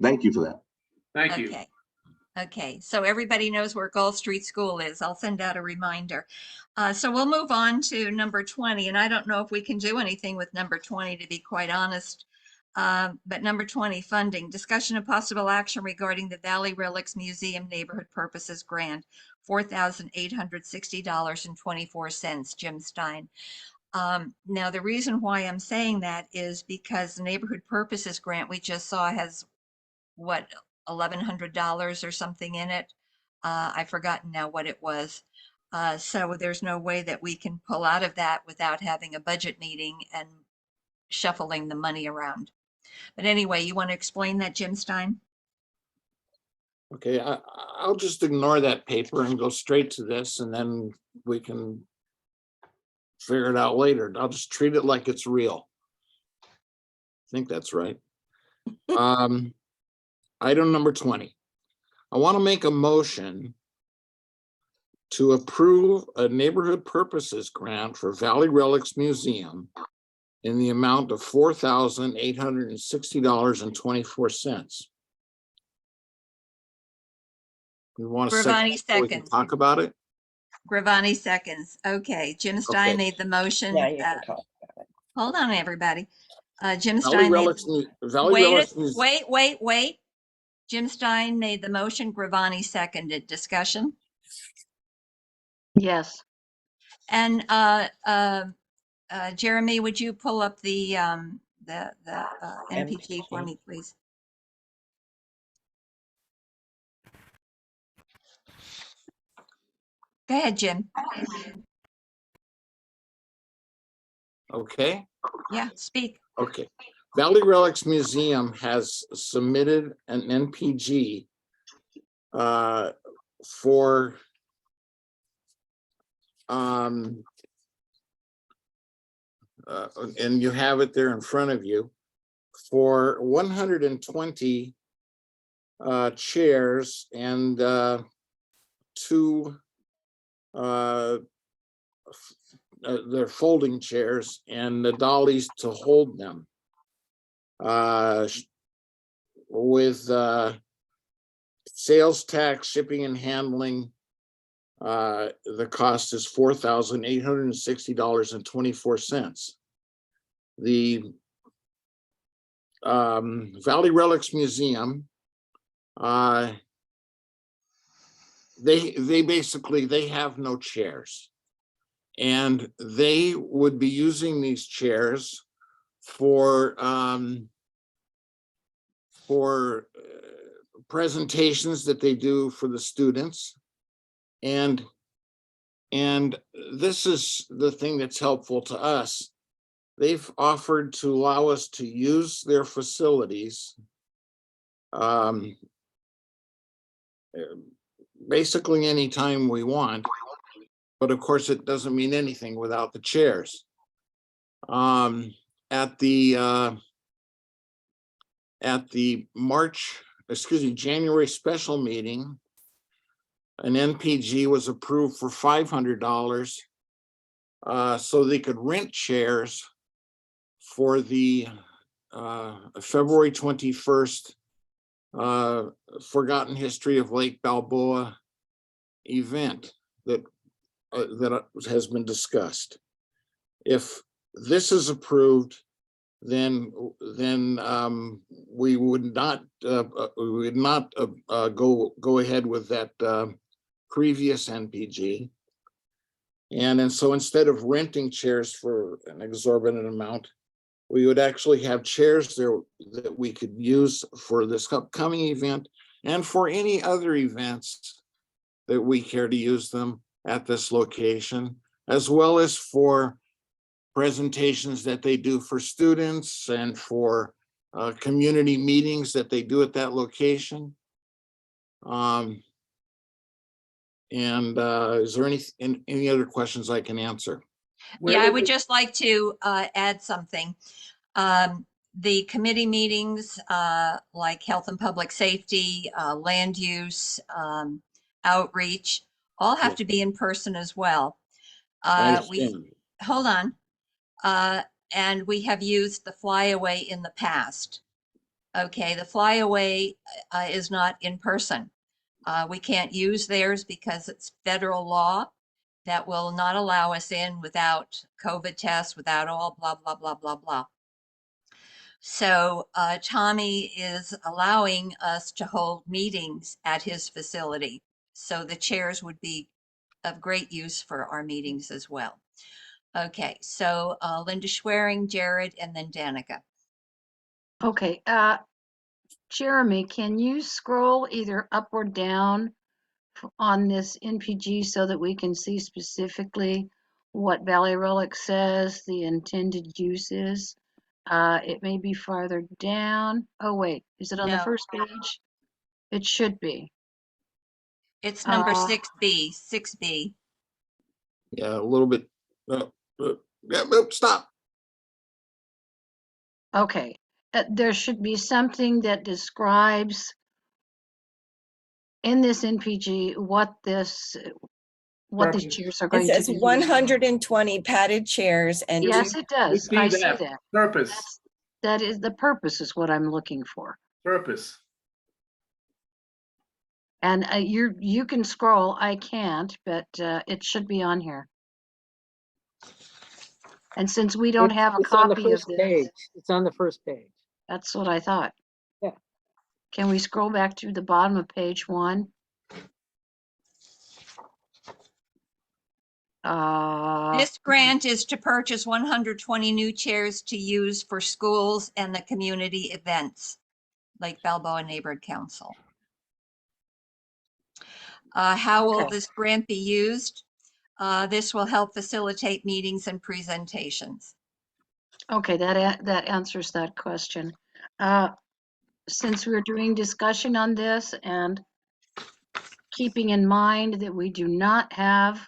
Thank you for that. Thank you. Okay. Okay, so everybody knows where Gulf Street School is. I'll send out a reminder. So we'll move on to number 20, and I don't know if we can do anything with number 20, to be quite honest. But number 20, funding, discussion of possible action regarding the Valley Relics Museum Neighborhood Purposes Grant, $4,860.24, Jim Stein. Now, the reason why I'm saying that is because the Neighborhood Purposes Grant we just saw has, what, $1,100 or something in it. I've forgotten now what it was. So there's no way that we can pull out of that without having a budget meeting and shuffling the money around. But anyway, you want to explain that, Jim Stein? Okay, I'll just ignore that paper and go straight to this, and then we can figure it out later. I'll just treat it like it's real. I think that's right. Item number 20. I want to make a motion to approve a neighborhood purposes grant for Valley Relics Museum in the amount of $4,860.24. We want to Gravani seconds. talk about it. Gravani seconds. Okay, Jim Stein made the motion. Yeah, you can talk about it. Hold on, everybody. Jim Valley Stein Relics, wait. Jim Stein made the motion. Gravani seconded. Discussion. Yes. And Jeremy, would you pull up the NPG for me, please? Go ahead, Jim. Okay. Yeah, speak. Okay. Valley Relics Museum has submitted an NPG for and you have it there in front of you, for 120 chairs and 2 they're folding chairs and the dollies to hold them. With sales tax, shipping and handling, the cost is $4,860.24. The Valley Relics Museum, they basically have no chairs, and they would be using these chairs for presentations that they do for the students. And this is the thing that's helpful to us. They've offered to allow us to use their facilities basically anytime we want, but of course it doesn't mean anything without the chairs. At the January special meeting, an NPG was approved for $500 so they could rent chairs for the February 21st Forgotten History of Lake Balboa event that has been discussed. If this is approved, then we would not go ahead with that previous NPG. And so instead of renting chairs for an exorbitant amount, we would actually have chairs there that we could use for this upcoming event and for any other events that we care to use them at this location, as well as for presentations that they do for students and for community meetings that they do at that location. Is there any other questions I can answer? Yeah, I would just like to add something. The committee meetings, like health and public safety, land use, outreach, all have to be in person as well. Hold on. and we have used the flyaway in the past. Okay, the flyaway is not in person. We can't use theirs because it's federal law that will not allow us in without COVID tests, without all blah, blah, blah, blah, blah. So Tommy is allowing us to hold meetings at his facility. So the chairs would be of great use for our meetings as well. Okay, so Linda Schwerin, Jared, and then Danica. Okay, Jeremy, can you scroll either up or down on this NPG so that we can see specifically what Valley Relic says the intended use is? It may be farther down. Oh, wait, is it on the No. first page? It should be. It's number 6B, 6B. Yeah, a little bit. Stop. Okay, there should be something that describes in this NPG what these chairs are It going to says be used for. 120 padded chairs and Yes, it does. see I see that. that. Purpose, That is the purpose is what I'm looking for. purpose. And you can scroll. I can't, but it should be on here. And since we don't have a It's on the copy of first this, page. It's on the first page. that's what I thought. Yeah. Can we scroll back to the bottom of page 1? This grant is to purchase 120 new chairs to use for schools and the community events, like Balboa Neighborhood Council. How will this grant be used? This will help facilitate meetings and presentations. Okay, that answers that question. Since we're doing discussion on this and keeping in mind that we do not have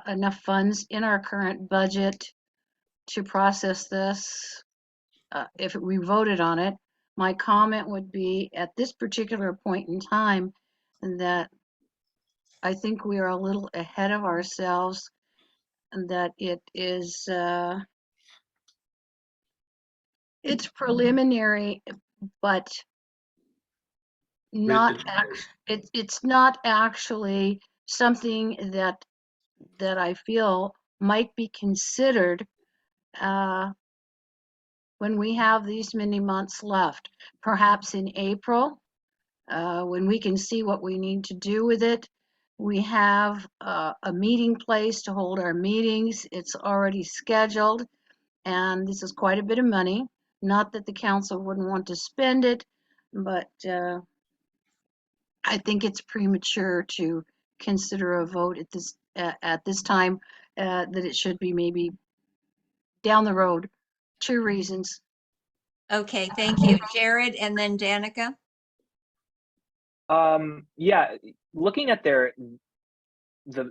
enough funds in our current budget to process this, if we voted on it, my comment would be at this particular point in time that I think we are a little ahead of ourselves and that it is it's preliminary, but it's not actually something that I feel might be considered when we have these many months left, perhaps in April, when we can see what we need to do with it. We have a meeting place to hold our meetings. It's already scheduled, and this is quite a bit of money. Not that the council wouldn't want to spend it, but I think it's premature to consider a vote at this time, that it should be maybe down the road. 2 reasons. Okay, thank you. Jared and then Danica. Yeah, looking at the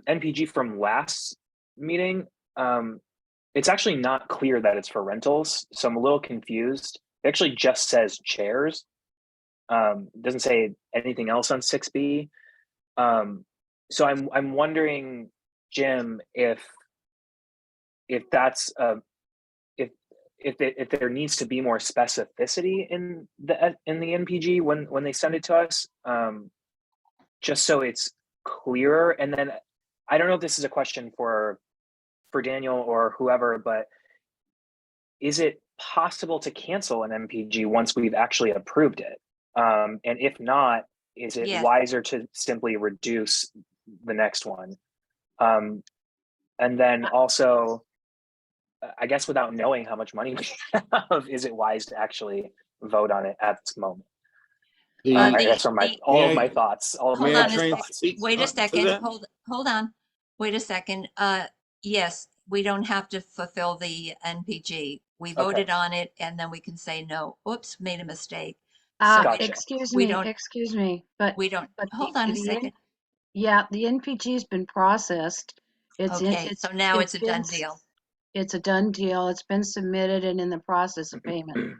NPG from last meeting, it's actually not clear that it's for rentals, so I'm a little confused. It actually just says chairs. It doesn't say anything else on 6B. So I'm wondering, Jim, if that's if there needs to be more specificity in the NPG when they send it to us, just so it's clearer. And then I don't know if this is a question for Daniel or whoever, but is it possible to cancel an NPG once we've actually approved it? And if not, is it wiser to simply reduce the next one? And then also, I guess without knowing how much money we have, is it wise to actually vote on it at this moment? That's from all of my thoughts. Hold on a second. Wait a second. Hold on. Wait a second. Yes, we don't have to fulfill the NPG. We voted on it, and then we can say no. Oops, made a mistake. Excuse me, but we don't. Hold on a second. Yeah, the NPG has been processed. So now it's a done deal. It's a done deal. It's been submitted and in the process of payment.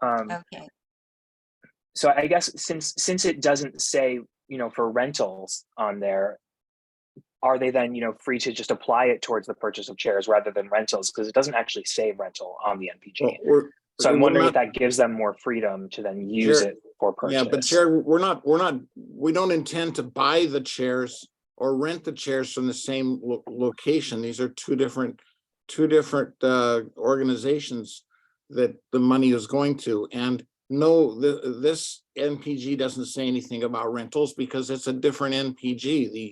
Okay. So I guess since it doesn't say, for rentals on there, are they then, free to just apply it towards the purchase of chairs rather than rentals? Because it doesn't actually say rental on the NPG. So I'm wondering if that gives them more freedom to then use it for purchase. Yeah, but Chair, we don't intend to buy the chairs or rent the chairs from the same location. These are two different organizations that the money is going to. And no, this NPG doesn't say anything about rentals because it's a different NPG.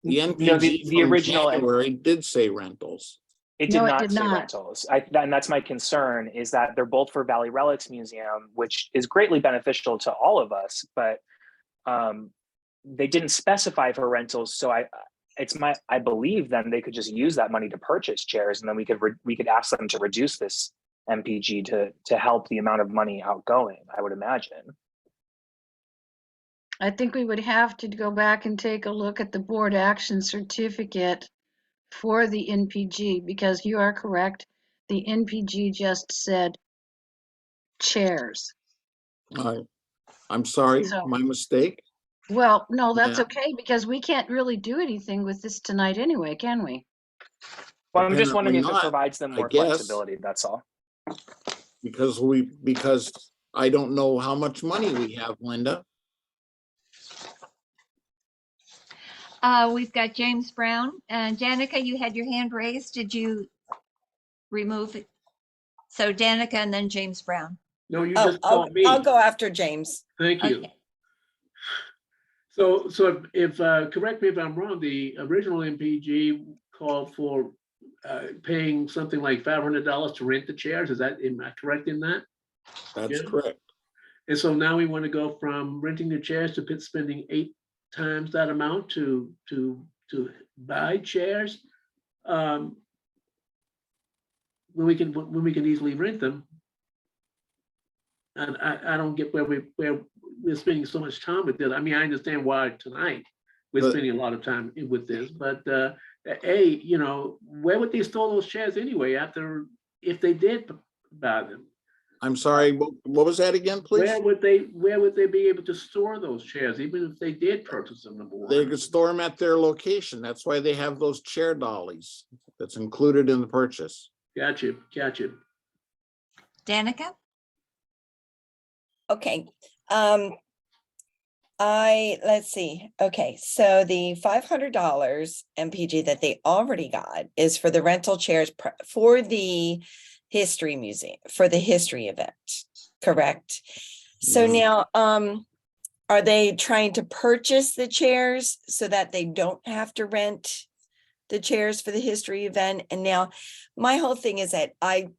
The NPG the from original January did say rentals. It did not say rentals. And that's my concern, is that they're both for Valley Relics Museum, which is greatly beneficial to all of us, but they didn't specify for rentals. So I believe then they could just use that money to purchase chairs, and then we could ask them to reduce this MPG to help the amount of money outgoing, I would imagine. I think we would have to go back and take a look at the board action certificate for the NPG, because you are correct. The NPG just said chairs. I'm sorry, So- my mistake. Well, no, that's Yeah. okay, because we can't really do anything with this tonight anyway, can we? Well, I'm just wondering if Apparently it not, provides them I more guess. flexibility, that's all. Because I don't know how much money we have, Linda. We've got James Brown and Danica, you had your hand raised. Did you remove it? So Danica and then James Brown. No, you Oh, just called me. I'll go after James. Thank you. Okay. So if correct me if I'm wrong, the original MPG called for paying something like $500 to rent the chairs. Am I correct in that? That's Yeah. correct. And so now we want to go from renting the chairs to spending 8 times that amount to buy chairs. When we can easily rent them. And I don't get where we're spending so much time with this. I mean, I understand why tonight we're spending a lot of time with this, but where would they store those chairs anyway if they did buy them? I'm sorry, what was that again, please? Where would they be able to store those chairs, even if they did purchase them, number one? They could store them at their location. That's why they have those chair dollies. That's included in the purchase. Gotcha. Danica? Okay. Let's see. Okay, so the $500 MPG that they already got is for the rental chairs for the history museum, for the history event, correct? So now, are they trying to purchase the chairs so that they don't have to rent the chairs for the history event? And now my whole thing is that I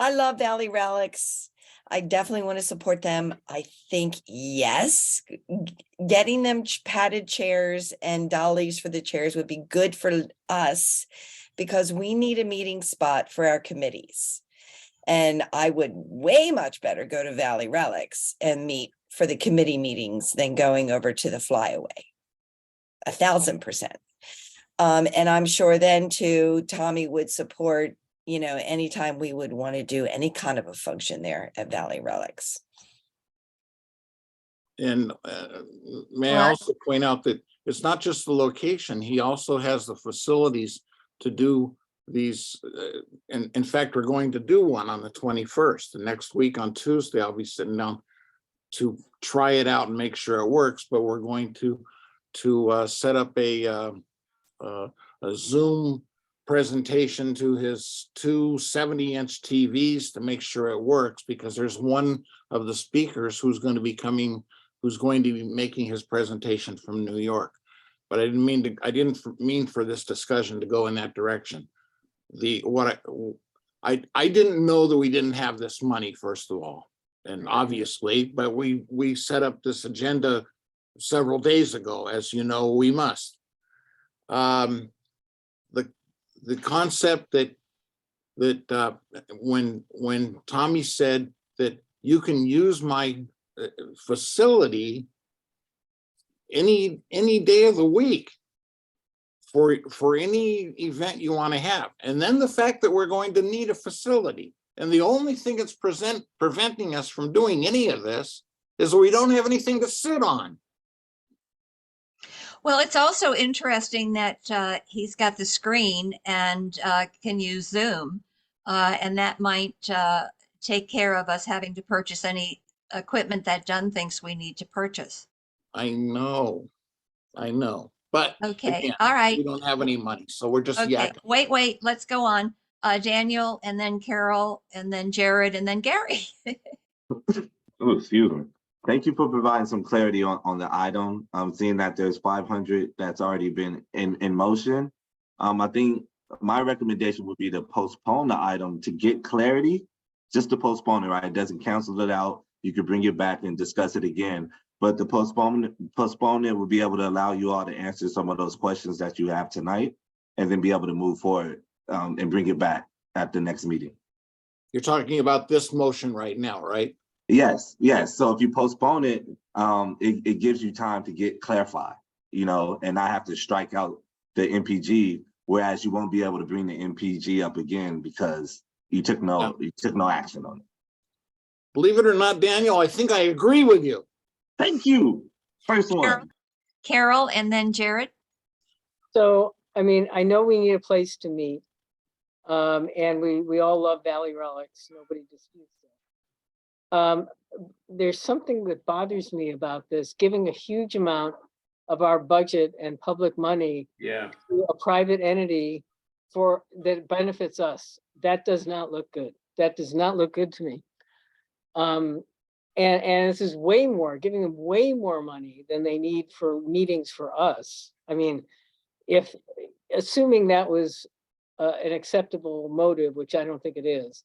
love Valley Relics. I definitely want to support them. I think, yes, getting them padded chairs and dollies for the chairs would be good for us, because we need a meeting spot for our committees. And I would way much better go to Valley Relics and meet for the committee meetings than going over to the Flyaway. 1,000%. And I'm sure then too, Tommy would support, anytime we would want to do any kind of a function there at Valley Relics. And may I also point out that it's not just the location. He also has the facilities to do these. And in fact, we're going to do one on the 21st. The next week on Tuesday, I'll be sitting down to try it out and make sure it works. But we're going to set up a Zoom presentation to his two 70-inch TVs to make sure it works, because there's one of the speakers who's going to be making his presentation from New York. But I didn't mean for this discussion to go in that direction. I didn't know that we didn't have this money, first of all, and obviously, but we set up this agenda several days ago, as you know, we must. The concept that when Tommy said that you can use my facility any day of the week for any event you want to have, and then the fact that we're going to need a facility, and the only thing that's preventing us from doing any of this is we don't have anything to sit on. Well, it's also interesting that he's got the screen and can use Zoom, and that might take care of us having to purchase any equipment that Dunn thinks we need to purchase. I know, but Okay, again, all right. we don't have any money, so we're just Okay, yakking. wait, let's go on. Daniel, and then Carol, and then Jared, and then Gary. Oh, excuse me. Thank you for providing some clarity on the item. Seeing that there's 500 that's already been in motion. I think my recommendation would be to postpone the item to get clarity, just to postpone it, right? It doesn't cancel it out. You could bring it back and discuss it again. But the postpone it will be able to allow you all to answer some of those questions that you have tonight, and then be able to move forward and bring it back at the next meeting. You're talking about this motion right now, right? Yes. So if you postpone it, it gives you time to get clarified, and not have to strike out the MPG, whereas you won't be able to bring the MPG up again because you took no action on it. Believe it or not, Daniel, I think I agree with you. Thank you. First one. Carol, and then Jared. So, I mean, I know we need a place to meet. And we all love Valley Relics. Nobody disputes that. There's something that bothers me about this, giving a huge amount of our budget and public money to a private entity that benefits us. That does not look good. That does not look good to me. And this is way more, giving them way more money than they need for meetings for us. I mean, assuming that was an acceptable motive, which I don't think it is.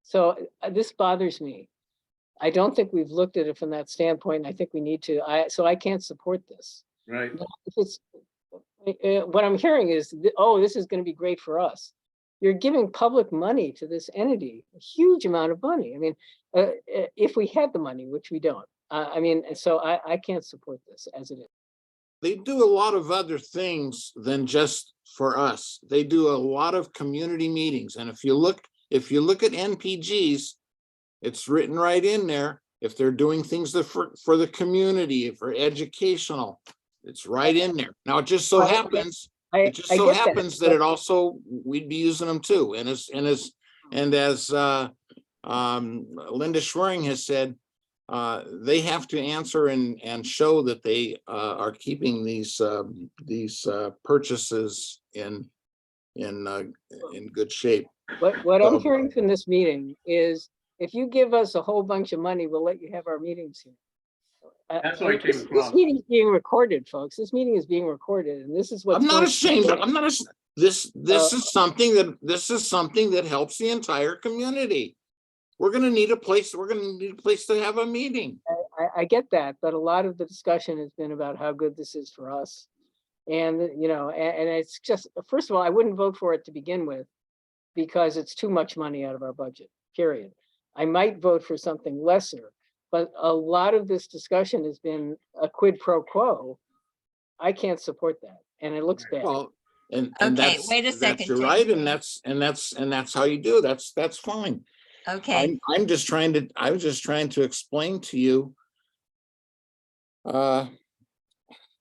So this bothers me. I don't think we've looked at it from that standpoint. And I think we need to. So I can't support this. Right. If it's, what I'm hearing is, oh, this is going to be great for us. You're giving public money to this entity, a huge amount of money. I mean, if we had the money, which we don't. I mean, so I can't support this as it is. They do a lot of other things than just for us. They do a lot of community meetings. And if you look at NPGs, it's written right in there. If they're doing things for the community, for educational, it's right in there. Now, it just so happens, that it also, we'd be using them too. And as Linda Schwering has said, they have to answer and show that they are keeping these purchases in good shape. What I'm hearing from this meeting is, if you give us a whole bunch of money, we'll let you have our meetings here. That's what it came across. This meeting is being recorded, folks. This meeting is being recorded, and this is what I'm not ashamed. This is something that helps the entire community. We're going to need a place. We're going to need a place to have a meeting. I get that, but a lot of the discussion has been about how good this is for us. And, and it's just, first of all, I wouldn't vote for it to begin with because it's too much money out of our budget, period. I might vote for something lesser, but a lot of this discussion has been a quid pro quo. I can't support that, and it looks bad. Well, and Okay, that's, wait a second. you're right, and that's how you do. That's fine. Okay. I'm just trying to explain to you. I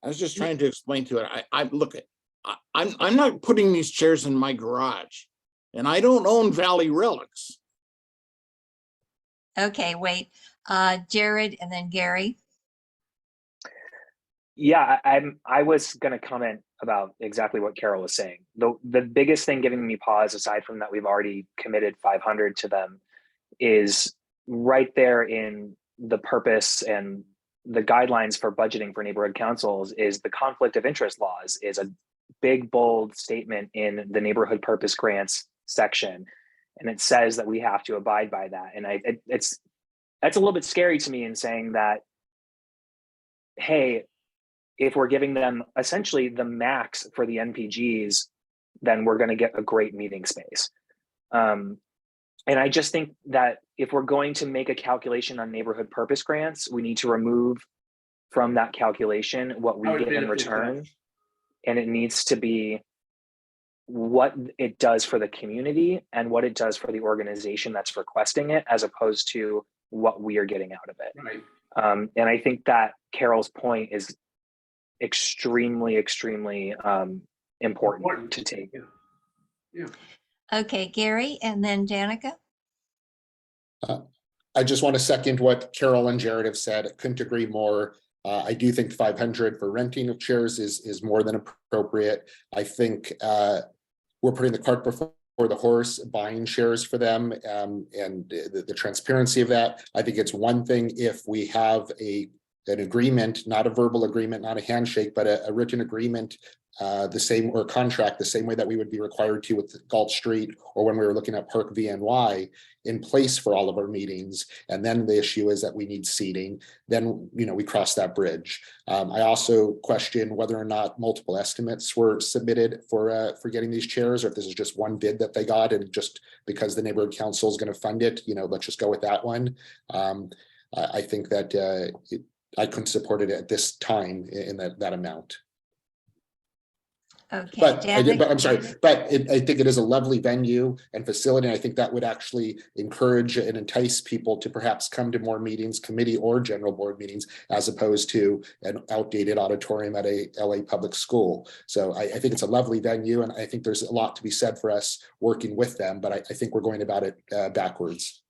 was just trying to explain to it. I'm not putting these chairs in my garage, and I don't own Valley Relics. Okay, wait. Jared, and then Gary. Yeah, I was going to comment about exactly what Carol was saying. The biggest thing giving me pause, aside from that we've already committed 500 to them, is right there in the purpose and the guidelines for budgeting for neighborhood councils is the conflict of interest laws is a big, bold statement in the neighborhood purpose grants section. And it says that we have to abide by that. And that's a little bit scary to me in saying that, hey, if we're giving them essentially the max for the NPGs, then we're going to get a great meeting space. And I just think that if we're going to make a calculation on neighborhood purpose grants, we need to remove from that calculation what we get in return. And it needs to be what it does for the community and what it does for the organization that's requesting it, as opposed to what we are getting out of it. Right. And I think that Carol's point is extremely, extremely important to take. Yeah. Okay, Gary, and then Danica. I just want to second what Carol and Jared have said. Couldn't agree more. I do think 500 for renting of chairs is more than appropriate. I think we're putting the cart before the horse, buying shares for them, and the transparency of that. I think it's one thing if we have an agreement, not a verbal agreement, not a handshake, but a written agreement, the same, or contract, the same way that we would be required to with Galt Street, or when we were looking at Park VNY, in place for all of our meetings. And then the issue is that we need seating. Then, we cross that bridge. I also question whether or not multiple estimates were submitted for getting these chairs, or if this is just one bid that they got, and just because the neighborhood council is going to fund it, let's just go with that one. I think that I couldn't support it at this time in that amount. Okay, But I Danica. am sorry, but I think it is a lovely venue and facility. And I think that would actually encourage and entice people to perhaps come to more meetings, committee or general board meetings, as opposed to an outdated auditorium at a LA public school. So I think it's a lovely venue, and I think there's a lot to be said for us working with them, but I think we're going about it backwards.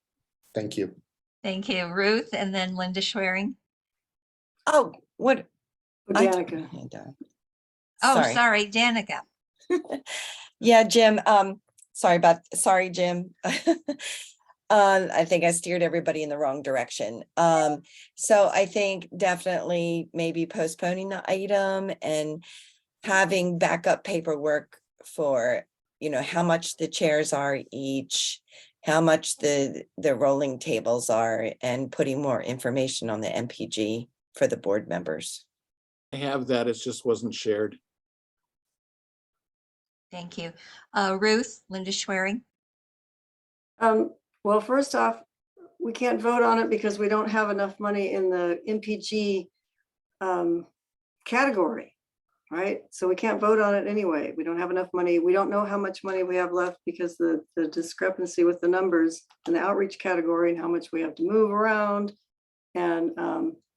Thank you. Thank you, Ruth, and then Linda Schwerin. Oh, what? Danica. Oh, sorry, Danica. Yeah, Jim, sorry, Jim. I think I steered everybody in the wrong direction. So I think definitely maybe postponing the item and having backup paperwork for, how much the chairs are each, how much the rolling tables are, and putting more information on the MPG for the board members. I have that, it just wasn't shared. Thank you. Ruth, Linda Schwerin. Well, first off, we can't vote on it because we don't have enough money in the MPG category, right? So we can't vote on it anyway. We don't have enough money. We don't know how much money we have left because the discrepancy with the numbers in the outreach category and how much we have to move around. And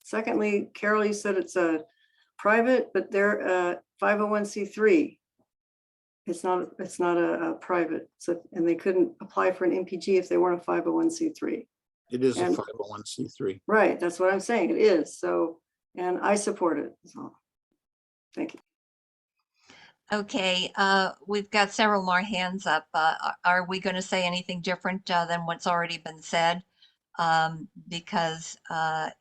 secondly, Carol, you said it's a private, but they're 501c3. It's not a private, so, and they couldn't apply for an MPG if they weren't a 501c3. It is And- a 501c3. Right, that's what I'm saying, it is, so, and I support it, so, thank you. Okay, we've got several more hands up. Are we going to say anything different than what's already been said? Because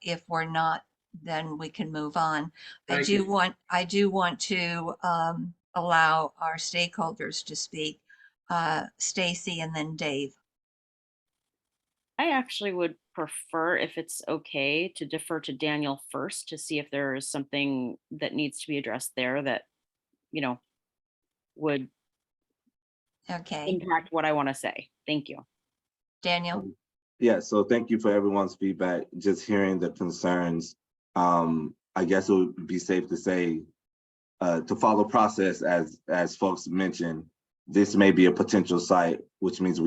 if we're not, then we can move on. I do want to allow our stakeholders to speak. Stacy and then Dave. I actually would prefer, if it's okay, to defer to Daniel first to see if there is something that needs to be addressed there that, would impact what I want to say. Thank you. Daniel. Yeah, so thank you for everyone's feedback. Just hearing the concerns, I guess it would be safe to say to follow process as folks mentioned, this may be a potential site, which means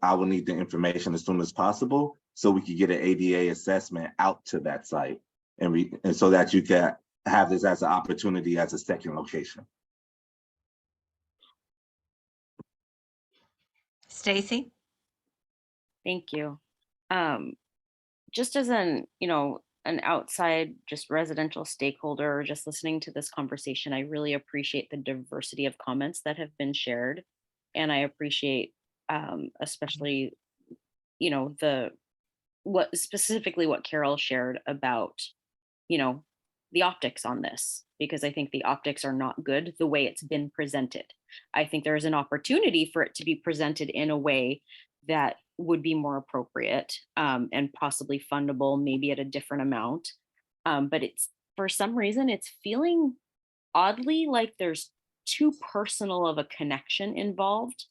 I will need the information as soon as possible so we could get an ADA assessment out to that site and so that you can have this as an opportunity as a second location. Stacy. Thank you. Just as an outside, just residential stakeholder, just listening to this conversation, I really appreciate the diversity of comments that have been shared. And I appreciate especially, what Carol shared about, the optics on this, because I think the optics are not good the way it's been presented. I think there is an opportunity for it to be presented in a way that would be more appropriate and possibly fundable, maybe at a different amount. But for some reason, it's feeling oddly like there's too personal of a connection involved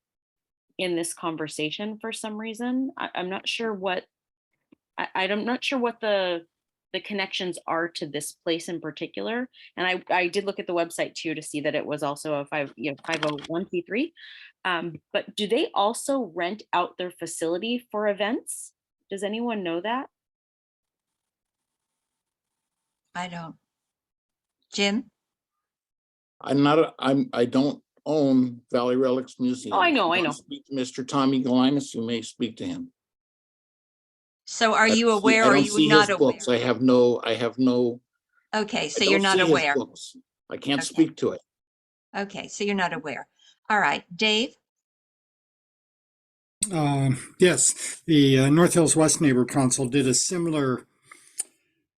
in this conversation for some reason. I'm not sure what I'm not sure what the connections are to this place in particular. And I did look at the website too to see that it was also a 501c3. But do they also rent out their facility for events? Does anyone know that? I don't. Jim? I don't own Valley Relics Museum. Oh, I If know, you I want to know. Speak to Mr. Tommy Galinas, you may speak to him. So are I you don't see- aware I or are don't you see not his aware? books. I have no, Okay, I so you're don't not see his aware. books. I can't Okay. speak to it. Okay, so you're not aware. All right, Dave? Yes, the North Hills West Neighborhood Council did a similar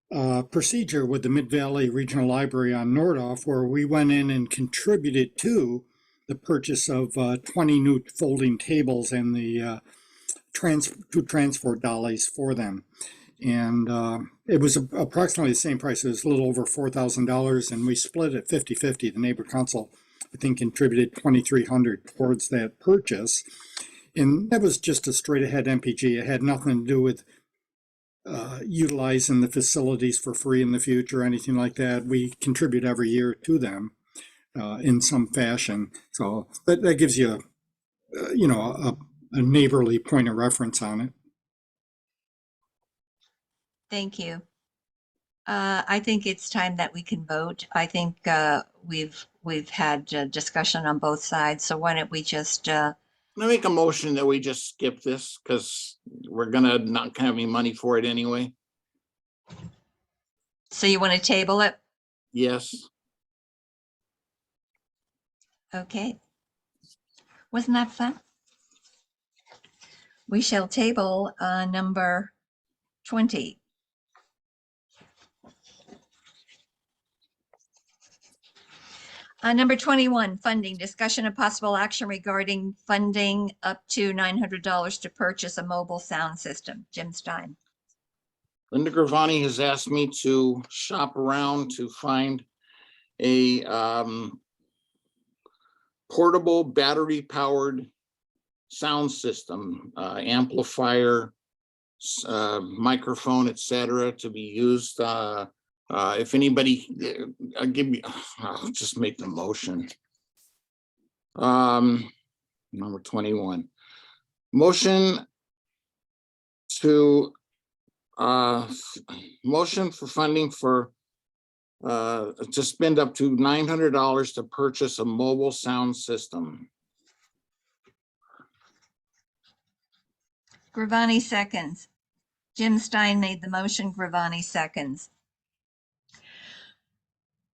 procedure with the Mid Valley Regional Library on Nordhoff, where we went in and contributed to the purchase of 20 new folding tables and the two transport dollies for them. And it was approximately the same price. It was a little over $4,000, and we split it 50-50. The neighbor council, I think, contributed $2,300 towards that purchase. And that was just a straight ahead MPG. It had nothing to do with utilizing the facilities for free in the future or anything like that. We contribute every year to them in some fashion. So that gives you, a neighborly point of reference on it. Thank you. I think it's time that we can vote. I think we've had discussion on both sides. So why don't we just I make a motion that we just skip this because we're gonna not have any money for it anyway. so you want to table it? Yes. Okay. Wasn't that fun? We shall table number 20. Number 21, funding. Discussion of possible action regarding funding up to $900 to purchase a mobile sound system. Jim Stein. Linda Gravani has asked me to shop around to find a portable battery powered sound system, amplifier, microphone, etc., to be used. If anybody, I'll just make the motion. Number 21. Motion to motion for funding for to spend up to $900 to purchase a mobile sound system. Gravani seconds. Jim Stein made the motion. Gravani seconds.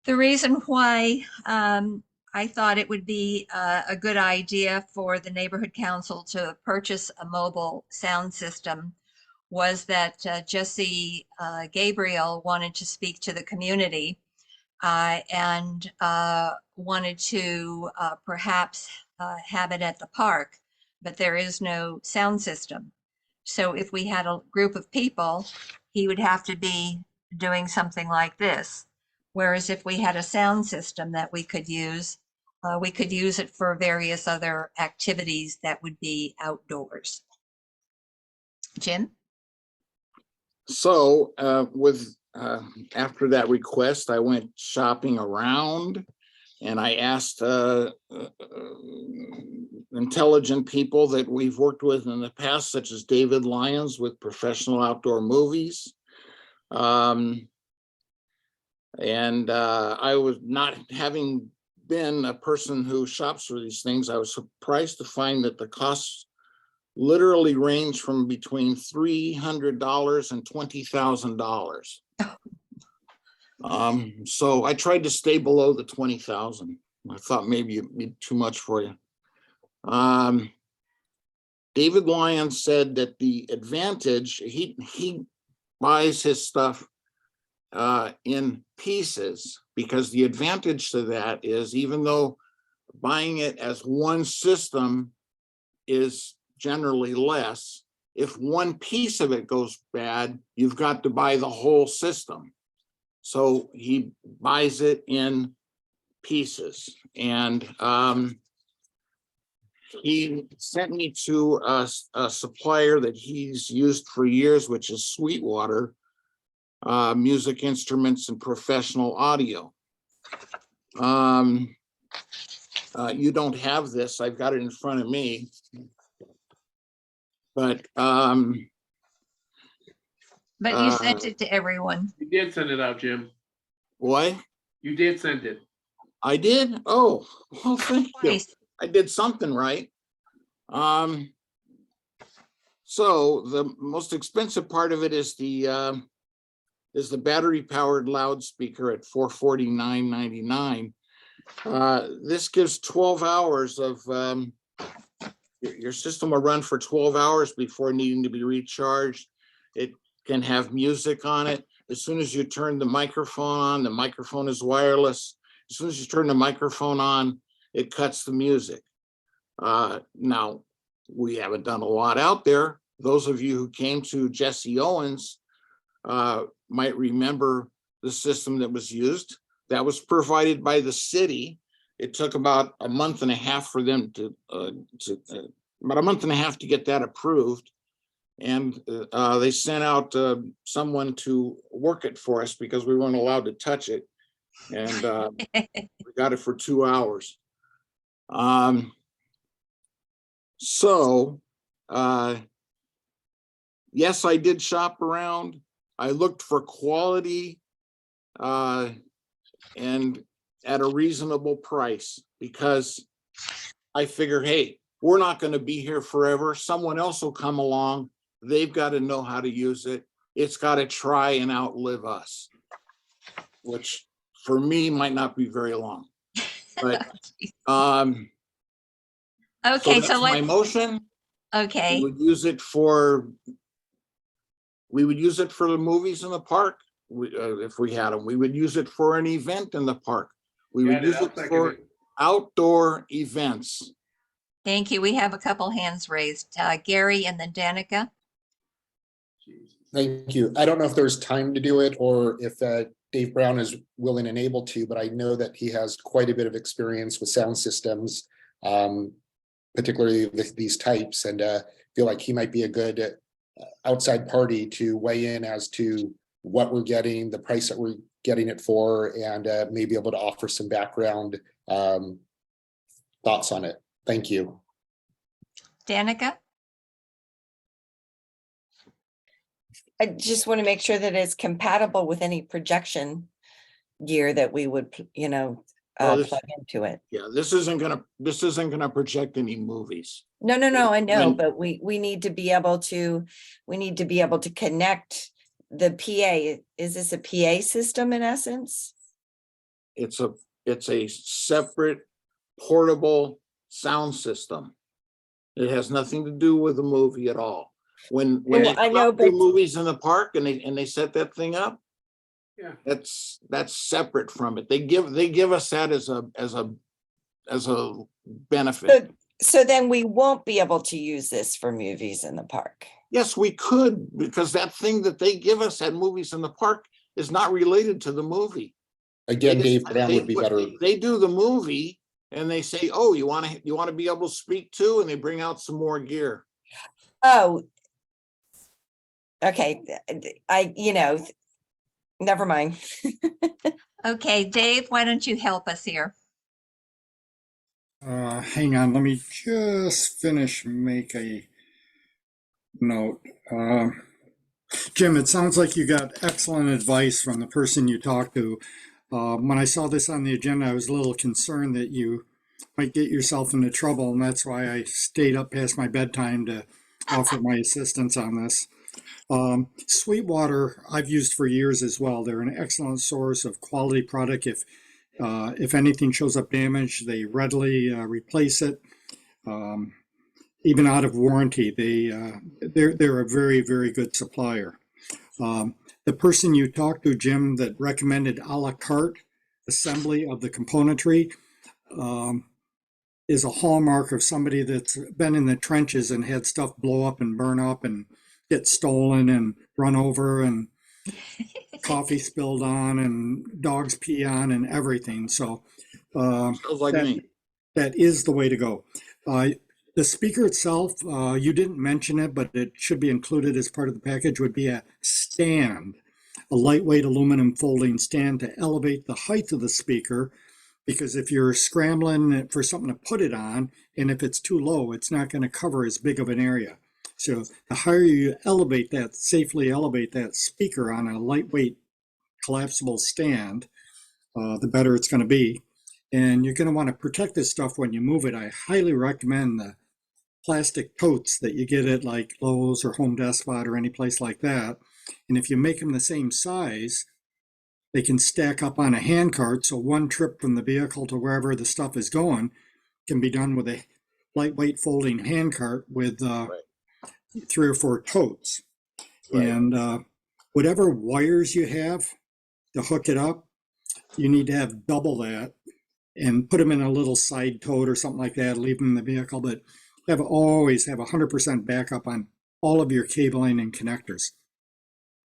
The reason why I thought it would be a good idea for the neighborhood council to purchase a mobile sound system was that Jesse Gabriel wanted to speak to the community and wanted to perhaps have it at the park, but there is no sound system. So if we had a group of people, he would have to be doing something like this. Whereas if we had a sound system that we could use it for various other activities that would be outdoors. Jim? So after that request, I went shopping around and I asked intelligent people that we've worked with in the past, such as David Lyons with Professional Outdoor Movies. I was not having been a person who shops for these things, I was surprised to find that the costs literally range from between $300 and $20,000. So I tried to stay below the 20,000. I thought maybe it'd be too much for you. David Lyons said that the advantage, he buys his stuff in pieces, because the advantage to that is, even though buying it as one system is generally less, if one piece of it goes bad, you've got to buy the whole system. So he buys it in pieces. And he sent me to a supplier that he's used for years, which is Sweetwater Music Instruments and Professional Audio. You don't have this. I've got it in front of me. But you sent it to everyone. You did send it out, Jim. What? You did send it. I did? Oh, well, thank you. Twice. I did something right. So the most expensive part of it is the battery powered loudspeaker at $449.99. This gives 12 hours of your system will run for 12 hours before needing to be recharged. It can have music on it. As soon as you turn the microphone on, the microphone is wireless. As soon as you turn the microphone on, it cuts the music. Now, we haven't done a lot out there. Those of you who came to Jesse Owens might remember the system that was used. That was provided by the city. It took about a month and a half for them to about a month and a half to get that approved. And they sent out someone to work it for us because we weren't allowed to touch it. And we got it for 2 hours. Yes, I did shop around. I looked for quality and at a reasonable price because I figure, hey, we're not going to be here forever. Someone else will come along. They've got to know how to use it. It's got to try and outlive us, which for me might not be very long. But okay, so that's my motion. Okay. We would use it for the movies in the park if we had them. We would use it for an event in the park. We would use it for outdoor events. Thank you. We have a couple hands raised. Gary and then Danica. Thank you. I don't know if there's time to do it or if Dave Brown is willing and able to, but I know that he has quite a bit of experience with sound systems, particularly with these types, and feel like he might be a good outside party to weigh in as to what we're getting, the price that we're getting it for, and maybe able to offer some background thoughts on it. Thank you. Danica? I just want to make sure that it's compatible with any projection gear that we would, plug into it. Yeah, this isn't gonna project any movies. No, I know, but we need to be able to connect the PA. Is this a PA system in essence? It's a separate portable sound system. It has nothing to do with the movie at all. When they I know, do but movies in the park and they set that thing up, yeah, that's separate from it. They give us that as a benefit. So then we won't be able to use this for movies in the park. Yes, we could, because that thing that they give us at movies in the park is not related to the movie. Again, Dave Brown would be better. They do the movie and they say, "Oh, you want to be able to speak too," and they bring out some more gear. Oh, okay. Never mind. Okay, Dave, why don't you help us here? Hang on, let me just make a note. Jim, it sounds like you got excellent advice from the person you talked to. When I saw this on the agenda, I was a little concerned that you might get yourself into trouble, and that's why I stayed up past my bedtime to offer my assistance on this. Sweetwater I've used for years as well. They're an excellent source of quality product. If anything shows up damaged, they readily replace it. Even out of warranty, they're a very, very good supplier. The person you talked to, Jim, that recommended a la carte assembly of the componentry is a hallmark of somebody that's been in the trenches and had stuff blow up and burn up and get stolen and run over and coffee spilled on and dogs pee on and everything. So that is the way to go. The speaker itself, you didn't mention it, but it should be included as part of the package, would be a stand, a lightweight aluminum folding stand to elevate the height of the speaker, because if you're scrambling for something to put it on, and if it's too low, it's not going to cover as big of an area. So the higher you safely elevate that speaker on a lightweight collapsible stand, the better it's going to be. And you're going to want to protect this stuff when you move it. I highly recommend the plastic totes that you get at like Lowe's or Home Depot or any place like that. And if you make them the same size, they can stack up on a hand cart. So one trip from the vehicle to wherever the stuff is going can be done with a lightweight folding hand cart with 3 or 4 totes. Right. And whatever wires you have to hook it up, you need to have double that and put them in a little side tote or something like that, leave them in the vehicle, but always have 100% backup on all of your cabling and connectors.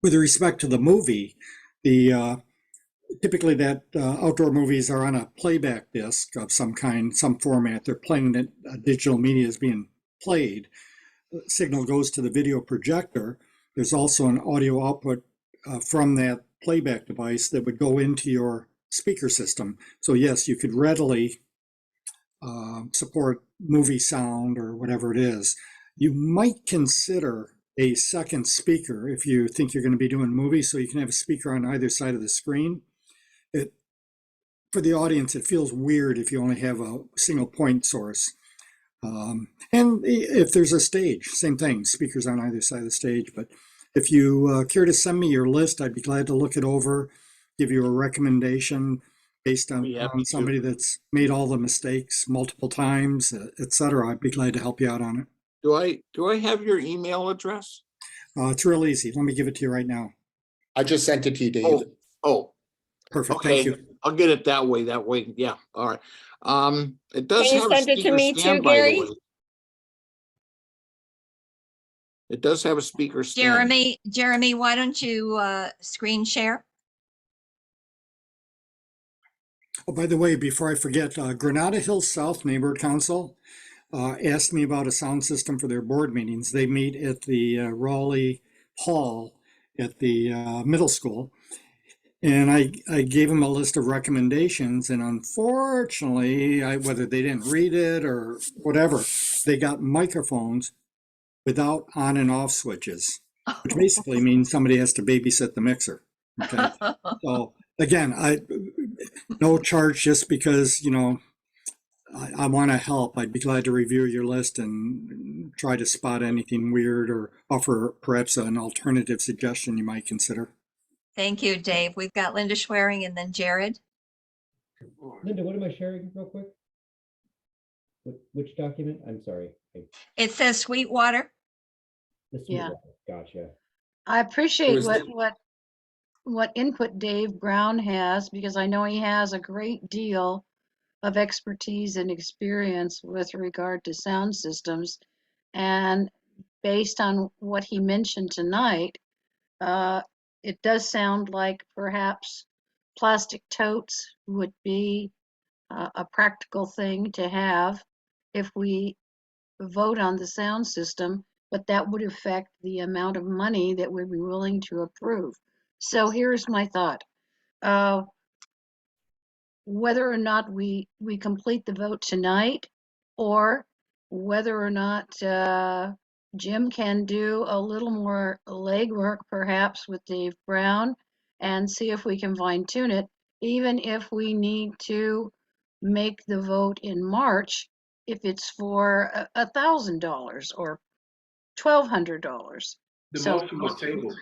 With respect to the movie, typically that outdoor movies are on a playback disc of some kind, some format. They're playing it, digital media is being played. Signal goes to the video projector. There's also an audio output from that playback device that would go into your speaker system. So yes, you could readily support movie sound or whatever it is. You might consider a second speaker if you think you're going to be doing movies, so you can have a speaker on either side of the screen. For the audience, it feels weird if you only have a single point source. And if there's a stage, same thing, speakers on either side of the stage. But if you care to send me your list, I'd be glad to look it over, give you a recommendation based on somebody that's made all the mistakes multiple times, et cetera. I'd be glad to help you out on it. Do I have your email address? It's real easy. Let me give it to you right now. I just sent it to you, Dave. Oh, perfect. Okay. Thank you. I'll get it that way. Yeah. All right. It does Can you have a send it to speaker me too, stand, by the Gary? way. It does have a speaker stand. Jeremy, why don't you screen share? Oh, by the way, before I forget, Granada Hills South Neighborhood Council asked me about a sound system for their board meetings. They meet at the Raleigh Hall at the middle school. And I gave them a list of recommendations, and unfortunately, whether they didn't read it or whatever, they got microphones without on and off switches, which basically means somebody has to babysit the mixer. Okay. So again, no charge, just because, I want to help. I'd be glad to review your list and try to spot anything weird or offer perhaps an alternative suggestion you might consider. Thank you, Dave. We've got Linda Schwerin and then Jared. Linda, what am I sharing real quick? Which document? I'm sorry. It says Sweetwater. The Yeah. Sweetwater. Gotcha. I appreciate what input Dave Brown has, because I know he has a great deal of expertise and experience with regard to sound systems. And based on what he mentioned tonight, it does sound like perhaps plastic totes would be a practical thing to have if we vote on the sound system, but that would affect the amount of money that we'd be willing to approve. So here's my thought. Whether or not we complete the vote tonight, or whether or not Jim can do a little more legwork perhaps with Dave Brown and see if we can fine tune it, even if we need to make the vote in March, if it's for $1,000 or $1,200. The So, motion was tabled.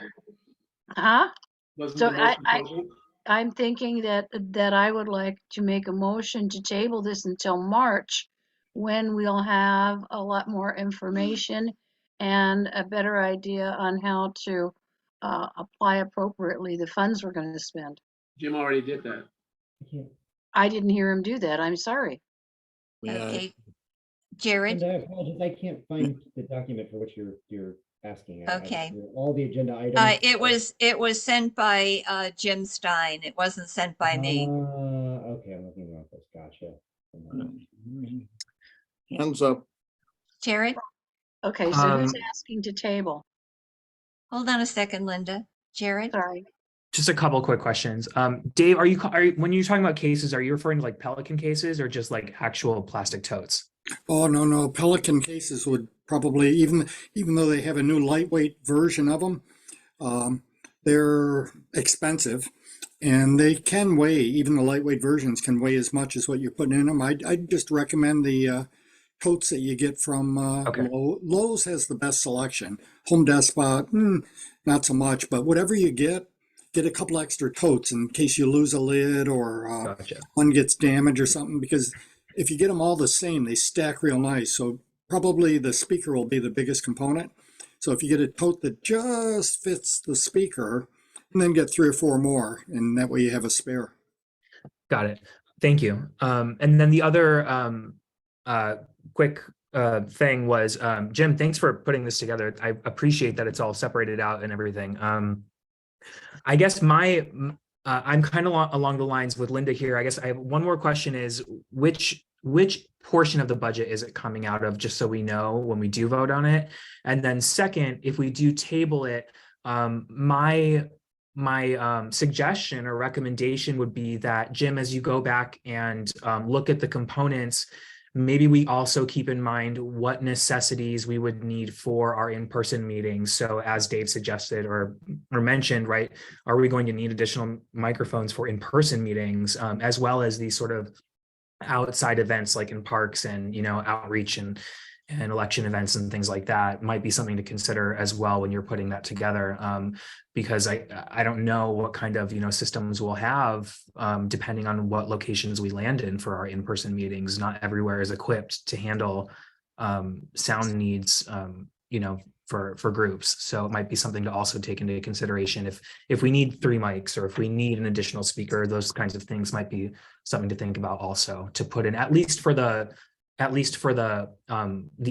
huh? Wasn't So the motion tabled? I'm thinking that I would like to make a motion to table this until March, when we'll have a lot more information and a better idea on how to apply appropriately the funds we're going to spend. Jim already did that. I didn't hear him do that. I'm sorry. Okay. Jared. And I apologize. I can't find the document for which you're asking. Okay. All the agenda items. It was sent by Jim Stein. It wasn't sent by me. Okay, I'm looking at this. Gotcha. Hands up. Jared. Okay, so who's asking to table? Hold on a second, Linda. Jared. Sorry. Just a couple quick questions. Dave, are you when you're talking about cases, are you referring to like Pelican cases or just like actual plastic totes? Oh, no. Pelican cases would probably, even though they have a new lightweight version of them, they're expensive. And they can weigh, even the lightweight versions can weigh as much as what you're putting in them. I'd just recommend the totes that you get from Okay. Lowe's has the best selection. Home Depot, not so much, but whatever you get a couple extra totes in case you lose a lid or Gotcha. one gets damaged or something, because if you get them all the same, they stack real nice. So probably the speaker will be the biggest component. So if you get a tote that just fits the speaker, and then get 3 or 4 more, and that way you have a spare. Got it. Thank you. And then the other quick thing was, Jim, thanks for putting this together. I appreciate that it's all separated out and everything. I guess I'm kind of along the lines with Linda here. I guess I have one more question is, which portion of the budget is it coming out of, just so we know when we do vote on it? And then second, if we do table it, my suggestion or recommendation would be that, Jim, as you go back and look at the components, maybe we also keep in mind what necessities we would need for our in-person meetings. So as Dave suggested or mentioned, right, are we going to need additional microphones for in-person meetings, as well as these sort of outside events like in parks and, outreach and election events and things like that might be something to consider as well when you're putting that together. Because I don't know what kind of systems we'll have depending on what locations we land in for our in-person meetings. Not everywhere is equipped to handle sound needs for groups. So it might be something to also take into consideration if we need 3 mics or if we need an additional speaker. Those kinds of things might be something to think about also, to put in at least for the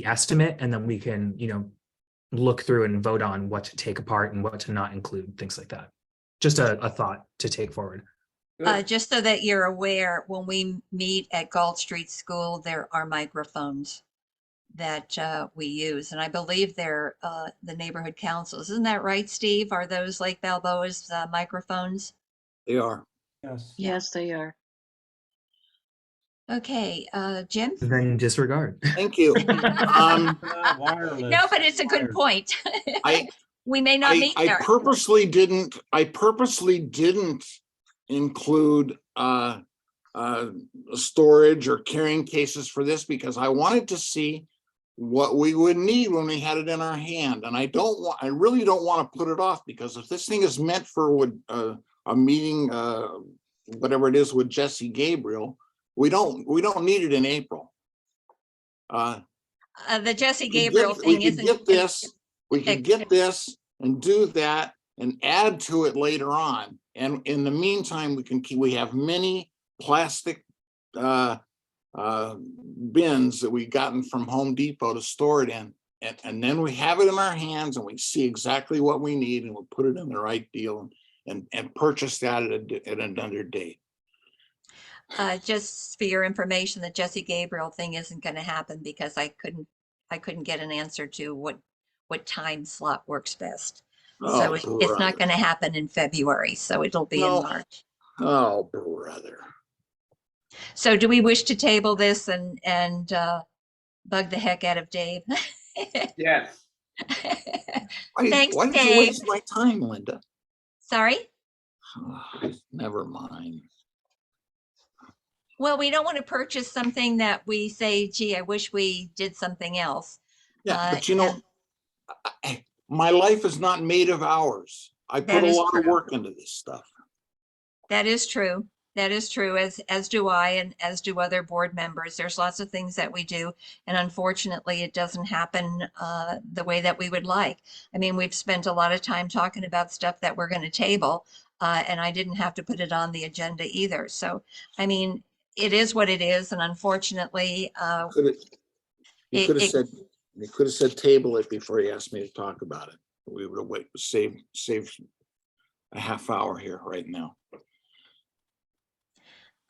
estimate, and then we can look through and vote on what to take apart and what to not include, things like that. Just a thought to take forward. Just so that you're aware, when we meet at Galt Street School, there are microphones that we use, and I believe they're the neighborhood councils. Isn't that right, Steve? Are those Lake Balboa's microphones? They are. Yes. Yes, they are. Okay, Jim? Then disregard. Thank you. Wireless. No, but it's a good point. We may not meet I there. purposely didn't include storage or carrying cases for this, because I wanted to see what we would need when we had it in our hand. And I really don't want to put it off, because if this thing is meant for a meeting, whatever it is with Jesse Gabriel, we don't need it in April. The Jesse Gabriel thing isn't. We can get this and do that and add to it later on. And in the meantime, we have many plastic bins that we've gotten from Home Depot to store it in. And then we have it in our hands and we see exactly what we need, and we'll put it in the right deal and purchase that at another date. Just for your information, the Jesse Gabriel thing isn't going to happen because I couldn't get an answer to what time slot works best. So it's not going to happen in February. So it'll be in March. Oh, brother. So do we wish to table this and bug the heck out of Dave? Yes. Thanks, why did Dave. you waste my time, Linda? Sorry? Never mind. Well, we don't want to purchase something that we say, gee, I wish we did something else. Yeah, but my life is not made of hours. I put a lot of work into this stuff. That is true. That is true, as do I, and as do other board members. There's lots of things that we do, and unfortunately, it doesn't happen the way that we would like. I mean, we've spent a lot of time talking about stuff that we're going to table, and I didn't have to put it on the agenda either. So, I mean, it is what it is, and unfortunately, you could have said table it before you asked me to talk about it. We would have saved a half hour here right now.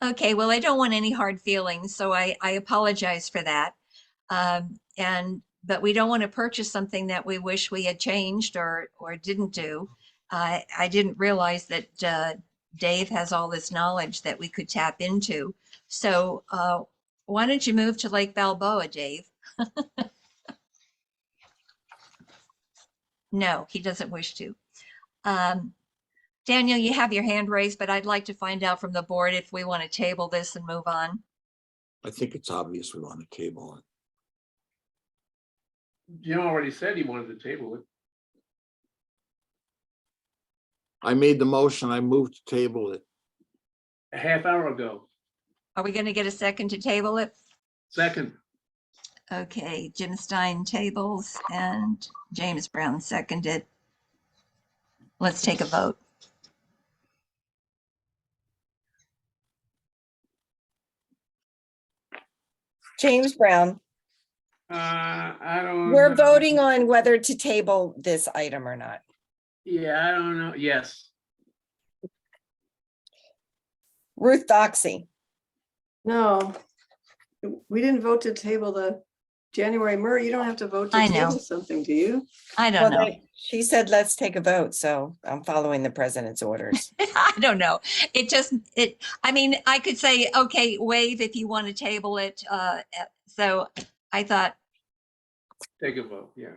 Okay, well, I don't want any hard feelings, so I apologize for that. But we don't want to purchase something that we wish we had changed or didn't do. I didn't realize that Dave has all this knowledge that we could tap into. So why don't you move to Lake Balboa, Dave? No, he doesn't wish to. Daniel, you have your hand raised, but I'd like to find out from the board if we want to table this and move on. I think it's obvious we want to table it. Jim already said he wanted to table it. I made the motion. I moved to table it. A half hour ago. Are we going to get a second to table it? Second. Okay, Jim Stein tables and James Brown seconded. Let's take a vote. James Brown, I don't. we're know. voting on whether to table this item or not. Yeah, I don't know. Yes. Ruth Doxey, No, we didn't vote to table the January. Murray, you don't have to vote to I know. table something, do you? I don't know. she said, let's take a vote, so I'm following the president's orders. I don't know. I mean, I could say, okay, waive if you want to table it. So I thought, Take a vote. Yeah.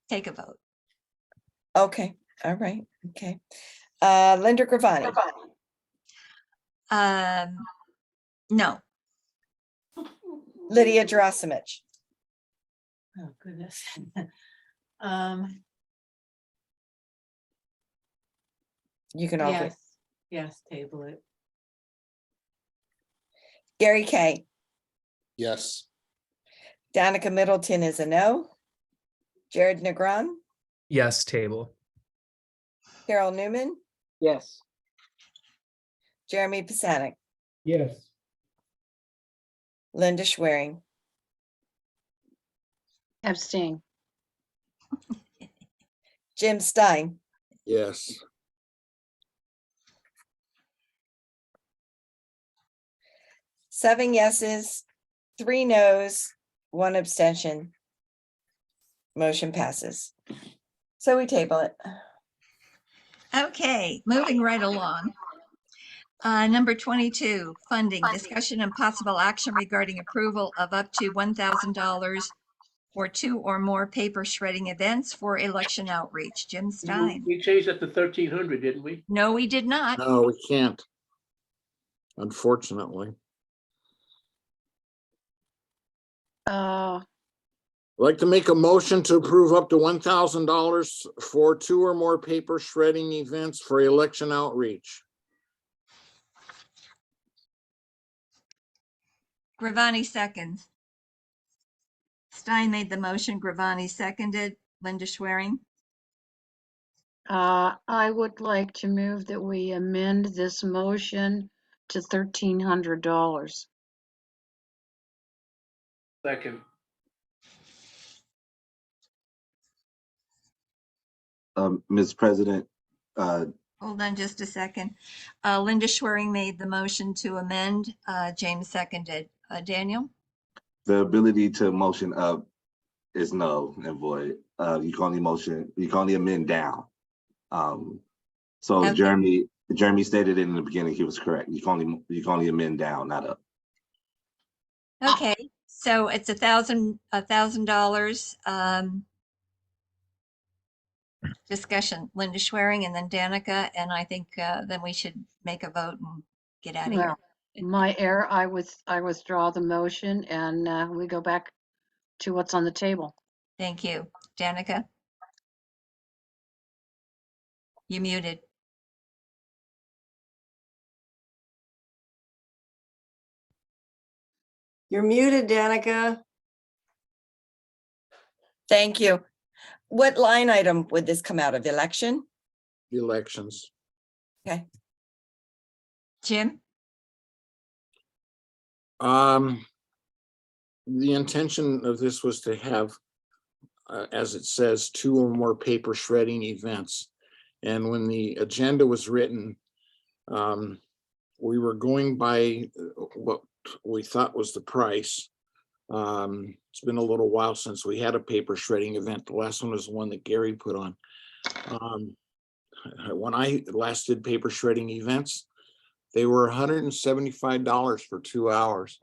take a vote. Okay, all right, okay. Linda Gravani, No. Lydia Gerasimovich, Oh, goodness. you can all, Yes, yes, table it. Gary Kay, Yes. Danica Middleton is a no. Jared Negron, Yes, table. Carol Newman, Yes. Jeremy Pisanik, Yes. Linda Schwerin, Abstain. Jim Stein, Yes. seven yeses, 3 noes, 1 abstention. Motion passes. So we table it. Okay, moving right along. Number 22, funding, discussion and possible action regarding approval of up to $1,000 for 2 or more paper shredding events for election outreach. Jim Stein. We changed that to 1,300, didn't we? No, we did not. No, we can't. Unfortunately. Uh, I'd like to make a motion to approve up to $1,000 for 2 or more paper shredding events for election outreach. Gravani seconds. Stein made the motion, Gravani seconded. Linda Schwerin. I would like to move that we amend this motion to $1,300. Second. Ms. President, Hold on just a second. Linda Schwerin made the motion to amend. James seconded. Daniel? the ability to motion up is null and void. You can only amend down. So Okay. Jeremy stated in the beginning, he was correct. You can only amend down, not up. Okay, so it's $1,000. Discussion, Linda Schwerin and then Danica, and I think then we should make a vote and get out of here. Well, my error, I withdraw the motion and we go back to what's on the table. Thank you. Danica? You muted. You're muted, Danica. Thank you. What line item would this come out of? Election? Elections. Okay. Jim? The intention of this was to have, as it says, 2 or more paper shredding events. And when the agenda was written, we were going by what we thought was the price. It's been a little while since we had a paper shredding event. The last one was the one that Gary put on. When I last did paper shredding events, they were $175 for 2 hours.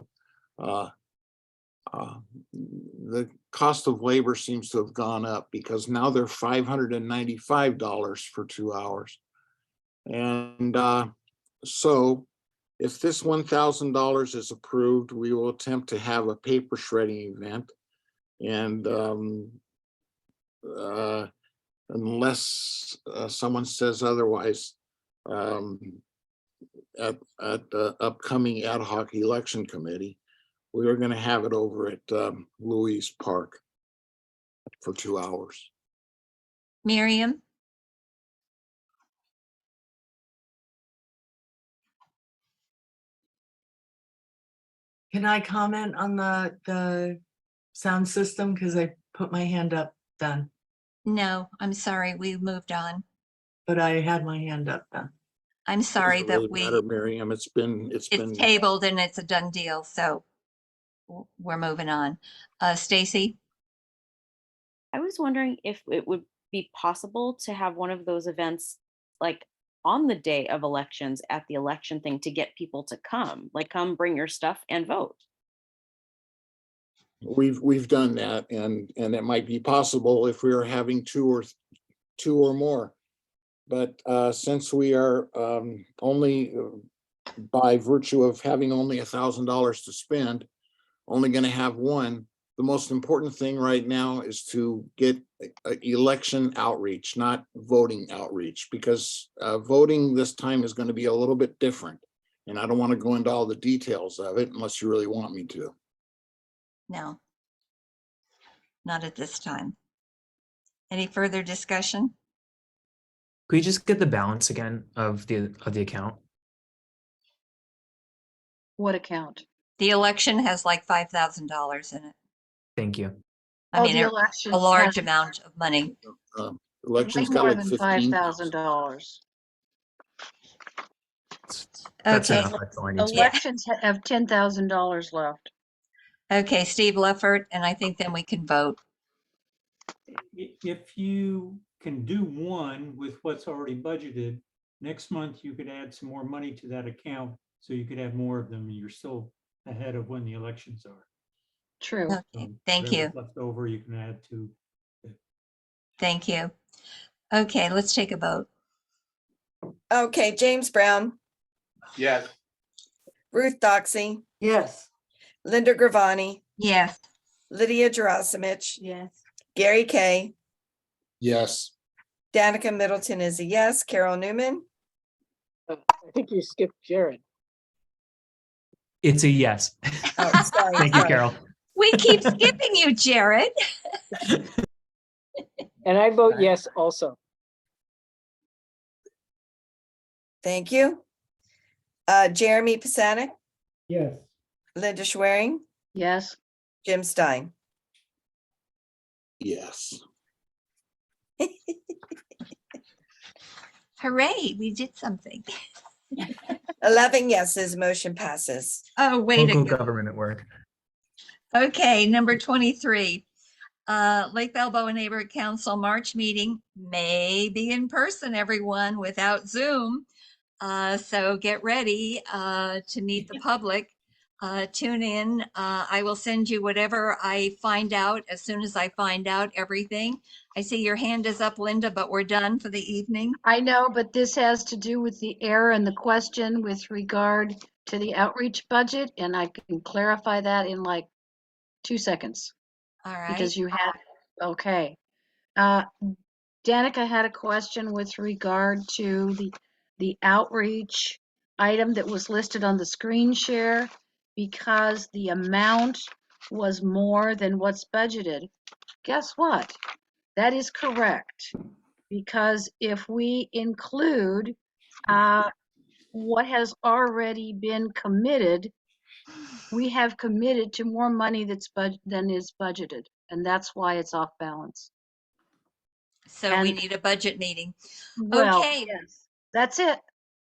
The cost of labor seems to have gone up because now they're $595 for 2 hours. And so if this $1,000 is approved, we will attempt to have a paper shredding event. And unless someone says otherwise, at the upcoming ad hoc election committee, we were going to have it over at Louise Park for 2 hours. Miriam? Can I comment on the sound system? Because I put my hand up then, No, I'm sorry, we moved on. but I had my hand up then. I'm sorry Doesn't that really matter, Miriam. It's been it's tabled and it's a done deal, so we're moving on. Stacy? I was wondering if it would be possible to have one of those events like on the day of elections at the election thing to get people to come, like come bring your stuff and vote. We've done that, and it might be possible if we are having two or more. But since we are only by virtue of having only $1,000 to spend, only going to have one, the most important thing right now is to get election outreach, not voting outreach, because voting this time is going to be a little bit different. And I don't want to go into all the details of it unless you really want me to. No, not at this time. Any further discussion? Could you just get the balance again of the account? What account? The election has like $5,000 in it. Thank you. I mean, the a election large has amount of money. Election's way got more like than 15,000. $5,000. That's Okay. enough. That's all I need to know. Elections have $10,000 left. Okay, Steve Leffert, and I think then we can vote. If you can do one with what's already budgeted, next month you could add some more money to that account so you could have more of them. You're still ahead of when the elections are. True. Okay, thank you. Whatever's left over, you can add to. Thank you. Okay, let's take a vote. Okay, James Brown, Yes. Ruth Doxey, Yes. Linda Gravani, Yes. Lydia Gerasimovich, Yes. Gary Kay, Yes. Danica Middleton is a yes, Carol Newman, I think you skipped Jared. It's a yes. oh, sorry, Thank you, sorry. Carol. We keep skipping you, Jared. And I vote yes also. Thank you. Jeremy Pisanik, Yes. Linda Schwering, Yes. Jim Stein. Yes. Hooray, we did something. 11 yeses, motion passes. Oh, way to Local go. government at work. Okay, number 23. Lake Balboa Neighborhood Council March meeting may be in person, everyone, without Zoom. So get ready to meet the public. Tune in. I will send you whatever I find out as soon as I find out everything. I see your hand is up, Linda, but we're done for the evening. I know, but this has to do with the error in the question with regard to the outreach budget, and I can clarify that in like 2 seconds. All right. Because you had, okay. Danica had a question with regard to the outreach item that was listed on the screen share because the amount was more than what's budgeted. Guess what? That is correct. Because if we include what has already been committed, we have committed to more money than is budgeted, and that's why it's off balance. So we need a budget meeting. Well, Okay. yes, that's it.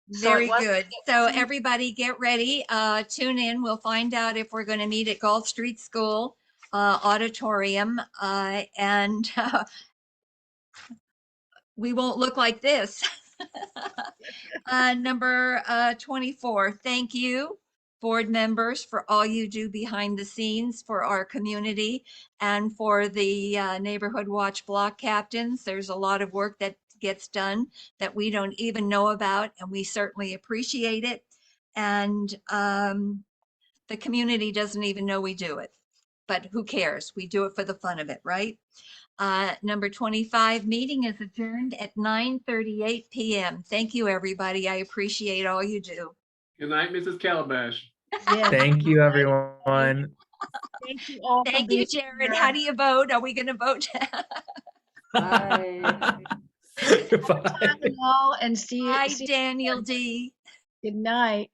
Very good. So everybody get ready. Tune in. We'll find out if we're going to meet at Gulf Street School auditorium, and we won't look like this. Number 24, thank you, board members, for all you do behind the scenes for our community and for the Neighborhood Watch block captains. There's a lot of work that gets done that we don't even know about, and we certainly appreciate it. And the community doesn't even know we do it, but who cares? We do it for the fun of it, right? Number 25, meeting is adjourned at 9:38 p.m. Thank you, everybody. I appreciate all you do. Good night, Mrs. Calabash. Thank you, everyone. Thank you all. for Thank you, being Jared. here. How do you vote? Are we going to vote? Bye. Bye. All and see Hi, see. Daniel D. Good night.